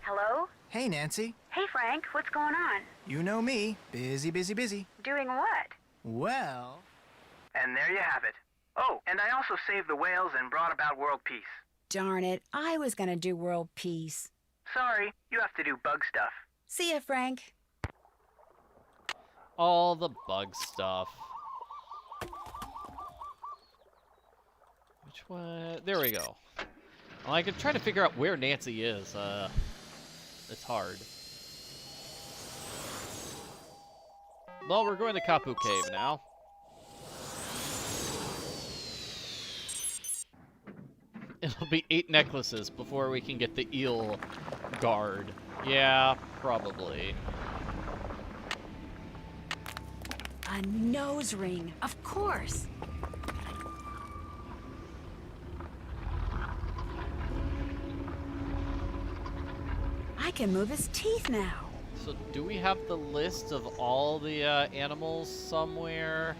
K: Hello?
D: Hey, Nancy.
K: Hey, Frank. What's going on?
D: You know me. Busy, busy, busy.
K: Doing what?
D: Well...
C: And there you have it. Oh, and I also saved the whales and brought about world peace.
B: Darn it, I was gonna do world peace.
C: Sorry, you have to do bug stuff.
B: See ya, Frank.
A: All the bug stuff. Which one? There we go. Well, I could try to figure out where Nancy is. It's hard. Well, we're going to Kapu Cave now. It'll be 8 necklaces before we can get the eel guard. Yeah, probably.
B: A nose ring, of course. I can move his teeth now.
A: So do we have the list of all the animals somewhere?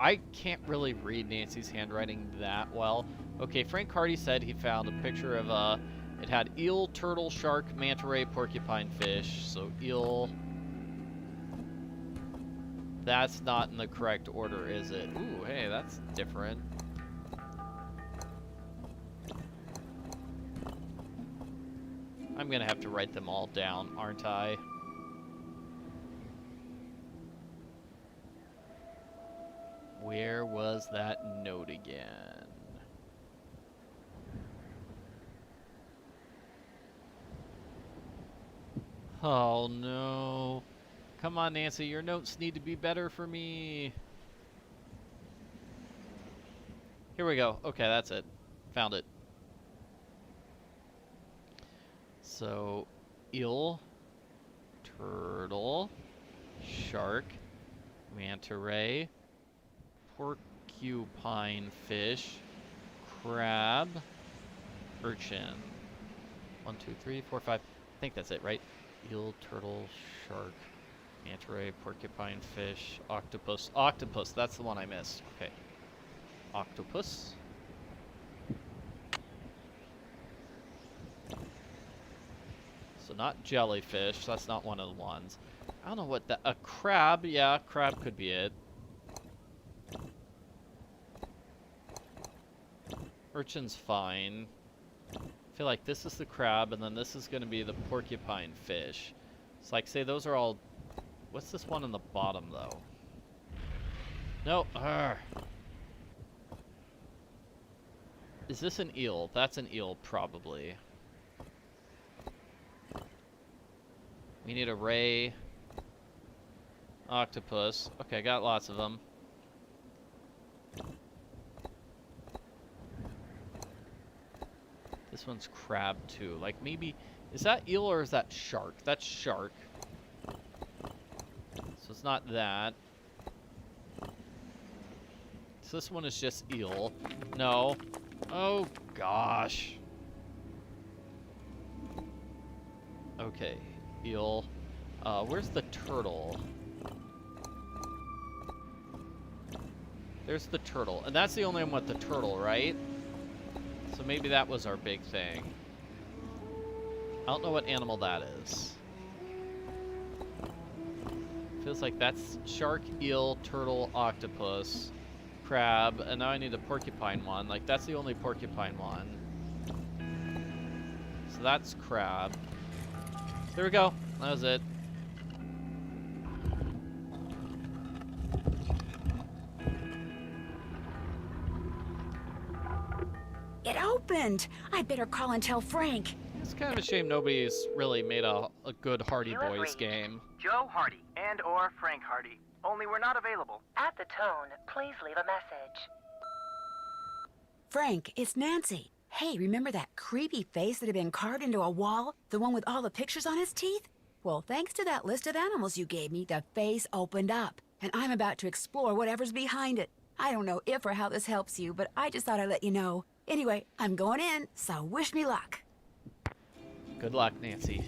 A: I can't really read Nancy's handwriting that well. Okay, Frank Hardy said he found a picture of it had eel, turtle, shark, manta ray, porcupine, fish. So eel. That's not in the correct order, is it? Ooh, hey, that's different. I'm gonna have to write them all down, aren't I? Where was that note again? Oh no. Come on, Nancy, your notes need to be better for me. Here we go. Okay, that's it. Found it. So, eel, turtle, shark, manta ray, porcupine fish, crab, urchin. 1, 2, 3, 4, 5. I think that's it, right? Eel, turtle, shark, manta ray, porcupine fish, octopus. Octopus, that's the one I missed. Okay. Octopus. So not jellyfish, that's not one of the ones. I don't know what that, a crab, yeah, crab could be it. Urchin's fine. I feel like this is the crab, and then this is going to be the porcupine fish. It's like, say those are all... What's this one on the bottom, though? No. Is this an eel? That's an eel, probably. We need a ray. Octopus. Okay, got lots of them. This one's crab, too. Like, maybe... Is that eel or is that shark? That's shark. So it's not that. So this one is just eel. No. Oh, gosh. Okay. Eel. Where's the turtle? There's the turtle. And that's the only one with the turtle, right? So maybe that was our big thing. I don't know what animal that is. Feels like that's shark, eel, turtle, octopus, crab, and now I need a porcupine one. Like, that's the only porcupine one. So that's crab. There we go. That was it.
B: It opened! I better call and tell Frank.
A: It's kind of a shame nobody's really made a good Hardy Boys game.
C: Joe Hardy and or Frank Hardy. Only we're not available.
G: At the tone, please leave a message.
B: Frank, it's Nancy. Hey, remember that creepy face that had been carved into a wall? The one with all the pictures on his teeth? Well, thanks to that list of animals you gave me, the face opened up. And I'm about to explore whatever's behind it. I don't know if or how this helps you, but I just thought I'd let you know. Anyway, I'm going in, so wish me luck.
A: Good luck, Nancy.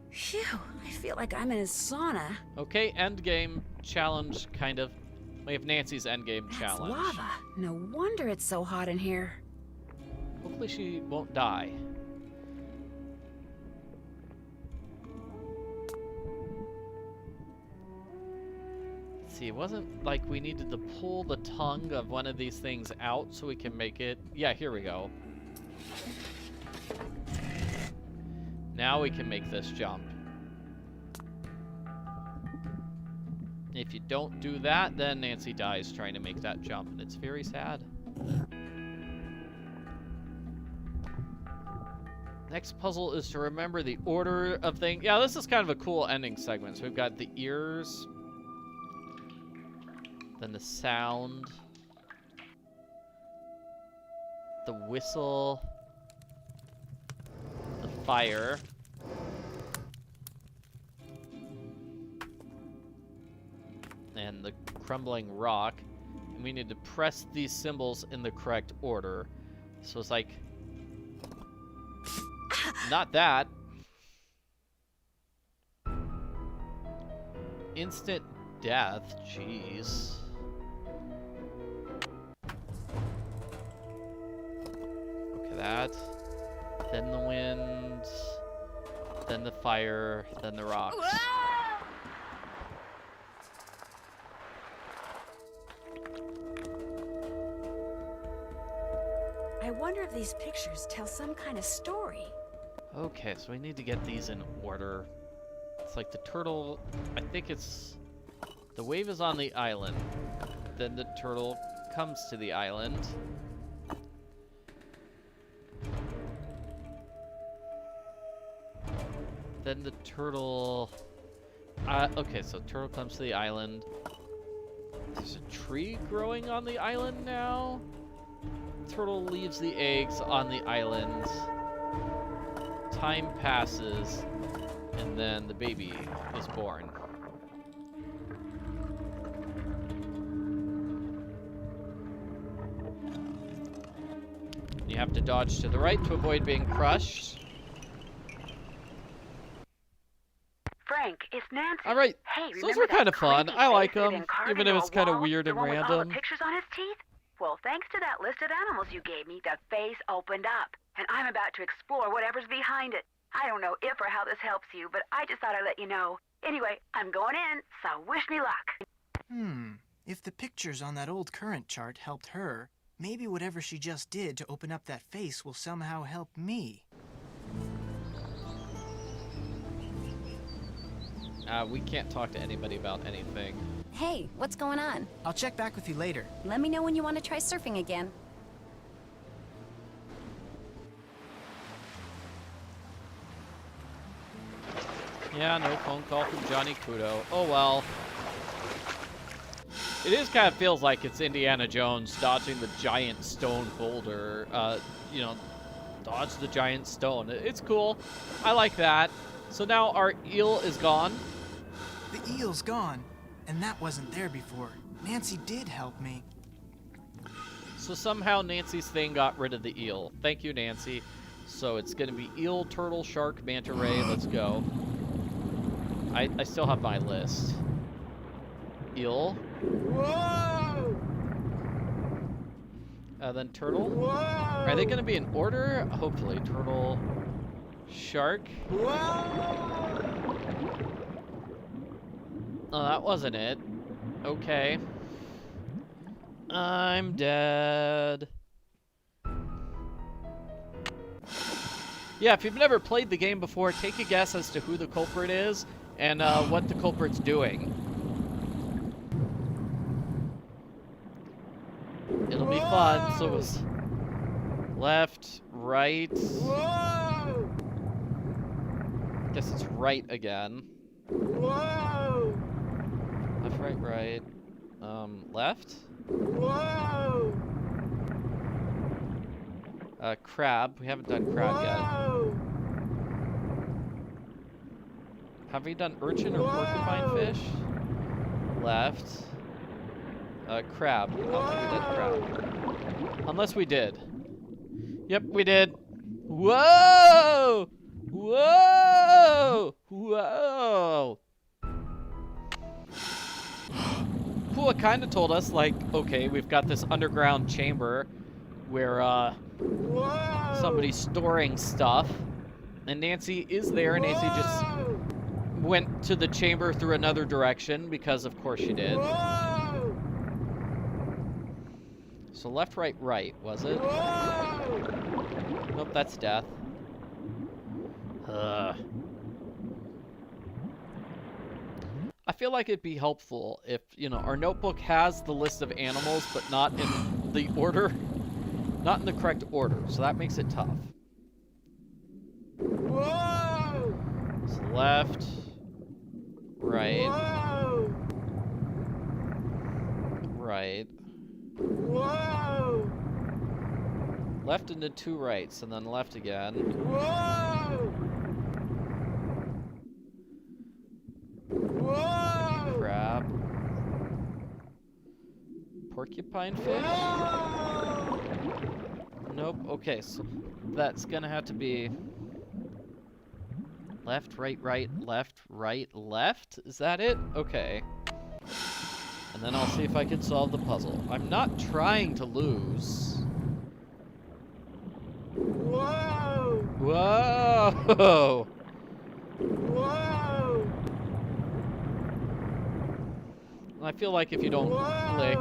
B: Phew, I feel like I'm in a sauna.
A: Okay, endgame challenge, kind of. We have Nancy's endgame
B: That's
A: challenge.
B: lava. No wonder it's so hot in here.
A: Hopefully she won't die. see, it wasn't like we needed to pull the tongue of one of these things out so we can make it. Yeah, here we go. Now we can make this jump. If you don't do that, then Nancy dies trying to make that jump, and it's very sad. Next puzzle is to remember the order of things. Yeah, this is kind of a cool ending segment. So we've got the ears, then the sound, the whistle, the fire, and the crumbling rock. And we need to press these symbols in the correct order. So it's like, not that. Instant death, jeez. Okay, that. Then the wind. Then the fire. Then the rocks.
B: I wonder if these pictures tell some kind of story.
A: Okay, so we need to get these in order. It's like the turtle, I think it's, the wave is on the island. Then the turtle comes to the island. Then the turtle, okay, so turtle comes to the island. There's a tree growing on the island now. Turtle leaves the eggs on the island. Time passes, and then the baby is born. You have to dodge to the right to avoid being crushed.
K: Frank, it's Nancy.
A: All right,
K: Hey,
A: so those
K: remember
A: were
K: that
A: kind of fun.
K: creepy
A: I like
K: face they've
A: them,
K: been carving
A: even if
K: on
A: it's
K: a
A: kind of
K: wall?
A: weird
K: The
A: and
K: one with all
A: random.
K: the pictures on his teeth? Well, thanks to that list of animals you gave me, the face opened up, and I'm about to explore whatever's behind it. I don't know if or how this helps you, but I just thought I'd let you know. Anyway, I'm going in, so wish me luck.
D: If the pictures on that old current chart helped her, maybe whatever she just did to open up that face will somehow help me.
A: We can't talk to anybody about anything.
J: Hey, what's going on?
D: I'll check back with you later.
J: Let me know when you want to try surfing again.
A: Yeah, no phone call from Johnny Kudo. Oh well. It is kind of feels like it's Indiana Jones dodging the giant stone boulder. You know, dodge the giant stone. It's cool. I like that. So now our eel is gone.
D: The eel's gone, and that wasn't there before. Nancy did help me.
A: So somehow Nancy's thing got rid of the eel. Thank you, Nancy. So it's going to be eel, turtle, shark, manta ray. Let's go. I still have my list. Eel.
L: Whoa!
A: Then turtle.
L: Whoa!
A: Are they going to be in order? Hopefully. Turtle, shark.
L: Whoa!
A: Oh, that wasn't it. Okay. I'm dead. Yeah, if you've never played the game before, take a guess as to who the culprit is and what the culprit's doing. It'll be fun. So it was left, right.
L: Whoa!
A: Guess it's right again.
L: Whoa!
A: Left, right, right. Left?
L: Whoa!
A: Crab. We haven't done crab yet.
L: Whoa!
A: Have we done urchin or porcupine fish? Left. Crab. I don't think we did crab. Unless we did. Yep, we did. Whoa! Whoa! Whoa! Pua kind of told us, like, okay, we've got this underground chamber where somebody's storing stuff, and Nancy is there, and Nancy just went to the chamber through another direction, because of course she did.
D: Whoa!
A: So left, right, right, was it?
D: Whoa!
A: Nope, that's death. I feel like it'd be helpful if, you know, our notebook has the list of animals, but not in the order, not in the correct order, so that makes it tough.
D: Whoa!
A: So left, right,
D: Whoa!
A: right,
D: Whoa!
A: left into 2 rights, and then left again.
D: Whoa! Whoa!
A: Crab. Porcupine fish?
D: Whoa!
A: Nope. Okay, so that's gonna have to be left, right, right, left, right, left? Is that it? Okay. And then I'll see if I can solve the puzzle. I'm not trying to lose.
D: Whoa!
A: Whoa!
D: Whoa!
A: I feel like if you don't
D: Whoa!
A: click,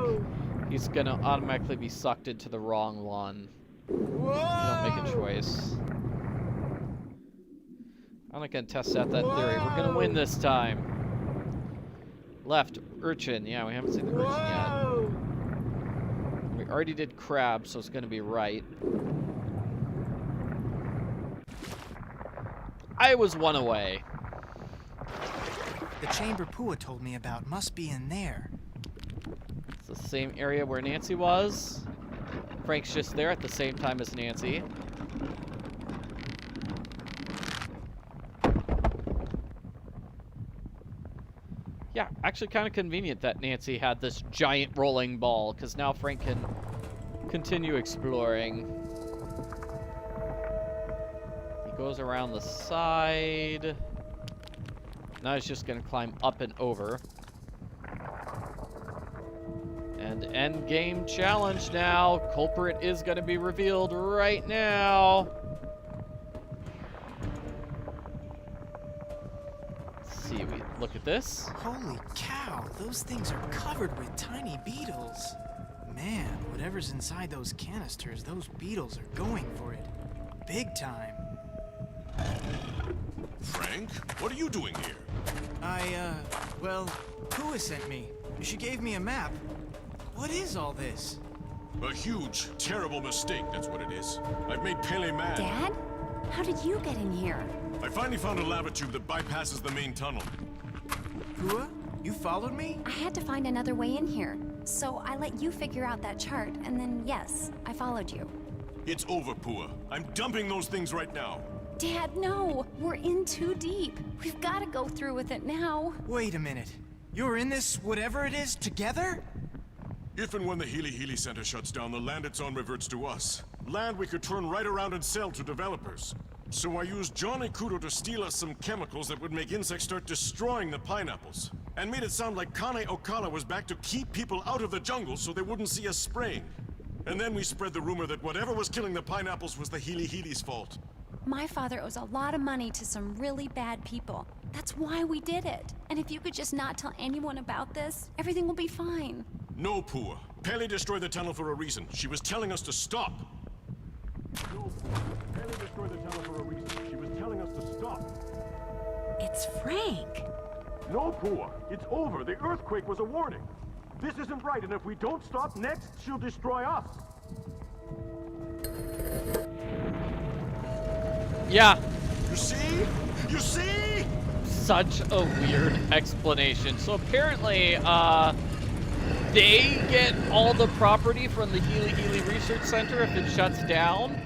A: he's gonna automatically be sucked into the wrong one.
D: Whoa!
A: If you don't make a choice. I'm not gonna test out that theory. We're gonna win this time. Left, urchin. Yeah, we haven't seen the urchin yet. We already did crab, so it's gonna be right. I was 1 away.
D: The chamber Pua told me about must be in there.
A: It's the same area where Nancy was. Frank's just there at the same time as Nancy. Yeah, actually kind of convenient that Nancy had this giant rolling ball, because now Frank can continue exploring. He goes around the side. Now he's just going to climb up and over. And end game challenge now. Culprit is going to be revealed right now. Let's see, we look at this.
D: Holy cow, those things are covered with tiny beetles. Man, whatever's inside those canisters, those beetles are going for it. Big time.
F: Frank, what are you doing here?
D: Well, Pua sent me. She gave me a map. What is all this?
F: A huge, terrible mistake, that's what it is. I've made Pele mad.
J: Dad? How did you get in here?
F: I finally found a lava tube that bypasses the main tunnel.
D: Pua, you followed me?
J: I had to find another way in here. So I let you figure out that chart, and then yes, I followed you.
F: It's over, Pua. I'm dumping those things right now.
J: Dad, no! We're in too deep. We've got to go through with it now.
D: Wait a minute. You're in this whatever it is together?
F: If and when the Healy Center shuts down, the land it's on reverts to us. Land we could turn right around and sell to developers. So I used Johnny Kudo to steal us some chemicals that would make insects start destroying the pineapples. And made it sound like Kane Okala was back to keep people out of the jungle so they wouldn't see us spraying. And then we spread the rumor that whatever was killing the pineapples was the Healy's fault.
J: My father owes a lot of money to some really bad people. That's why we did it. And if you could just not tell anyone about this, everything will be fine.
F: No, Pua. Pele destroyed the tunnel for a reason. She was telling us to stop. No, Pua. Pele destroyed the tunnel for a reason. She was telling us to stop.
B: It's Frank.
P: No, Pua. It's over. The earthquake was a warning. This isn't right, and if we don't stop next, she'll destroy us.
A: Yeah.
F: You see? You see?
A: Such a weird explanation. So apparently, they get all the property from the Healy Research Center if it shuts down.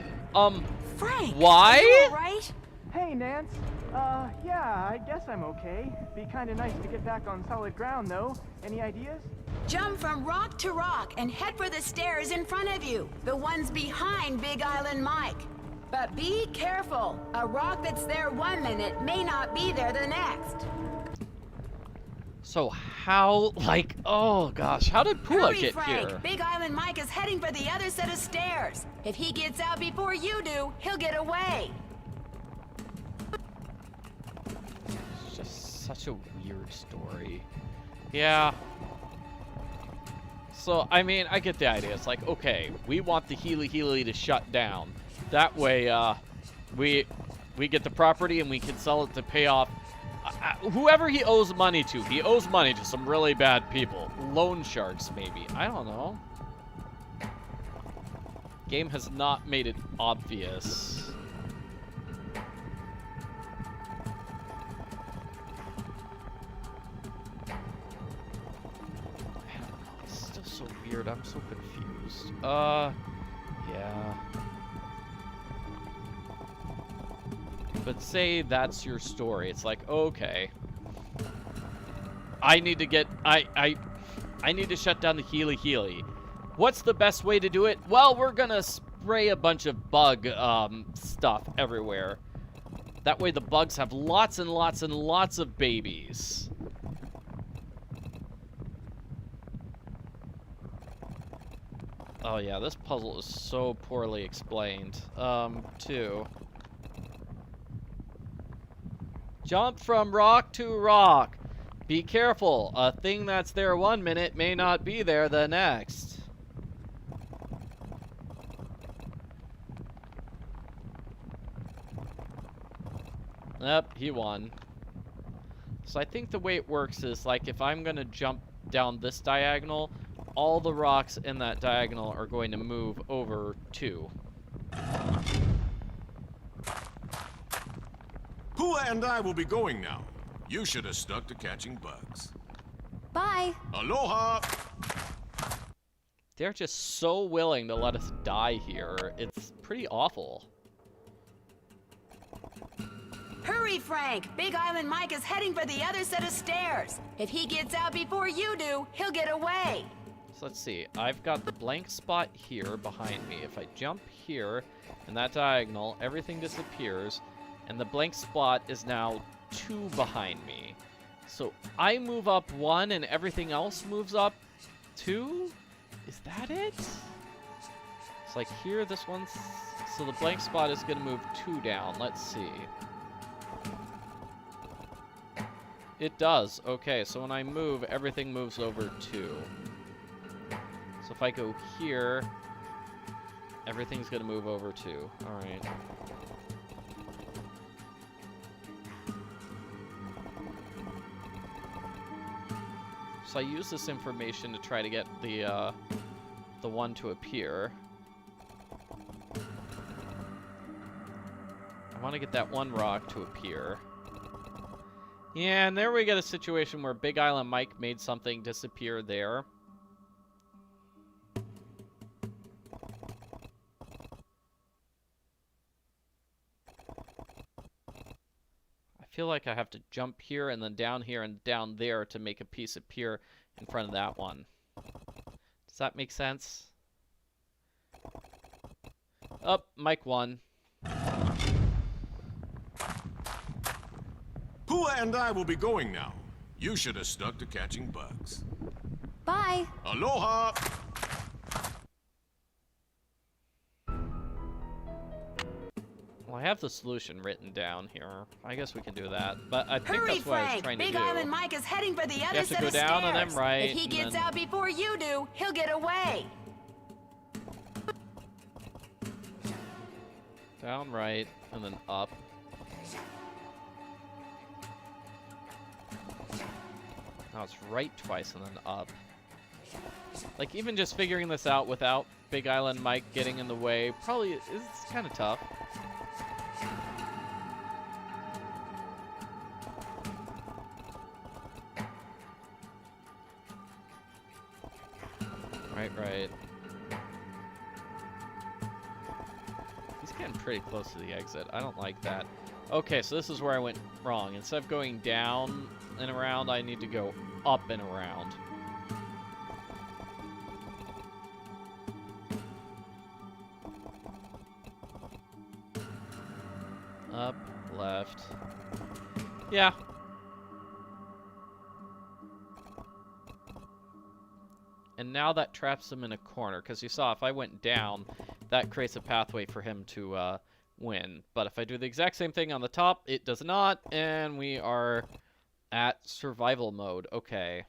B: Frank!
A: Why?
B: Are you all right?
D: Hey, Nance. Yeah, I guess I'm okay. Be kinda nice to get back on solid ground, though. Any ideas?
B: Jump from rock to rock and head for the stairs in front of you. The ones behind Big Island Mike. But be careful. A rock that's there 1 minute may not be there the next.
A: So how, like, oh gosh, how did Pua
B: Hurry,
A: get
B: Frank.
A: here?
B: Big Island Mike is heading for the other set of stairs. If he gets out before you do, he'll get away.
A: It's just such a weird story. Yeah. So, I mean, I get the idea. It's like, okay, we want the Healy to shut down. That way, we get the property and we can sell it to pay off whoever he owes money to. He owes money to some really bad people. Loan sharks, maybe. I don't know. Game has not made it obvious. I don't know. It's still so weird. I'm so confused. Yeah. But say that's your story. It's like, okay. I need to get I need to shut down the Healy. What's the best way to do it? Well, we're gonna spray a bunch of bug stuff everywhere. That way the bugs have lots and lots and lots of babies. Oh yeah, this puzzle is so poorly explained. Too. Jump from rock to rock. Be careful. A thing that's there 1 minute may not be there the next. Yep, he won. So I think the way it works is, like, if I'm gonna jump down this diagonal, all the rocks in that diagonal are going to move over too.
F: Pua and I will be going now. You should have stuck to catching bugs.
J: Bye.
F: Aloha!
A: They're just so willing to let us die here. It's pretty awful.
B: Hurry, Frank! Big Island Mike is heading for the other set of stairs. If he gets out before you do, he'll get away.
A: So let's see. I've got the blank spot here behind me. If I jump here in that diagonal, everything disappears, and the blank spot is now 2 behind me. So I move up 1 and everything else moves up 2? Is that it? It's like here, this one's... So the blank spot is going to move 2 down. Let's see. It does. Okay, so when I move, everything moves over 2. So if I go here, everything's going to move over 2. All right. So I use this information to try to get the one to appear. I want to get that one rock to appear. Yeah, and there we get a situation where Big Island Mike made something disappear there. I feel like I have to jump here and then down here and down there to make a piece appear in front of that one. Does that make sense? Oh, Mike won.
F: Pua and I will be going now. You should have stuck to catching bugs.
J: Bye.
F: Aloha!
A: Well, I have the solution written down here. I guess we can do that. But I think
B: Hurry,
A: that's what I was
B: Frank!
A: trying
B: Big
A: to do.
B: Island Mike is heading for the
A: You
B: other
A: have to
B: set
A: go
B: of
A: down
B: stairs.
A: and then right.
B: If he
A: and
B: gets
A: then
B: out before you do, he'll get away.
A: down, right, and then up. Now it's right twice and then up. Like, even just figuring this out without Big Island Mike getting in the way probably is kind of tough. Right. He's getting pretty close to the exit. I don't like that. Okay, so this is where I went wrong. Instead of going down and around, I need to go up and around. Up, left. Yeah. And now that traps him in a corner, because you saw if I went down, that creates a pathway for him to win. But if I do the exact same thing on the top, it does not, and we are At survival mode. Okay.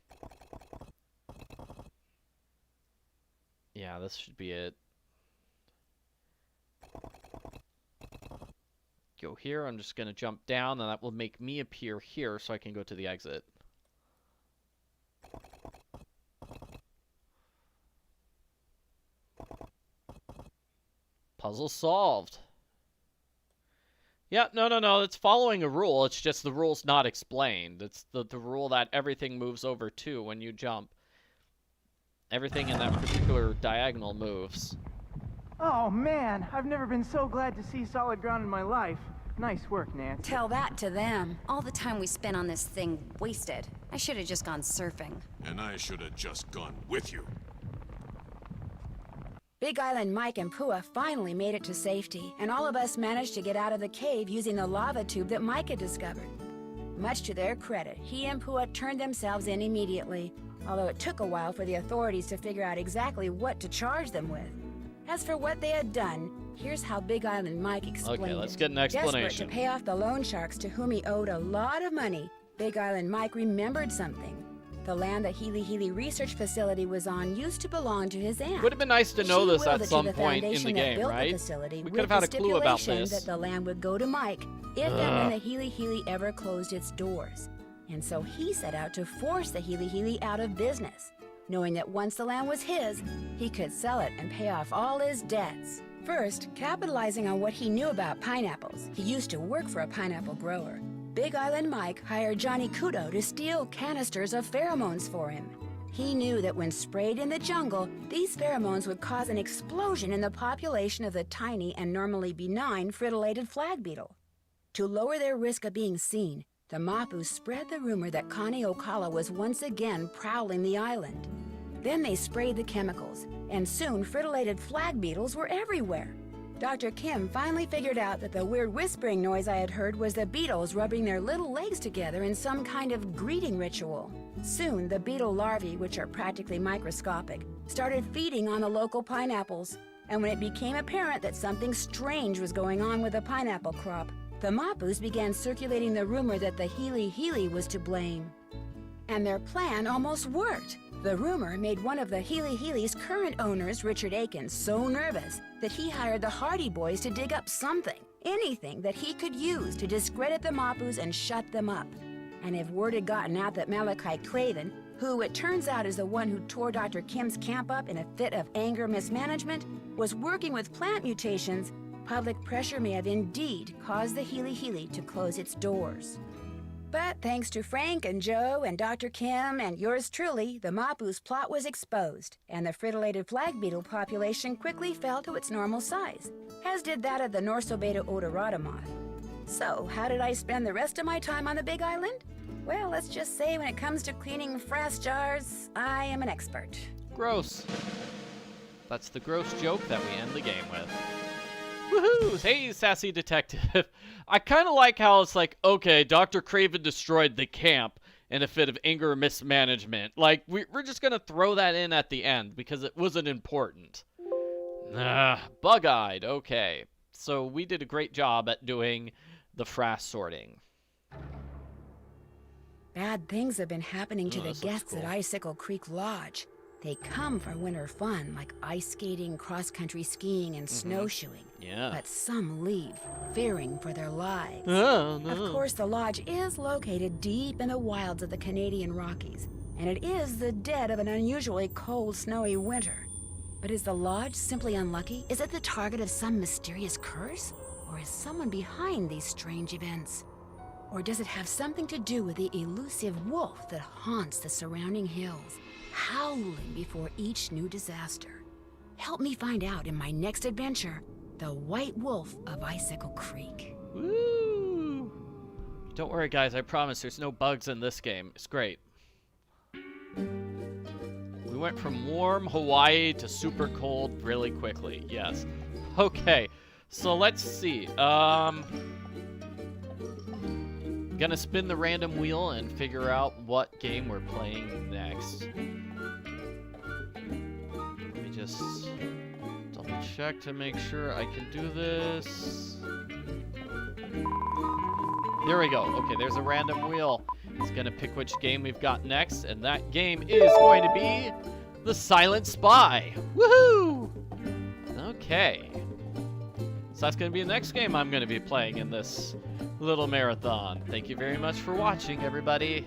A: Yeah, this should be it. Go here. I'm just going to jump down, and that will make me appear here so I can go to the exit. Puzzle solved. Yeah, no. It's following a rule. It's just the rule's not explained. It's the rule that everything moves over to when you jump. Everything in that particular diagonal moves.
D: Oh, man. I've never been so glad to see solid ground in my life. Nice work, Nancy.
J: Tell that to them. All the time we spent on this thing wasted. I should have just gone surfing.
F: And I should have just gone with you.
B: Big Island Mike and Pua finally made it to safety, and all of us managed to get out of the cave using the lava tube that Mike had discovered. Much to their credit, he and Pua turned themselves in immediately, although it took a while for the authorities to figure out exactly what to charge them with. As for what they had done, here's how Big Island Mike explained
A: Okay, let's
B: it.
A: get an explanation.
B: Desperate to pay off the loan sharks to whom he owed a lot of money, Big Island Mike remembered something. The land the Healy Healy Research Facility was on used to belong to his aunt.
A: Would have been nice to know
B: She
A: this
B: willed
A: at
B: it to
A: some
B: the
A: point in
B: foundation
A: the
B: that
A: game,
B: built the
A: right?
B: facility
A: We
B: with
A: could have had
B: the
A: a clue about
B: stipulation
A: this.
B: that the land would go to Mike if and when the Healy Healy ever closed its doors. And so he set out to force the Healy Healy out of business, knowing that once the land was his, he could sell it and pay off all his debts. First, capitalizing on what he knew about pineapples, he used to work for a pineapple grower. Big Island Mike hired Johnny Kudo to steal canisters of pheromones for him. He knew that when sprayed in the jungle, these pheromones would cause an explosion in the population of the tiny and normally benign fritillated flag beetle. To lower their risk of being seen, the Mapus spread the rumor that Connie Ocala was once again prowling the island. Then they sprayed the chemicals, and soon fritillated flag beetles were everywhere. Dr. Kim finally figured out that the weird whispering noise I had heard was the beetles rubbing their little legs together in some kind of greeting ritual. Soon, the beetle larvae, which are practically microscopic, started feeding on the local pineapples. And when it became apparent that something strange was going on with the pineapple crop, the Mapus began circulating the rumor that the Healy Healy was to blame. And their plan almost worked. The rumor made one of the Healy Healy's current owners, Richard Aiken, so nervous that he hired the Hardy Boys to dig up something, anything that he could use to discredit the Mapus and shut them up. And if word had gotten out that Malachi Craven, who it turns out is the one who tore Dr. Kim's camp up in a fit of anger mismanagement, was working with plant mutations, public pressure may have indeed caused the Healy Healy to close its doors. But thanks to Frank and Joe and Dr. Kim and yours truly, the Mapus plot was exposed, and the fritillated flag beetle population quickly fell to its normal size, as did that of the Norsobeta odorata moth. So, how did I spend the rest of my time on the Big Island? Well, let's just say when it comes to cleaning frass jars, I am an expert.
A: Gross. That's the gross joke that we end the game with. Woohoo! Hey, sassy detective. I kind of like how it's like, okay, Dr. Craven destroyed the camp in a fit of anger mismanagement. Like, we're just going to throw that in at the end because it wasn't important. Bug-eyed. Okay. So we did a great job at doing the frass sorting.
B: Bad things have been happening to the
A: this looks
B: guests at
A: cool.
B: Icicle Creek Lodge. They come for winter fun, like ice skating, cross-country skiing, and snowshoeing.
A: Yeah.
B: But some leave, fearing for their lives.
A: Oh, no.
B: Of course, the lodge is located deep in the wilds of the Canadian Rockies, and it is the dead of an unusually cold, snowy winter. But is the lodge simply unlucky? Is it the target of some mysterious curse? Or is someone behind these strange events? Or does it have something to do with the elusive wolf that haunts the surrounding hills, howling before each new disaster? Help me find out in my next adventure, The White Wolf of Icicle Creek.
A: Woo! Don't worry, guys. I promise there's no bugs in this game. It's great. We went from warm Hawaii to super cold really quickly. Yes. Okay. So let's see. Gonna spin the random wheel and figure out what game we're playing next. Let me just double check to make sure I can do this. There we go. Okay, there's a random wheel. It's gonna pick which game we've got next, and that game is going to be The Silent Spy. Woohoo! Okay. So that's gonna be the next game I'm gonna be playing in this little marathon. Thank you very much for watching, everybody.